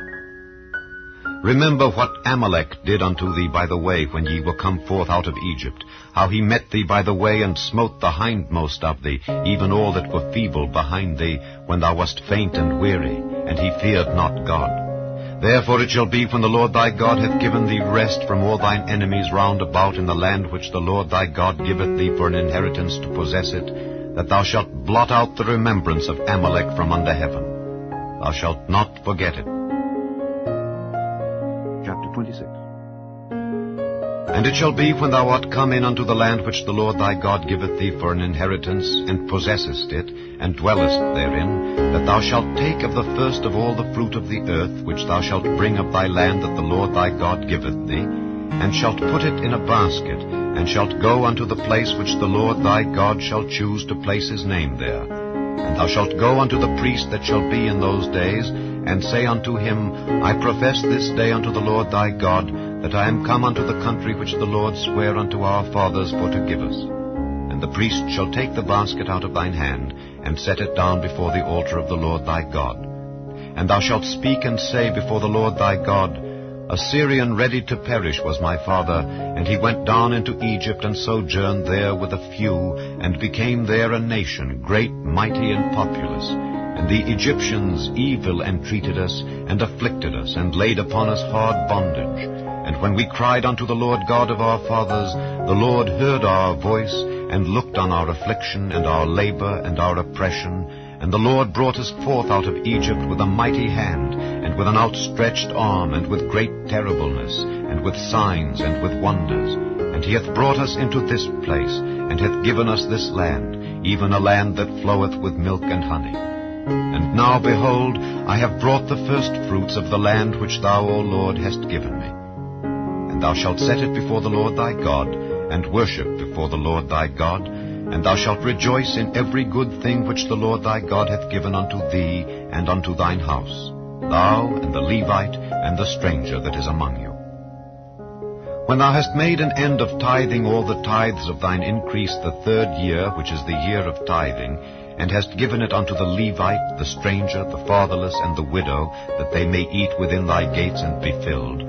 Remember what Amalek did unto thee by the way when ye were come forth out of Egypt, how he met thee by the way, and smote the hindmost of thee, even all that were feeble behind thee, when thou wast faint and weary, and he feared not God. Therefore it shall be, when the Lord thy God hath given thee rest from all thine enemies round about in the land which the Lord thy God giveth thee for an inheritance to possess it, that thou shalt blot out the remembrance of Amalek from under heaven. Thou shalt not forget it. Chapter 26. And it shall be, when thou art come in unto the land which the Lord thy God giveth thee for an inheritance, and possessest it, and dwellest therein, that thou shalt take of the first of all the fruit of the earth, which thou shalt bring of thy land that the Lord thy God giveth thee, and shalt put it in a basket, and shalt go unto the place which the Lord thy God shall choose to place his name there. And thou shalt go unto the priest that shall be in those days, and say unto him, I profess this day unto the Lord thy God, that I am come unto the country which the Lord sware unto our fathers for to give us. And the priest shall take the basket out of thine hand, and set it down before the altar of the Lord thy God. And thou shalt speak and say before the Lord thy God, A Syrian ready to perish was my father, and he went down into Egypt, and sojourned there with a few, and became there a nation, great, mighty, and populous. And the Egyptians evil entreated us, and afflicted us, and laid upon us hard bondage. And when we cried unto the Lord God of our fathers, the Lord heard our voice, and looked on our affliction, and our labor, and our oppression, And the Lord brought us forth out of Egypt with a mighty hand, and with an outstretched arm, and with great terribleness, and with signs, and with wonders. And he hath brought us into this place, and hath given us this land, even a land that floweth with milk and honey. And now, behold, I have brought the first fruits of the land which thou, O Lord, hast given me. And thou shalt set it before the Lord thy God, and worship before the Lord thy God, and thou shalt rejoice in every good thing which the Lord thy God hath given unto thee and unto thine house, thou and the Levite and the stranger that is among you. When thou hast made an end of tithing all the tithes of thine increase the 3rd year, which is the year of tithing, and hast given it unto the Levite, the stranger, the fatherless, and the widow, that they may eat within thy gates and be filled,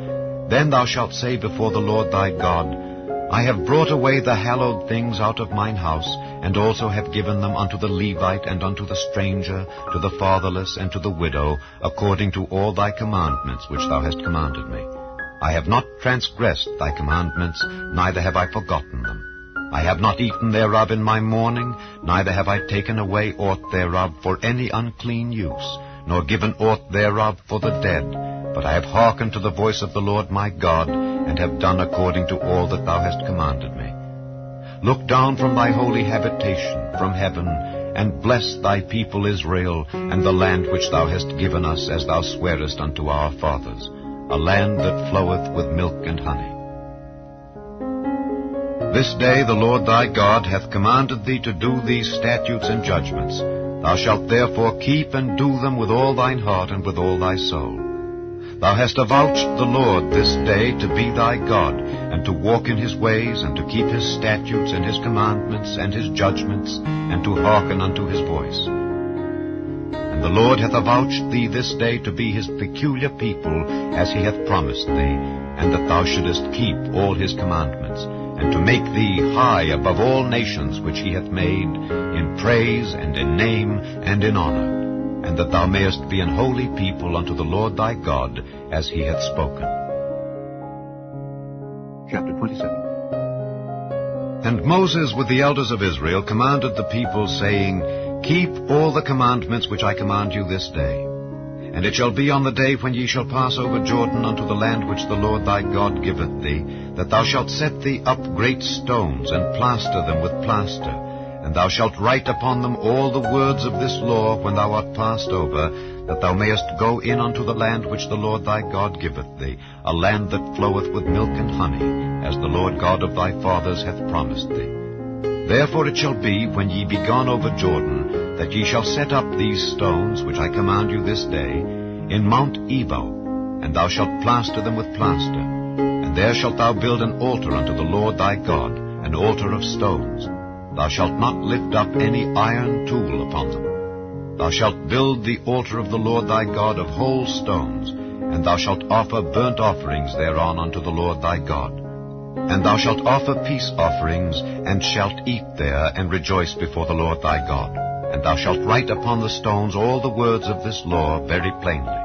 then thou shalt say before the Lord thy God, I have brought away the hallowed things out of mine house, and also have given them unto the Levite, and unto the stranger, to the fatherless, and to the widow, according to all thy commandments which thou hast commanded me. I have not transgressed thy commandments, neither have I forgotten them. I have not eaten thereof in my mourning, neither have I taken away aught thereof for any unclean use, nor given aught thereof for the dead, but I have hearkened to the voice of the Lord my God, and have done according to all that thou hast commanded me. Look down from thy holy habitation, from heaven, and bless thy people Israel, and the land which thou hast given us, as thou swarest unto our fathers, a land that floweth with milk and honey. This day the Lord thy God hath commanded thee to do these statutes and judgments. Thou shalt therefore keep and do them with all thine heart and with all thy soul. Thou hast avouched the Lord this day to be thy God, and to walk in his ways, and to keep his statutes and his commandments and his judgments, and to hearken unto his voice. And the Lord hath avouched thee this day to be his peculiar people, as he hath promised thee, and that thou shouldest keep all his commandments, and to make thee high above all nations which he hath made, in praise and in name and in honor, and that thou mayest be an holy people unto the Lord thy God, as he hath spoken. Chapter 27. And Moses with the elders of Israel commanded the people, saying, Keep all the commandments which I command you this day. And it shall be on the day when ye shall pass over Jordan unto the land which the Lord thy God giveth thee, that thou shalt set thee up great stones, and plaster them with plaster. And thou shalt write upon them all the words of this law when thou art passed over, that thou mayest go in unto the land which the Lord thy God giveth thee, a land that floweth with milk and honey, as the Lord God of thy fathers hath promised thee. Therefore it shall be, when ye be gone over Jordan, that ye shall set up these stones, which I command you this day, in Mount Ebal, and thou shalt plaster them with plaster. And there shalt thou build an altar unto the Lord thy God, an altar of stones. Thou shalt not lift up any iron tool upon them. Thou shalt build the altar of the Lord thy God of whole stones, and thou shalt offer burnt offerings thereon unto the Lord thy God. And thou shalt offer peace offerings, and shalt eat there, and rejoice before the Lord thy God. And thou shalt write upon the stones all the words of this law very plainly.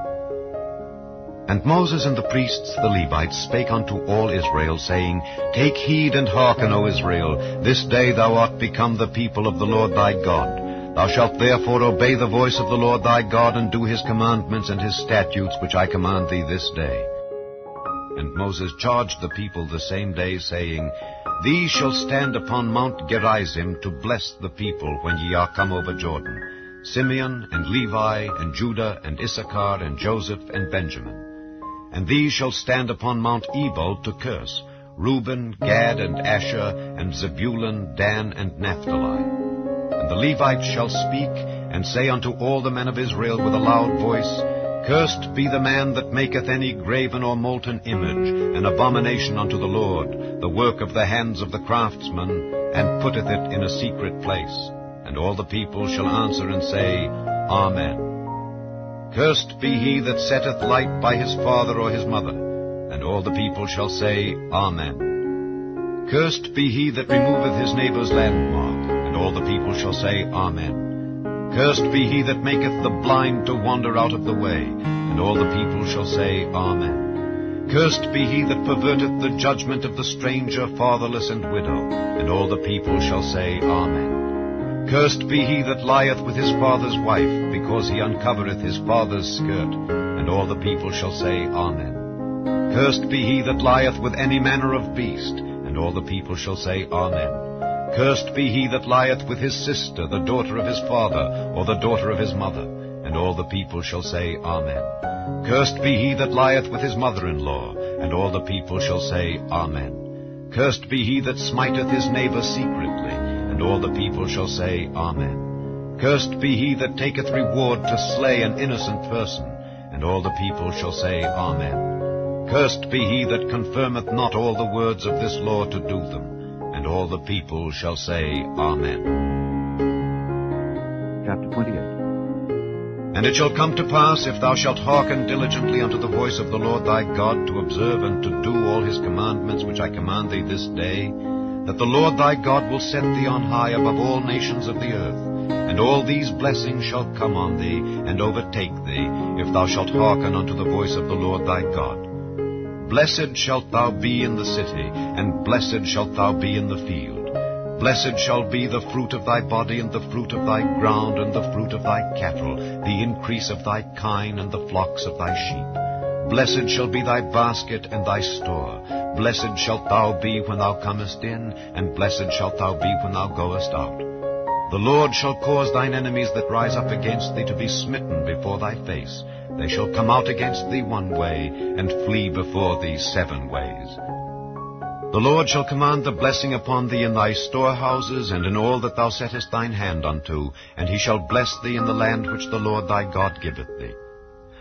And Moses and the priests the Levites spake unto all Israel, saying, Take heed and hearken, O Israel, this day thou art become the people of the Lord thy God. Thou shalt therefore obey the voice of the Lord thy God, and do his commandments and his statutes, which I command thee this day. And Moses charged the people the same day, saying, These shall stand upon Mount Gerizim to bless the people when ye are come over Jordan, Simeon and Levi and Judah and Issachar and Joseph and Benjamin. And these shall stand upon Mount Ebal to curse, Reuben, Gad, and Asher, and Zebulun, Dan, and Naphtali. And the Levites shall speak, and say unto all the men of Israel with a loud voice, Cursed be the man that maketh any graven or molten image, an abomination unto the Lord, the work of the hands of the craftsman, and putteth it in a secret place. And all the people shall answer and say, Amen. Cursed be he that setteth light by his father or his mother. And all the people shall say, Amen. Cursed be he that removeth his neighbour's landmark. And all the people shall say, Amen. Cursed be he that maketh the blind to wander out of the way. And all the people shall say, Amen. Cursed be he that perverteth the judgment of the stranger, fatherless, and widow. And all the people shall say, Amen. Cursed be he that lieth with his father's wife, because he uncovereth his father's skirt. And all the people shall say, Amen. Cursed be he that lieth with any manner of beast. And all the people shall say, Amen. Cursed be he that lieth with his sister, the daughter of his father, or the daughter of his mother. And all the people shall say, Amen. Cursed be he that lieth with his mother-in-law. And all the people shall say, Amen. Cursed be he that smiteth his neighbor secretly. And all the people shall say, Amen. Cursed be he that taketh reward to slay an innocent person. And all the people shall say, Amen. Cursed be he that confirmeth not all the words of this law to do them. And all the people shall say, Amen. Chapter 28. And it shall come to pass, if thou shalt hearken diligently unto the voice of the Lord thy God, to observe and to do all his commandments which I command thee this day, that the Lord thy God will set thee on high above all nations of the earth. And all these blessings shall come on thee, and overtake thee, if thou shalt hearken unto the voice of the Lord thy God. Blessed shalt thou be in the city, and blessed shalt thou be in the field. Blessed shall be the fruit of thy body, and the fruit of thy ground, and the fruit of thy cattle, the increase of thy kine, and the flocks of thy sheep. Blessed shall be thy basket and thy store. Blessed shalt thou be when thou comest in, and blessed shalt thou be when thou goest out. The Lord shall cause thine enemies that rise up against thee to be smitten before thy face. They shall come out against thee one way, and flee before thee 7 ways. The Lord shall command the blessing upon thee in thy storehouses, and in all that thou settest thine hand unto, and he shall bless thee in the land which the Lord thy God giveth thee.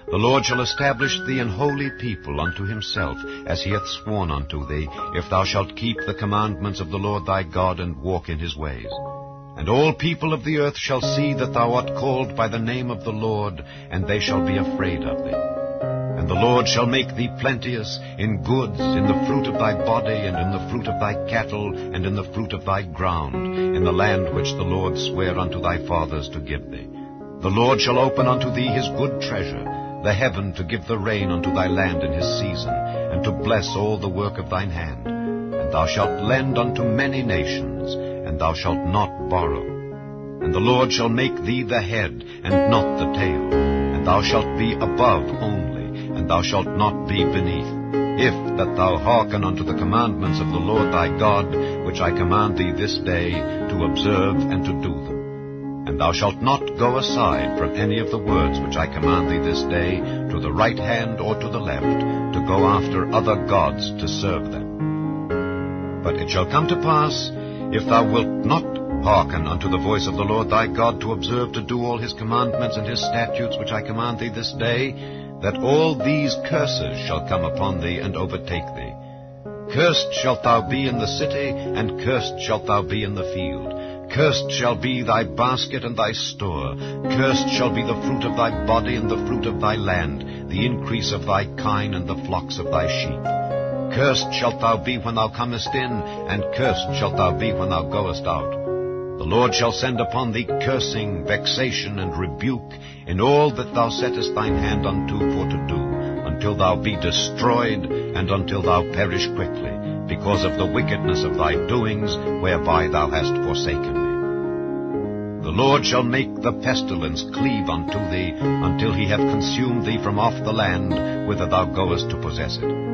The Lord shall establish thee an holy people unto himself, as he hath sworn unto thee, if thou shalt keep the commandments of the Lord thy God, and walk in his ways. And all people of the earth shall see that thou art called by the name of the Lord, and they shall be afraid of thee. And the Lord shall make thee plenteous in goods, in the fruit of thy body, and in the fruit of thy cattle, and in the fruit of thy ground, in the land which the Lord sware unto thy fathers to give thee. The Lord shall open unto thee his good treasure, the heaven to give the rain unto thy land in his season, and to bless all the work of thine hand. And thou shalt lend unto many nations, and thou shalt not borrow. And the Lord shall make thee the head, and not the tail, and thou shalt be above only, and thou shalt not be beneath, if that thou hearken unto the commandments of the Lord thy God, which I command thee this day, to observe and to do them. And thou shalt not go aside from any of the words which I command thee this day, to the right hand or to the left, to go after other gods to serve them. But it shall come to pass, if thou wilt not hearken unto the voice of the Lord thy God, to observe to do all his commandments and his statutes which I command thee this day, that all these curses shall come upon thee and overtake thee. Cursed shalt thou be in the city, and cursed shalt thou be in the field. Cursed shall be thy basket and thy store. Cursed shall be the fruit of thy body and the fruit of thy land, the increase of thy kine and the flocks of thy sheep. Cursed shalt thou be when thou comest in, and cursed shalt thou be when thou goest out. The Lord shall send upon thee cursing, vexation, and rebuke in all that thou settest thine hand unto for to do, until thou be destroyed, and until thou perish quickly, because of the wickedness of thy doings, whereby thou hast forsaken me. The Lord shall make the pestilence cleave unto thee, until he have consumed thee from off the land, whither thou goest to possess it.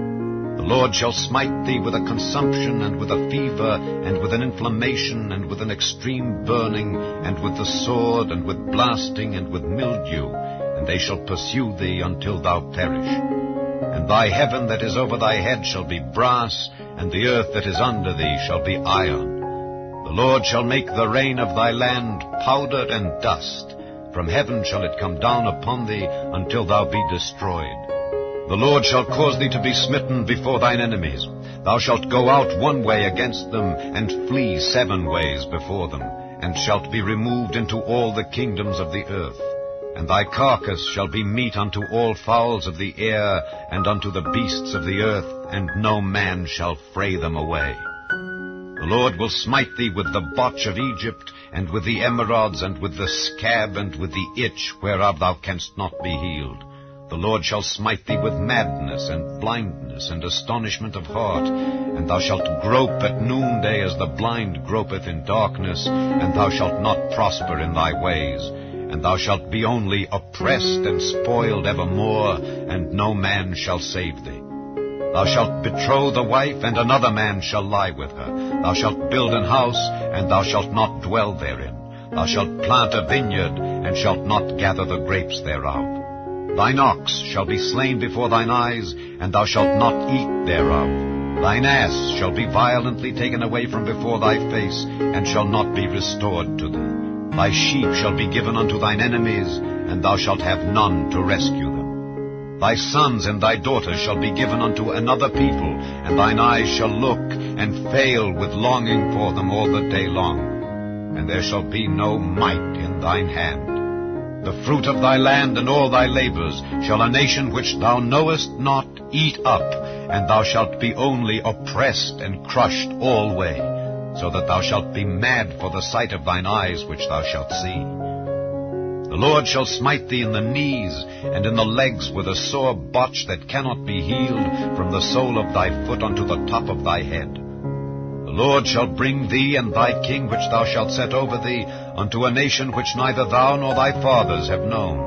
The Lord shall smite thee with a consumption, and with a fever, and with an inflammation, and with an extreme burning, and with the sword, and with blasting, and with mildew, and they shall pursue thee until thou perish. And thy heaven that is over thy head shall be brass, and the earth that is under thee shall be iron. The Lord shall make the rain of thy land powder and dust. From heaven shall it come down upon thee, until thou be destroyed. The Lord shall cause thee to be smitten before thine enemies. Thou shalt go out one way against them, and flee 7 ways before them, and shalt be removed into all the kingdoms of the earth. And thy carcass shall be meat unto all fowls of the air, and unto the beasts of the earth, and no man shall fray them away. The Lord will smite thee with the botch of Egypt, and with the emerods, and with the scab, and with the itch, whereof thou canst not be healed. The Lord shall smite thee with madness and blindness and astonishment of heart, and thou shalt grope at noonday as the blind gropeth in darkness, and thou shalt not prosper in thy ways, and thou shalt be only oppressed and spoiled evermore, and no man shall save thee. Thou shalt betroth a wife, and another man shall lie with her. Thou shalt build an house, and thou shalt not dwell therein. Thou shalt plant a vineyard, and shalt not gather the grapes thereof. Thine ox shall be slain before thine eyes, and thou shalt not eat thereof. Thine ass shall be violently taken away from before thy face, and shall not be restored to thee. Thy sheep shall be given unto thine enemies, and thou shalt have none to rescue them. Thy sons and thy daughters shall be given unto another people, and thine eyes shall look and fail with longing for them all the day long. And there shall be no might in thine hand. The fruit of thy land and all thy labors shall a nation which thou knowest not eat up, and thou shalt be only oppressed and crushed alway, so that thou shalt be mad for the sight of thine eyes which thou shalt see. The Lord shall smite thee in the knees and in the legs with a sore botch that cannot be healed from the sole of thy foot unto the top of thy head. The Lord shall bring thee and thy king which thou shalt set over thee unto a nation which neither thou nor thy fathers have known,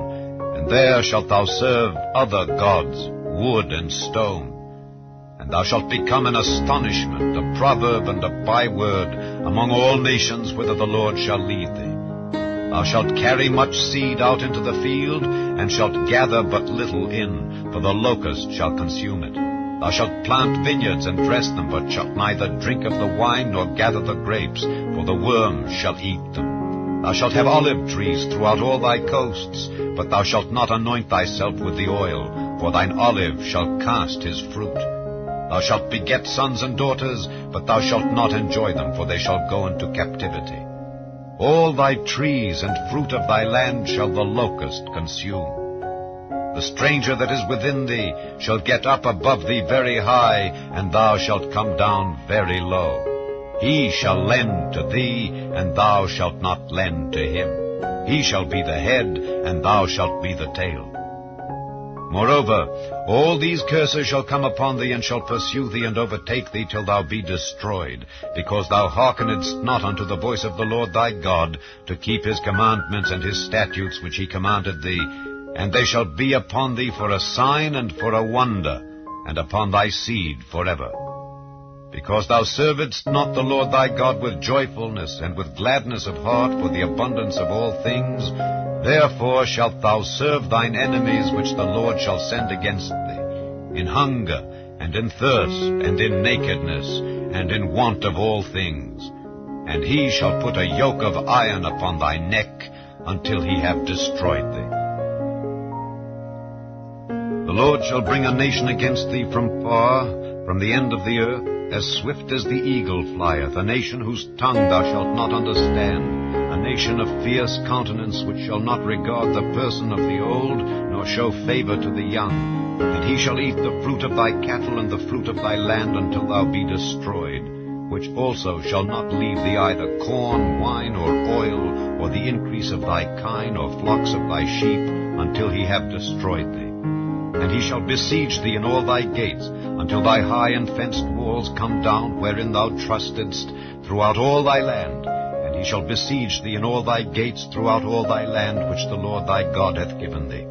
and there shalt thou serve other gods, wood and stone. And thou shalt become an astonishment, a proverb and a byword among all nations whither the Lord shall lead thee. Thou shalt carry much seed out into the field, and shalt gather but little in, for the locust shall consume it. Thou shalt plant vineyards and dress them, but shalt neither drink of the wine nor gather the grapes, for the worm shall eat them. Thou shalt have olive trees throughout all thy coasts, but thou shalt not anoint thyself with the oil, for thine olive shall cast his fruit. Thou shalt beget sons and daughters, but thou shalt not enjoy them, for they shall go into captivity. All thy trees and fruit of thy land shall the locust consume. The stranger that is within thee shall get up above thee very high, and thou shalt come down very low. He shall lend to thee, and thou shalt not lend to him. He shall be the head, and thou shalt be the tail. Moreover, all these curses shall come upon thee, and shall pursue thee, and overtake thee, till thou be destroyed, because thou hearkenedst not unto the voice of the Lord thy God, to keep his commandments and his statutes which he commanded thee. And they shall be upon thee for a sign and for a wonder, and upon thy seed forever. Because thou servedst not the Lord thy God with joyfulness and with gladness of heart for the abundance of all things, therefore shalt thou serve thine enemies which the Lord shall send against thee, in hunger, and in thirst, and in nakedness, and in want of all things. And he shall put a yoke of iron upon thy neck, until he have destroyed thee. The Lord shall bring a nation against thee from far, from the end of the earth, as swift as the eagle flieth, a nation whose tongue thou shalt not understand, a nation of fierce countenance, which shall not regard the person of the old, nor show favor to the young. And he shall eat the fruit of thy cattle and the fruit of thy land until thou be destroyed, which also shall not leave thee either corn, wine, or oil, or the increase of thy kine, or flocks of thy sheep, until he have destroyed thee. And he shall besiege thee in all thy gates, until thy high and fenced walls come down, wherein thou trustedst, throughout all thy land. And he shall besiege thee in all thy gates throughout all thy land, which the Lord thy God hath given thee.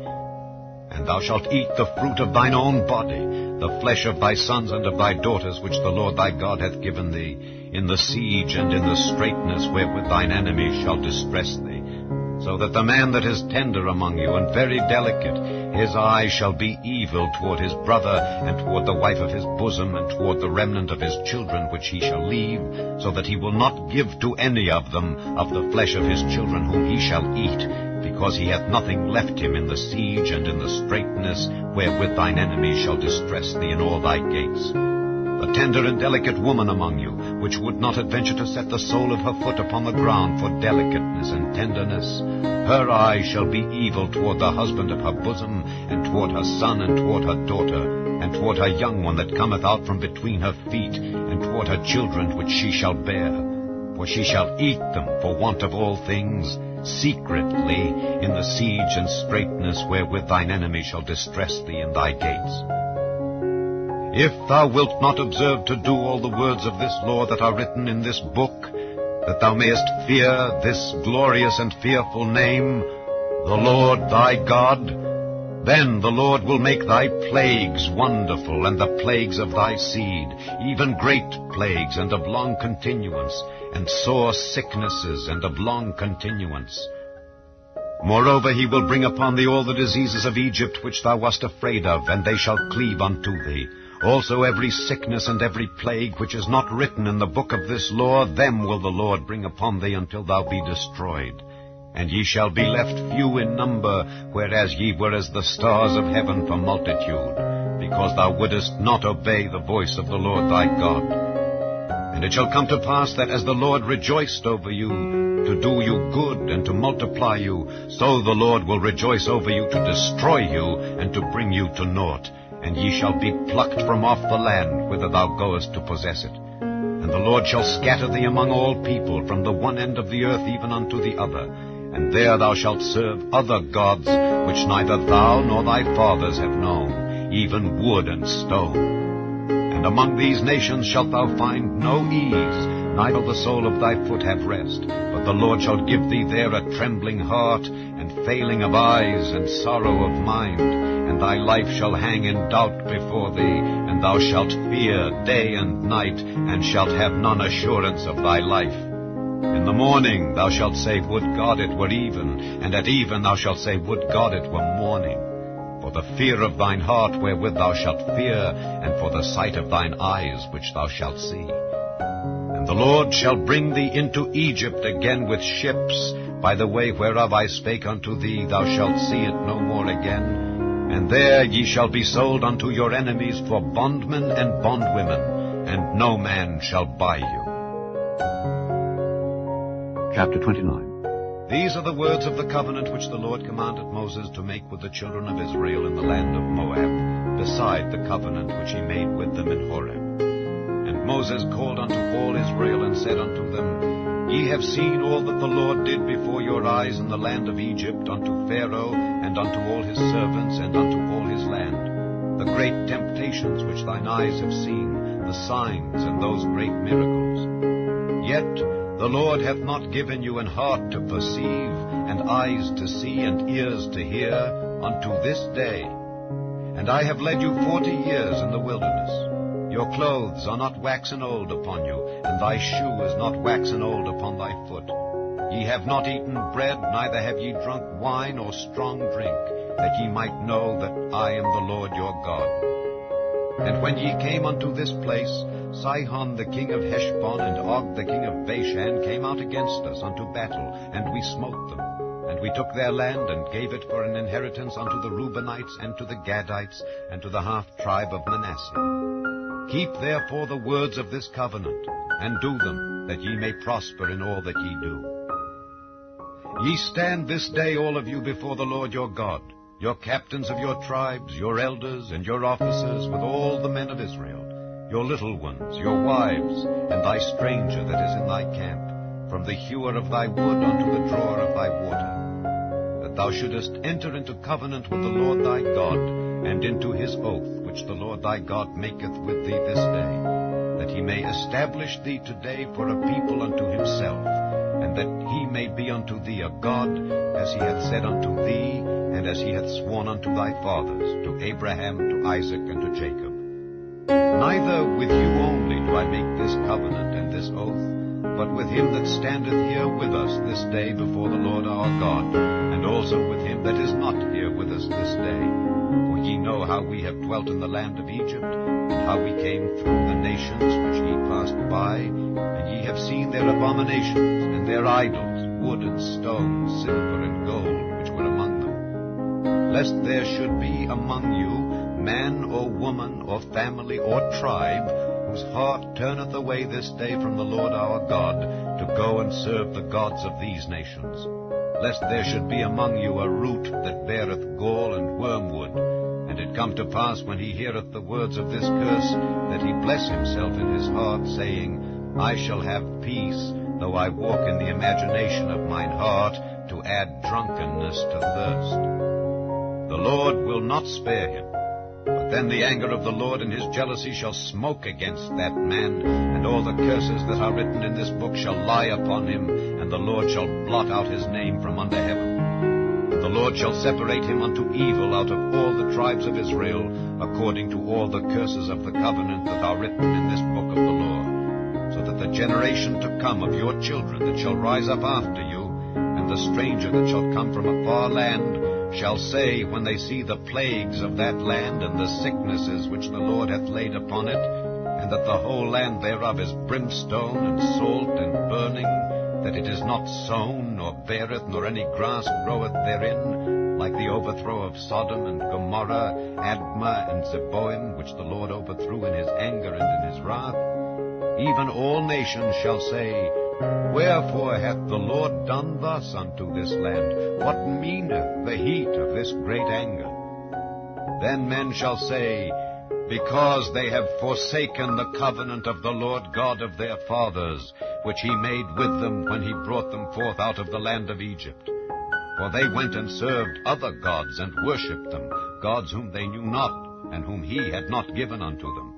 And thou shalt eat the fruit of thine own body, the flesh of thy sons and of thy daughters, which the Lord thy God hath given thee, in the siege and in the straitness wherewith thine enemies shall distress thee. So that the man that is tender among you and very delicate, his eye shall be evil toward his brother, and toward the wife of his bosom, and toward the remnant of his children which he shall leave, so that he will not give to any of them of the flesh of his children whom he shall eat, because he hath nothing left him in the siege and in the straitness wherewith thine enemies shall distress thee in all thy gates. The tender and delicate woman among you, which would not adventure to set the sole of her foot upon the ground for delicateness and tenderness, her eye shall be evil toward the husband of her bosom, and toward her son, and toward her daughter, and toward her young one that cometh out from between her feet, and toward her children which she shall bear. For she shall eat them for want of all things, secretly, in the siege and straitness wherewith thine enemy shall distress thee in thy gates. If thou wilt not observe to do all the words of this law that are written in this book, that thou mayest fear this glorious and fearful name, the Lord thy God, then the Lord will make thy plagues wonderful, and the plagues of thy seed, even great plagues and of long continuance, and sore sicknesses and of long continuance. Moreover, he will bring upon thee all the diseases of Egypt which thou wast afraid of, and they shall cleave unto thee. Also every sickness and every plague which is not written in the book of this law, them will the Lord bring upon thee until thou be destroyed. And ye shall be left few in number, whereas ye were as the stars of heaven for multitude, because thou wouldest not obey the voice of the Lord thy God. And it shall come to pass that as the Lord rejoiced over you, to do you good and to multiply you, so the Lord will rejoice over you to destroy you and to bring you to naught. And ye shall be plucked from off the land whither thou goest to possess it. And the Lord shall scatter thee among all people, from the one end of the earth even unto the other. And there thou shalt serve other gods, which neither thou nor thy fathers have known, even wood and stone. And among these nations shalt thou find no ease, neither the sole of thy foot have rest. But the Lord shall give thee there a trembling heart, and failing of eyes, and sorrow of mind. And thy life shall hang in doubt before thee, and thou shalt fear day and night, and shalt have none assurance of thy life. In the morning thou shalt say, Would God it were even, and at even thou shalt say, Would God it were morning. For the fear of thine heart wherewith thou shalt fear, and for the sight of thine eyes which thou shalt see. And the Lord shall bring thee into Egypt again with ships, by the way whereof I spake unto thee, thou shalt see it no more again. And there ye shall be sold unto your enemies for bondmen and bondwomen, and no man shall buy you. Chapter 29. These are the words of the covenant which the Lord commanded Moses to make with the children of Israel in the land of Moab, beside the covenant which he made with them in Horeb. And Moses called unto all Israel, and said unto them, Ye have seen all that the Lord did before your eyes in the land of Egypt, unto Pharaoh, and unto all his servants, and unto all his land, the great temptations which thine eyes have seen, the signs and those great miracles. Yet the Lord hath not given you an heart to perceive, and eyes to see, and ears to hear, unto this day. And I have led you 40 years in the wilderness. Your clothes are not waxen old upon you, and thy shoe is not waxen old upon thy foot. Ye have not eaten bread, neither have ye drunk wine or strong drink, that ye might know that I am the Lord your God. And when ye came unto this place, Sihon the king of Heshbon and Og the king of Bashan came out against us unto battle, and we smote them. And we took their land, and gave it for an inheritance unto the Reubenites, and to the Gadites, and to the half-tribe of Manasseh. Keep therefore the words of this covenant, and do them, that ye may prosper in all that ye do. Ye stand this day all of you before the Lord your God, your captains of your tribes, your elders, and your officers, with all the men of Israel, your little ones, your wives, and thy stranger that is in thy camp, from the hewer of thy wood unto the drawer of thy water, that thou shouldest enter into covenant with the Lord thy God, and into his oath, which the Lord thy God maketh with thee this day, that he may establish thee today for a people unto himself, and that he may be unto thee a God, as he hath said unto thee, and as he hath sworn unto thy fathers, to Abraham, to Isaac, and to Jacob. Neither with you only do I make this covenant and this oath, but with him that standeth here with us this day before the Lord our God, and also with him that is not here with us this day. For ye know how we have dwelt in the land of Egypt, and how we came through the nations which ye passed by, and ye have seen their abominations, and their idols, wood and stone, silver and gold, which were among them. Lest there should be among you man or woman or family or tribe, whose heart turneth away this day from the Lord our God, to go and serve the gods of these nations. Lest there should be among you a root that beareth gall and wormwood, and it come to pass when he heareth the words of this curse, that he bless himself in his heart, saying, I shall have peace, though I walk in the imagination of mine heart, to add drunkenness to thirst. The Lord will not spare him, but then the anger of the Lord and his jealousy shall smoke against that man, and all the curses that are written in this book shall lie upon him, and the Lord shall blot out his name from under heaven. And the Lord shall separate him unto evil out of all the tribes of Israel, according to all the curses of the covenant that are written in this book of the law, so that the generation to come of your children that shall rise up after you, and the stranger that shall come from a far land, shall say, when they see the plagues of that land and the sicknesses which the Lord hath laid upon it, and that the whole land thereof is brimstone and salt and burning, that it is not sown, nor beareth, nor any grass groweth therein, like the overthrow of Sodom and Gomorrah, Admah and Zeboim, which the Lord overthrew in his anger and in his wrath, even all nations shall say, Wherefore hath the Lord done thus unto this land? What meaneth the heat of this great anger? Then men shall say, Because they have forsaken the covenant of the Lord God of their fathers, which he made with them when he brought them forth out of the land of Egypt. For they went and served other gods and worshipped them, gods whom they knew not, and whom he had not given unto them.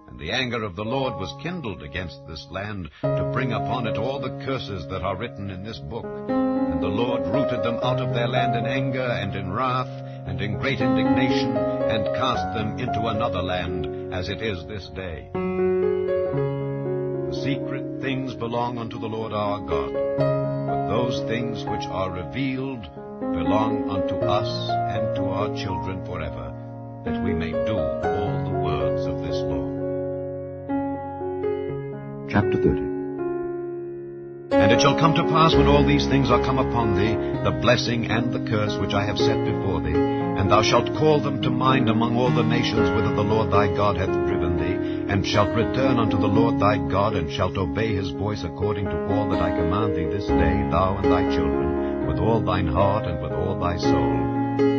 And the anger of the Lord was kindled against this land, to bring upon it all the curses that are written in this book. And the Lord rooted them out of their land in anger and in wrath and in great indignation, and cast them into another land, as it is this day. The secret things belong unto the Lord our God, but those things which are revealed belong unto us and to our children forever, that we may do all the words of this law. Chapter 30. And it shall come to pass, when all these things are come upon thee, the blessing and the curse which I have set before thee, and thou shalt call them to mind among all the nations whither the Lord thy God hath driven thee, and shalt return unto the Lord thy God, and shalt obey his voice according to all that I command thee this day, thou and thy children, with all thine heart and with all thy soul,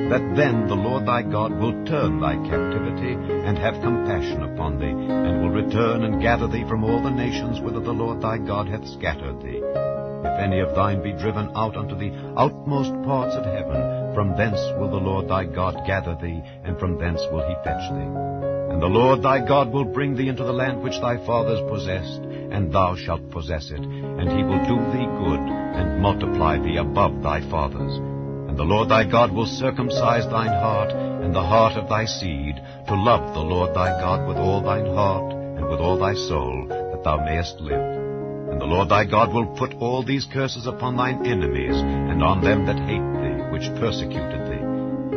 that then the Lord thy God will turn thy captivity, and have compassion upon thee, and will return and gather thee from all the nations whither the Lord thy God hath scattered thee. If any of thine be driven out unto the outmost parts of heaven, from thence will the Lord thy God gather thee, and from thence will he fetch thee. And the Lord thy God will bring thee into the land which thy fathers possessed, and thou shalt possess it, and he will do thee good, and multiply thee above thy fathers. And the Lord thy God will circumcise thine heart, and the heart of thy seed, to love the Lord thy God with all thine heart, and with all thy soul, that thou mayest live. And the Lord thy God will put all these curses upon thine enemies, and on them that hate thee, which persecuted thee.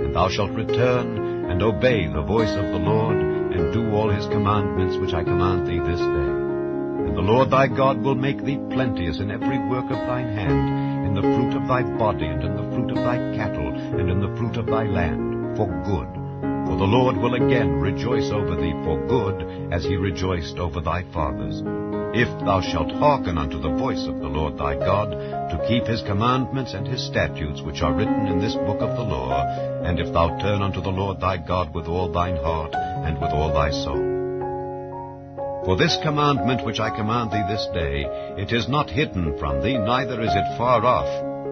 And thou shalt return, and obey the voice of the Lord, and do all his commandments which I command thee this day. And the Lord thy God will make thee plenteous in every work of thine hand, in the fruit of thy body, and in the fruit of thy cattle, and in the fruit of thy land, for good. For the Lord will again rejoice over thee for good, as he rejoiced over thy fathers, if thou shalt hearken unto the voice of the Lord thy God, to keep his commandments and his statutes which are written in this book of the law, and if thou turn unto the Lord thy God with all thine heart, and with all thy soul. For this commandment which I command thee this day, it is not hidden from thee, neither is it far off.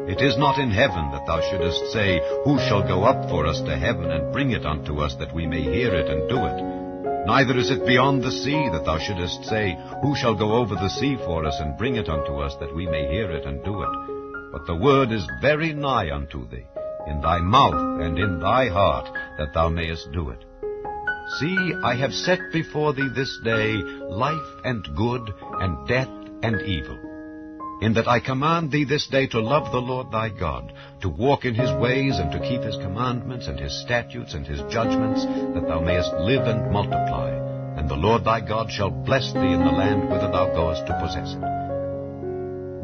It is not in heaven, that thou shouldest say, Who shall go up for us to heaven, and bring it unto us, that we may hear it and do it? Neither is it beyond the sea, that thou shouldest say, Who shall go over the sea for us, and bring it unto us, that we may hear it and do it? But the word is very nigh unto thee, in thy mouth and in thy heart, that thou mayest do it. See, I have set before thee this day life and good, and death and evil, in that I command thee this day to love the Lord thy God, to walk in his ways, and to keep his commandments, and his statutes, and his judgments, that thou mayest live and multiply. And the Lord thy God shall bless thee in the land whither thou goest to possess it.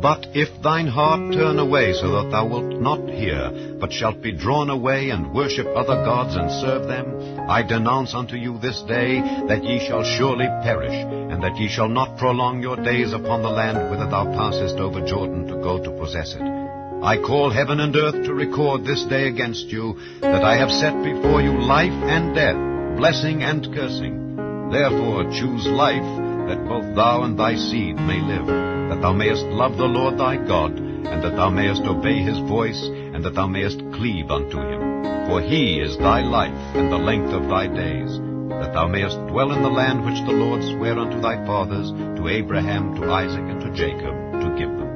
But if thine heart turn away, so that thou wilt not hear, but shalt be drawn away, and worship other gods, and serve them, I denounce unto you this day that ye shall surely perish, and that ye shall not prolong your days upon the land whither thou passest over Jordan to go to possess it. I call heaven and earth to record this day against you, that I have set before you life and death, blessing and cursing. Therefore choose life, that both thou and thy seed may live, that thou mayest love the Lord thy God, and that thou mayest obey his voice, and that thou mayest cleave unto him. For he is thy life, and the length of thy days, that thou mayest dwell in the land which the Lord sware unto thy fathers, to Abraham, to Isaac, and to Jacob, to give them.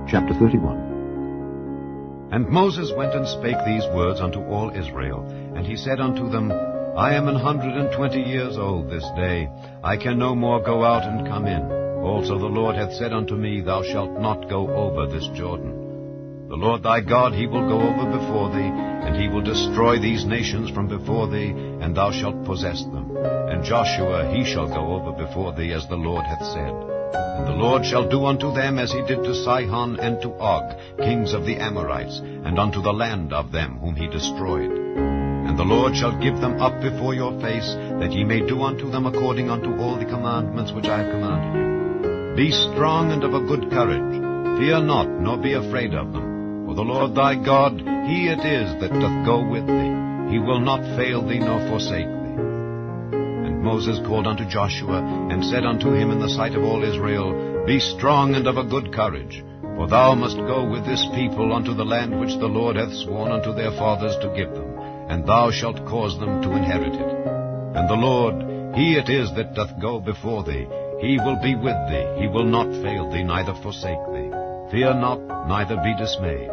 Chapter 31. And Moses went and spake these words unto all Israel. And he said unto them, I am 120 years old this day. I can no more go out and come in. Also the Lord hath said unto me, Thou shalt not go over this Jordan. The Lord thy God, he will go over before thee, and he will destroy these nations from before thee, and thou shalt possess them. And Joshua, he shall go over before thee, as the Lord hath said. And the Lord shall do unto them as he did to Sihon and to Og, kings of the Amorites, and unto the land of them whom he destroyed. And the Lord shall give them up before your face, that ye may do unto them according unto all the commandments which I have commanded you. Be strong and of a good courage. Fear not, nor be afraid of them. For the Lord thy God, he it is that doth go with thee. He will not fail thee nor forsake thee. And Moses called unto Joshua, and said unto him in the sight of all Israel, Be strong and of a good courage, for thou must go with this people unto the land which the Lord hath sworn unto their fathers to give them, and thou shalt cause them to inherit it. And the Lord, he it is that doth go before thee. He will be with thee. He will not fail thee, neither forsake thee. Fear not, neither be dismayed.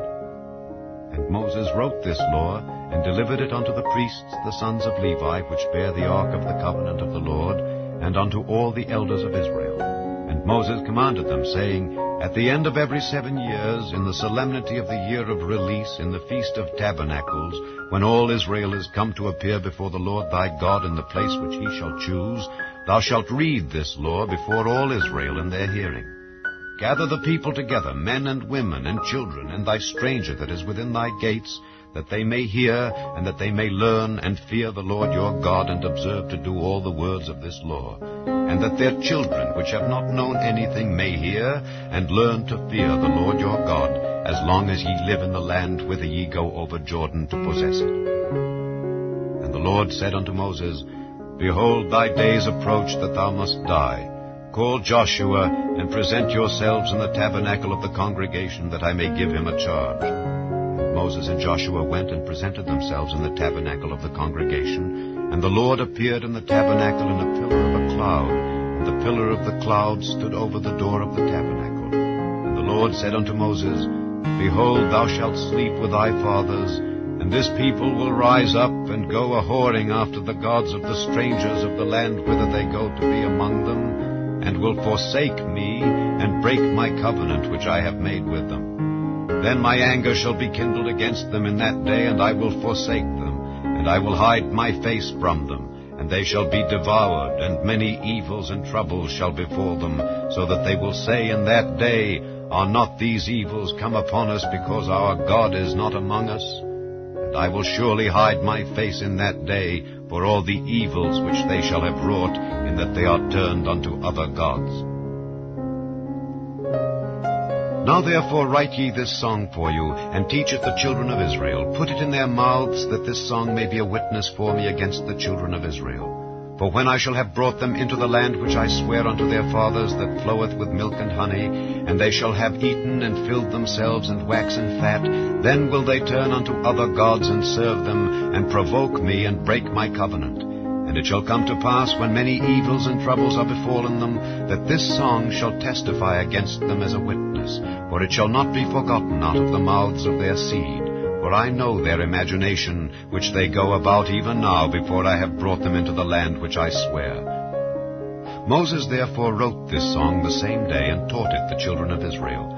And Moses wrote this law, and delivered it unto the priests, the sons of Levi, which bear the ark of the covenant of the Lord, and unto all the elders of Israel. And Moses commanded them, saying, At the end of every 7 years, in the solemnity of the year of release, in the feast of tabernacles, when all Israel is come to appear before the Lord thy God in the place which he shall choose, thou shalt read this law before all Israel in their hearing. Gather the people together, men and women and children, and thy stranger that is within thy gates, that they may hear, and that they may learn, and fear the Lord your God, and observe to do all the words of this law, and that their children, which have not known anything, may hear, and learn to fear the Lord your God, as long as ye live in the land whither ye go over Jordan to possess it. And the Lord said unto Moses, Behold, thy days approach that thou must die. Call Joshua, and present yourselves in the tabernacle of the congregation, that I may give him a charge. And Moses and Joshua went and presented themselves in the tabernacle of the congregation, and the Lord appeared in the tabernacle in a pillar of a cloud, and the pillar of the cloud stood over the door of the tabernacle. And the Lord said unto Moses, Behold, thou shalt sleep with thy fathers, and this people will rise up and go a-whoring after the gods of the strangers of the land whither they go to be among them, and will forsake me, and break my covenant which I have made with them. Then my anger shall be kindled against them in that day, and I will forsake them, and I will hide my face from them, and they shall be devoured, and many evils and troubles shall befall them, so that they will say in that day, Are not these evils come upon us, because our God is not among us? And I will surely hide my face in that day for all the evils which they shall have wrought, in that they are turned unto other gods. Now therefore write ye this song for you, and teach it the children of Israel. Put it in their mouths, that this song may be a witness for me against the children of Israel. For when I shall have brought them into the land which I swear unto their fathers, that floweth with milk and honey, and they shall have eaten and filled themselves and waxen fat, then will they turn unto other gods and serve them, and provoke me, and break my covenant. And it shall come to pass, when many evils and troubles are befallen them, that this song shall testify against them as a witness, for it shall not be forgotten out of the mouths of their seed. For I know their imagination, which they go about even now, before I have brought them into the land which I swear. Moses therefore wrote this song the same day, and taught it the children of Israel.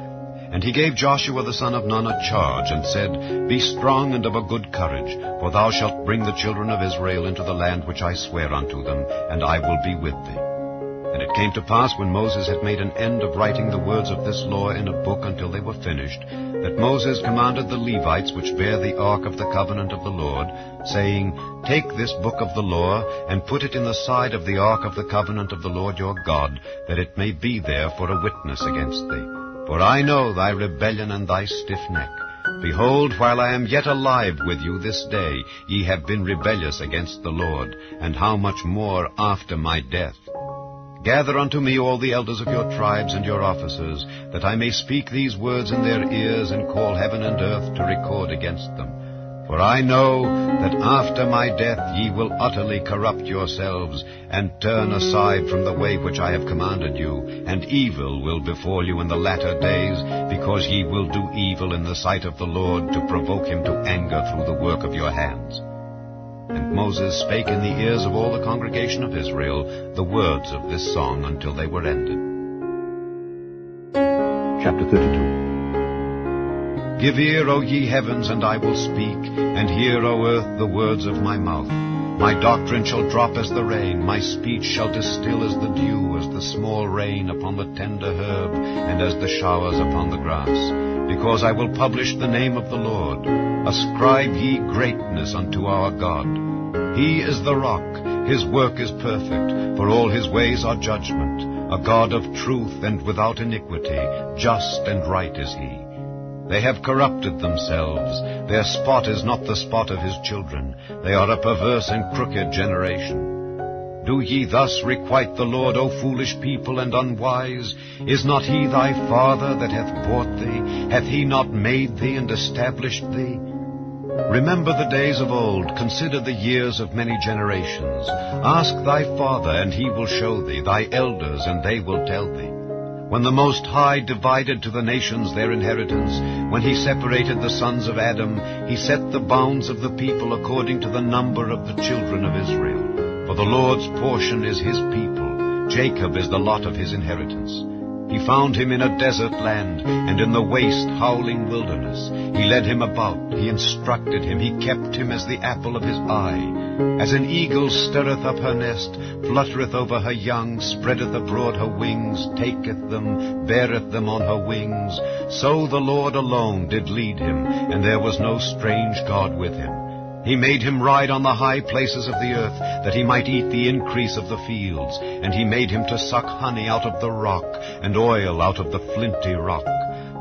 And he gave Joshua the son of Nun a charge, and said, Be strong and of a good courage, for thou shalt bring the children of Israel into the land which I swear unto them, and I will be with thee. And it came to pass, when Moses had made an end of writing the words of this law in a book until they were finished, that Moses commanded the Levites which bear the ark of the covenant of the Lord, saying, Take this book of the law, and put it in the side of the ark of the covenant of the Lord your God, that it may be there for a witness against thee. For I know thy rebellion and thy stiff neck. Behold, while I am yet alive with you this day, ye have been rebellious against the Lord, and how much more after my death. Gather unto me all the elders of your tribes and your officers, that I may speak these words in their ears and call heaven and earth to record against them. For I know that after my death ye will utterly corrupt yourselves, and turn aside from the way which I have commanded you, and evil will befall you in the latter days, because ye will do evil in the sight of the Lord, to provoke him to anger through the work of your hands. And Moses spake in the ears of all the congregation of Israel the words of this song until they were ended. Chapter 32. Give ear, O ye heavens, and I will speak, and hear, O earth, the words of my mouth. My doctrine shall drop as the rain, my speech shall distill as the dew, as the small rain upon the tender herb, and as the showers upon the grass. Because I will publish the name of the Lord. Ascribe ye greatness unto our God. He is the rock, his work is perfect, for all his ways are judgment. A God of truth and without iniquity, just and right is he. They have corrupted themselves. Their spot is not the spot of his children. They are a perverse and crooked generation. Do ye thus requite the Lord, O foolish people and unwise? Is not he thy father that hath bought thee? Hath he not made thee and established thee? Remember the days of old, consider the years of many generations. Ask thy father, and he will show thee, thy elders, and they will tell thee. When the Most High divided to the nations their inheritance, when he separated the sons of Adam, he set the bounds of the people according to the number of the children of Israel. For the Lord's portion is his people, Jacob is the lot of his inheritance. He found him in a desert land, and in the waste howling wilderness. He led him about, he instructed him, he kept him as the apple of his eye. As an eagle stirreth up her nest, fluttereth over her young, spreadeth abroad her wings, taketh them, beareth them on her wings, so the Lord alone did lead him, and there was no strange God with him. He made him ride on the high places of the earth, that he might eat the increase of the fields, and he made him to suck honey out of the rock, and oil out of the flinty rock.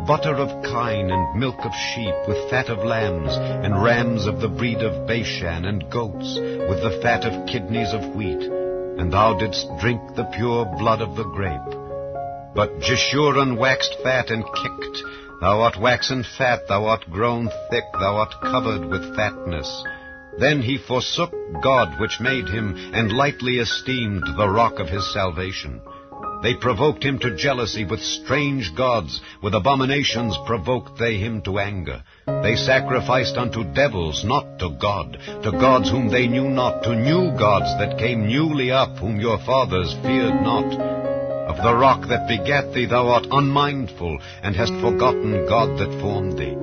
Butter of kine and milk of sheep, with fat of lambs, and rams of the breed of Bashan, and goats, with the fat of kidneys of wheat. And thou didst drink the pure blood of the grape. But Jeshurun waxed fat and kicked. Thou art waxen fat, thou art grown thick, thou art covered with fatness. Then he forsook God which made him, and lightly esteemed the rock of his salvation. They provoked him to jealousy with strange gods, with abominations provoked they him to anger. They sacrificed unto devils, not to God, to gods whom they knew not, to new gods that came newly up, whom your fathers feared not. Of the rock that begat thee thou art unmindful, and hast forgotten God that formed thee.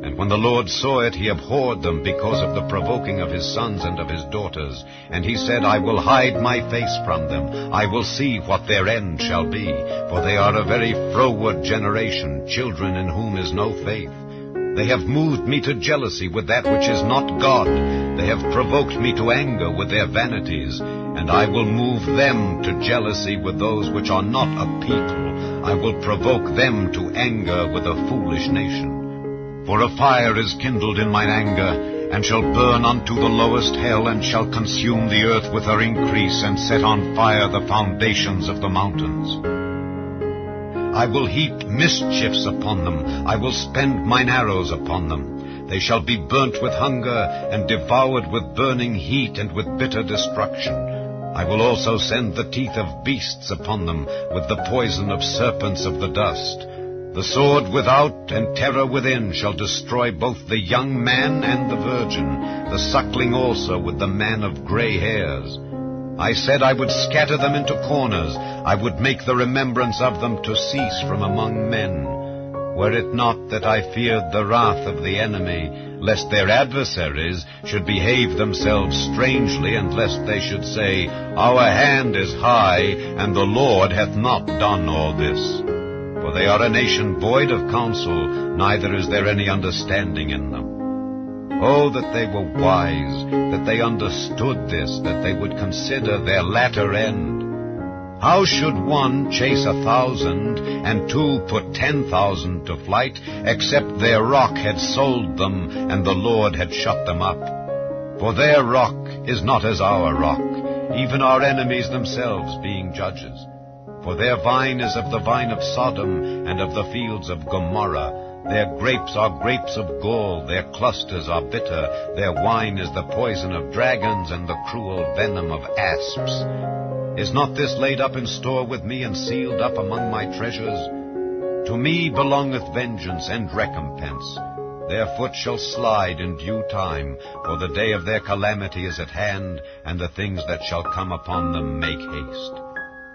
And when the Lord saw it, he abhorred them because of the provoking of his sons and of his daughters. And he said, I will hide my face from them. I will see what their end shall be. For they are a very froward generation, children in whom is no faith. They have moved me to jealousy with that which is not God. They have provoked me to anger with their vanities. And I will move them to jealousy with those which are not a people. I will provoke them to anger with a foolish nation. For a fire is kindled in mine anger, and shall burn unto the lowest hell, and shall consume the earth with her increase, and set on fire the foundations of the mountains. I will heap mischiefs upon them, I will spend mine arrows upon them. They shall be burnt with hunger, and devoured with burning heat, and with bitter destruction. I will also send the teeth of beasts upon them, with the poison of serpents of the dust. The sword without and terror within shall destroy both the young man and the virgin, the suckling also with the man of gray hairs. I said I would scatter them into corners, I would make the remembrance of them to cease from among men. Were it not that I feared the wrath of the enemy, lest their adversaries should behave themselves strangely, and lest they should say, Our hand is high, and the Lord hath not done all this. For they are a nation void of counsel, neither is there any understanding in them. Oh, that they were wise, that they understood this, that they would consider their latter end. How should one chase 1,000, and two put 10,000 to flight, except their rock had sold them, and the Lord had shut them up? For their rock is not as our rock, even our enemies themselves being judges. For their vine is of the vine of Sodom, and of the fields of Gomorrah. Their grapes are grapes of gall, their clusters are bitter, their wine is the poison of dragons, and the cruel venom of asps. Is not this laid up in store with me, and sealed up among my treasures? To me belongeth vengeance and recompense. Their foot shall slide in due time, for the day of their calamity is at hand, and the things that shall come upon them make haste.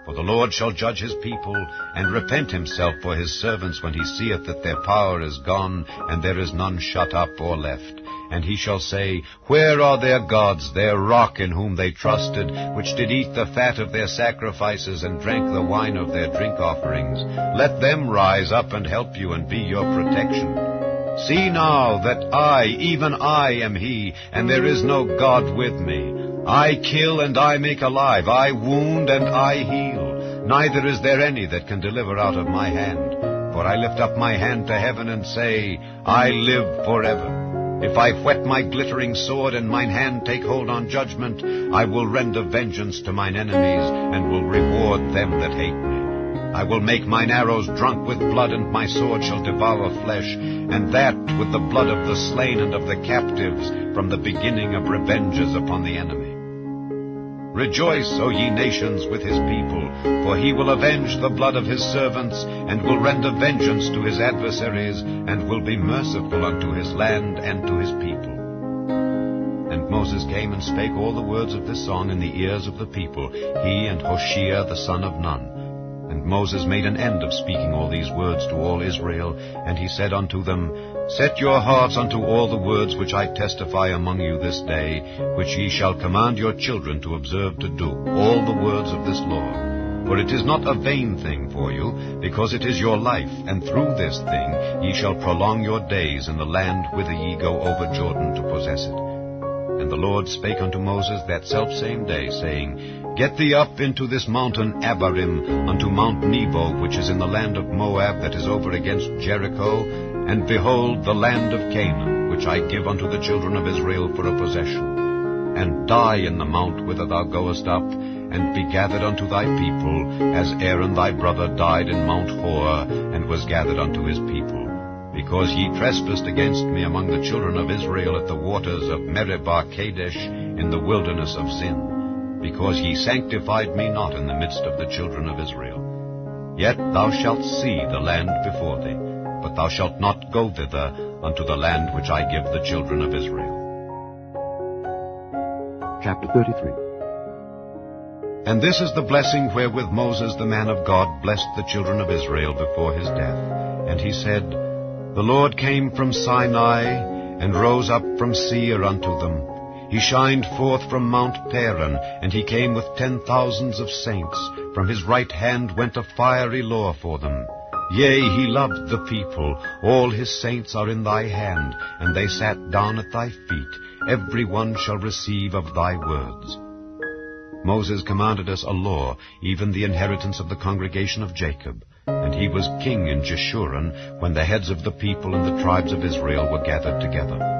For the Lord shall judge his people, and repent himself for his servants when he seeth that their power is gone, and there is none shut up or left. And he shall say, Where are their gods, their rock in whom they trusted, which did eat the fat of their sacrifices, and drank the wine of their drink offerings? Let them rise up and help you, and be your protection. See now that I, even I, am he, and there is no God with me. I kill and I make alive, I wound and I heal. Neither is there any that can deliver out of my hand. For I lift up my hand to heaven and say, I live forever. If I whet my glittering sword, and mine hand take hold on judgment, I will render vengeance to mine enemies, and will reward them that hate me. I will make mine arrows drunk with blood, and my sword shall devour flesh, and that with the blood of the slain and of the captives, from the beginning of revenges upon the enemy. Rejoice, O ye nations, with his people, for he will avenge the blood of his servants, and will render vengeance to his adversaries, and will be merciful unto his land and to his people. And Moses came and spake all the words of this song in the ears of the people, he and Hoshea the son of Nun. And Moses made an end of speaking all these words to all Israel, and he said unto them, Set your hearts unto all the words which I testify among you this day, which ye shall command your children to observe to do, all the words of this law. For it is not a vain thing for you, because it is your life, and through this thing ye shall prolong your days in the land whither ye go over Jordan to possess it. And the Lord spake unto Moses that selfsame day, saying, Get thee up into this mountain Abarim, unto Mount Nebo, which is in the land of Moab, that is over against Jericho, and behold the land of Canaan, which I give unto the children of Israel for a possession. And die in the mount whither thou goest up, and be gathered unto thy people, as Aaron thy brother died in Mount Hor, and was gathered unto his people. Because ye trespassed against me among the children of Israel at the waters of Meribah Kadesh, in the wilderness of Zin, because ye sanctified me not in the midst of the children of Israel. Yet thou shalt see the land before thee, but thou shalt not go thither unto the land which I give the children of Israel. Chapter 33. And this is the blessing wherewith Moses the man of God blessed the children of Israel before his death. And he said, The Lord came from Sinai, and rose up from Seir unto them. He shined forth from Mount Paran, and he came with 10,000s of saints. From his right hand went a fiery law for them. Yea, he loved the people. All his saints are in thy hand, and they sat down at thy feet. Every one shall receive of thy words. Moses commanded us a law, even the inheritance of the congregation of Jacob. And he was king in Jeshurun, when the heads of the people and the tribes of Israel were gathered together.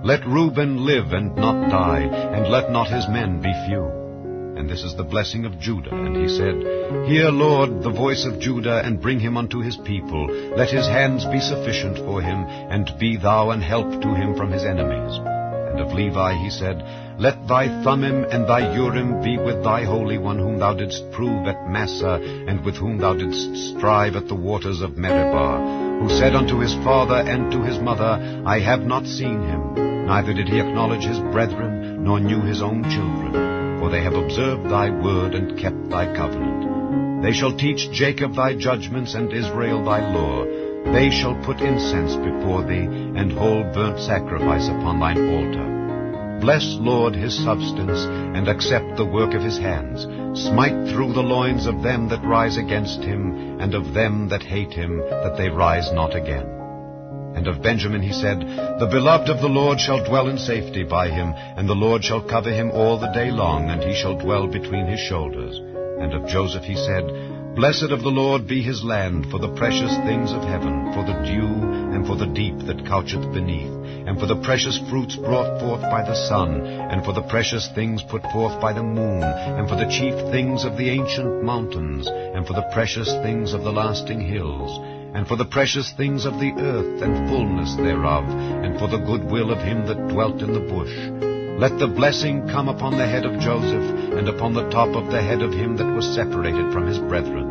Let Reuben live and not die, and let not his men be few. And this is the blessing of Judah. And he said, Hear, Lord, the voice of Judah, and bring him unto his people. Let his hands be sufficient for him, and be thou an help to him from his enemies. And of Levi he said, Let thy Thummim and thy Urim be with thy Holy One, whom thou didst prove at Massah, and with whom thou didst strive at the waters of Meribah, who said unto his father and to his mother, I have not seen him, neither did he acknowledge his brethren, nor knew his own children. For they have observed thy word, and kept thy covenant. They shall teach Jacob thy judgments, and Israel thy law. They shall put incense before thee, and hold burnt sacrifice upon thine altar. Bless, Lord, his substance, and accept the work of his hands. Smite through the loins of them that rise against him, and of them that hate him, that they rise not again. And of Benjamin he said, The beloved of the Lord shall dwell in safety by him, and the Lord shall cover him all the day long, and he shall dwell between his shoulders. And of Joseph he said, Blessed of the Lord be his land, for the precious things of heaven, for the dew, and for the deep that coucheth beneath, and for the precious fruits brought forth by the sun, and for the precious things put forth by the moon, and for the chief things of the ancient mountains, and for the precious things of the lasting hills, and for the precious things of the earth, and fullness thereof, and for the goodwill of him that dwelt in the bush. Let the blessing come upon the head of Joseph, and upon the top of the head of him that was separated from his brethren.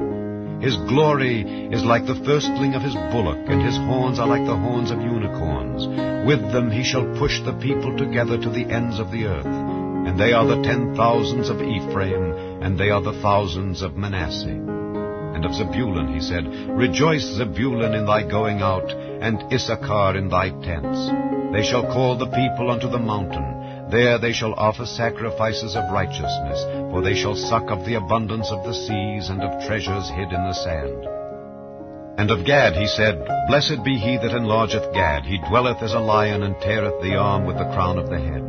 His glory is like the firstling of his bullock, and his horns are like the horns of unicorns. With them he shall push the people together to the ends of the earth. And they are the 10,000s of Ephraim, and they are the thousands of Manasseh. And of Zebulun he said, Rejoice, Zebulun, in thy going out, and Issachar in thy tents. They shall call the people unto the mountain. There they shall offer sacrifices of righteousness, for they shall suck of the abundance of the seas, and of treasures hid in the sand. And of Gad he said, Blessed be he that enlargeth Gad. He dwelleth as a lion, and teareth the arm with the crown of the head.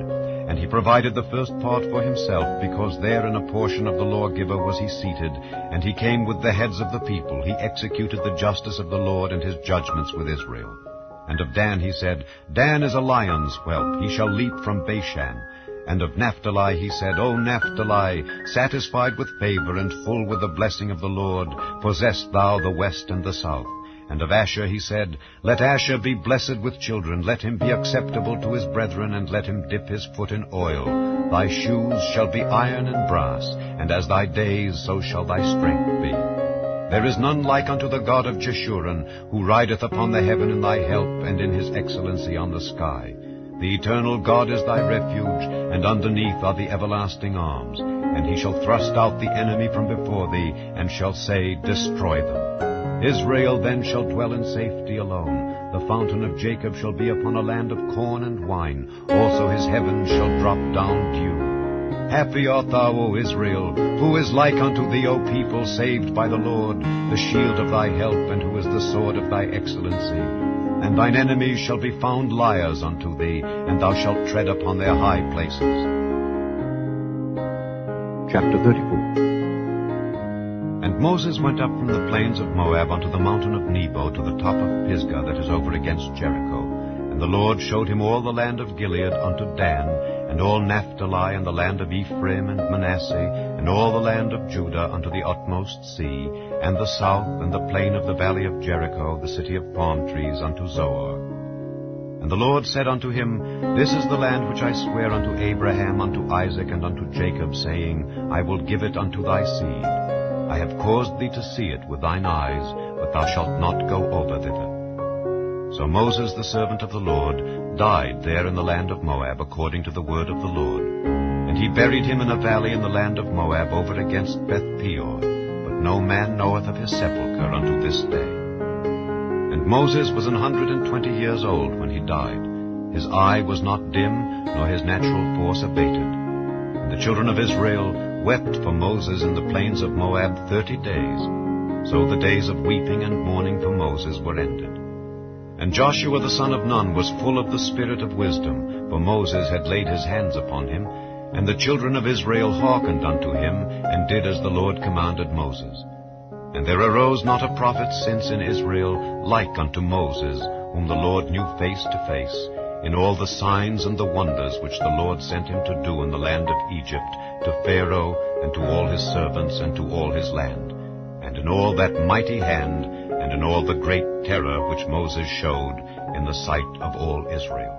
And he provided the first part for himself, because there in a portion of the lawgiver was he seated, and he came with the heads of the people. He executed the justice of the Lord and his judgments with Israel. And of Dan he said, Dan is a lion's whelp, he shall leap from Bashan. And of Naphtali he said, O Naphtali, satisfied with favor and full with the blessing of the Lord, possess thou the west and the south. And of Asher he said, Let Asher be blessed with children, let him be acceptable to his brethren, and let him dip his foot in oil. Thy shoes shall be iron and brass, and as thy days, so shall thy strength be. There is none like unto the God of Jeshurun, who rideth upon the heaven in thy help, and in his excellency on the sky. The eternal God is thy refuge, and underneath are the everlasting arms. And he shall thrust out the enemy from before thee, and shall say, Destroy them. Israel then shall dwell in safety alone. The fountain of Jacob shall be upon a land of corn and wine. Also his heavens shall drop down dew. Happy art thou, O Israel, who is like unto thee, O people saved by the Lord, the shield of thy help, and who is the sword of thy excellency. And thine enemies shall be found liars unto thee, and thou shalt tread upon their high places. Chapter 34. And Moses went up from the plains of Moab unto the mountain of Nebo, to the top of Pisgah that is over against Jericho. And the Lord showed him all the land of Gilead unto Dan, and all Naphtali, and the land of Ephraim and Manasseh, and all the land of Judah unto the utmost sea, and the south, and the plain of the valley of Jericho, the city of palm trees, unto Zoar. And the Lord said unto him, This is the land which I swear unto Abraham, unto Isaac, and unto Jacob, saying, I will give it unto thy seed. I have caused thee to see it with thine eyes, but thou shalt not go over thither. So Moses, the servant of the Lord, died there in the land of Moab, according to the word of the Lord. And he buried him in a valley in the land of Moab, over against Beth-peor. But no man knoweth of his sepulchre unto this day. And Moses was 120 years old when he died. His eye was not dim, nor his natural force abated. And the children of Israel wept for Moses in the plains of Moab 30 days. So the days of weeping and mourning for Moses were ended. And Joshua the son of Nun was full of the spirit of wisdom, for Moses had laid his hands upon him. And the children of Israel hearkened unto him, and did as the Lord commanded Moses. And there arose not a prophet since in Israel like unto Moses, whom the Lord knew face to face, in all the signs and the wonders which the Lord sent him to do in the land of Egypt, to Pharaoh, and to all his servants, and to all his land, and in all that mighty hand, and in all the great terror which Moses showed in the sight of all Israel.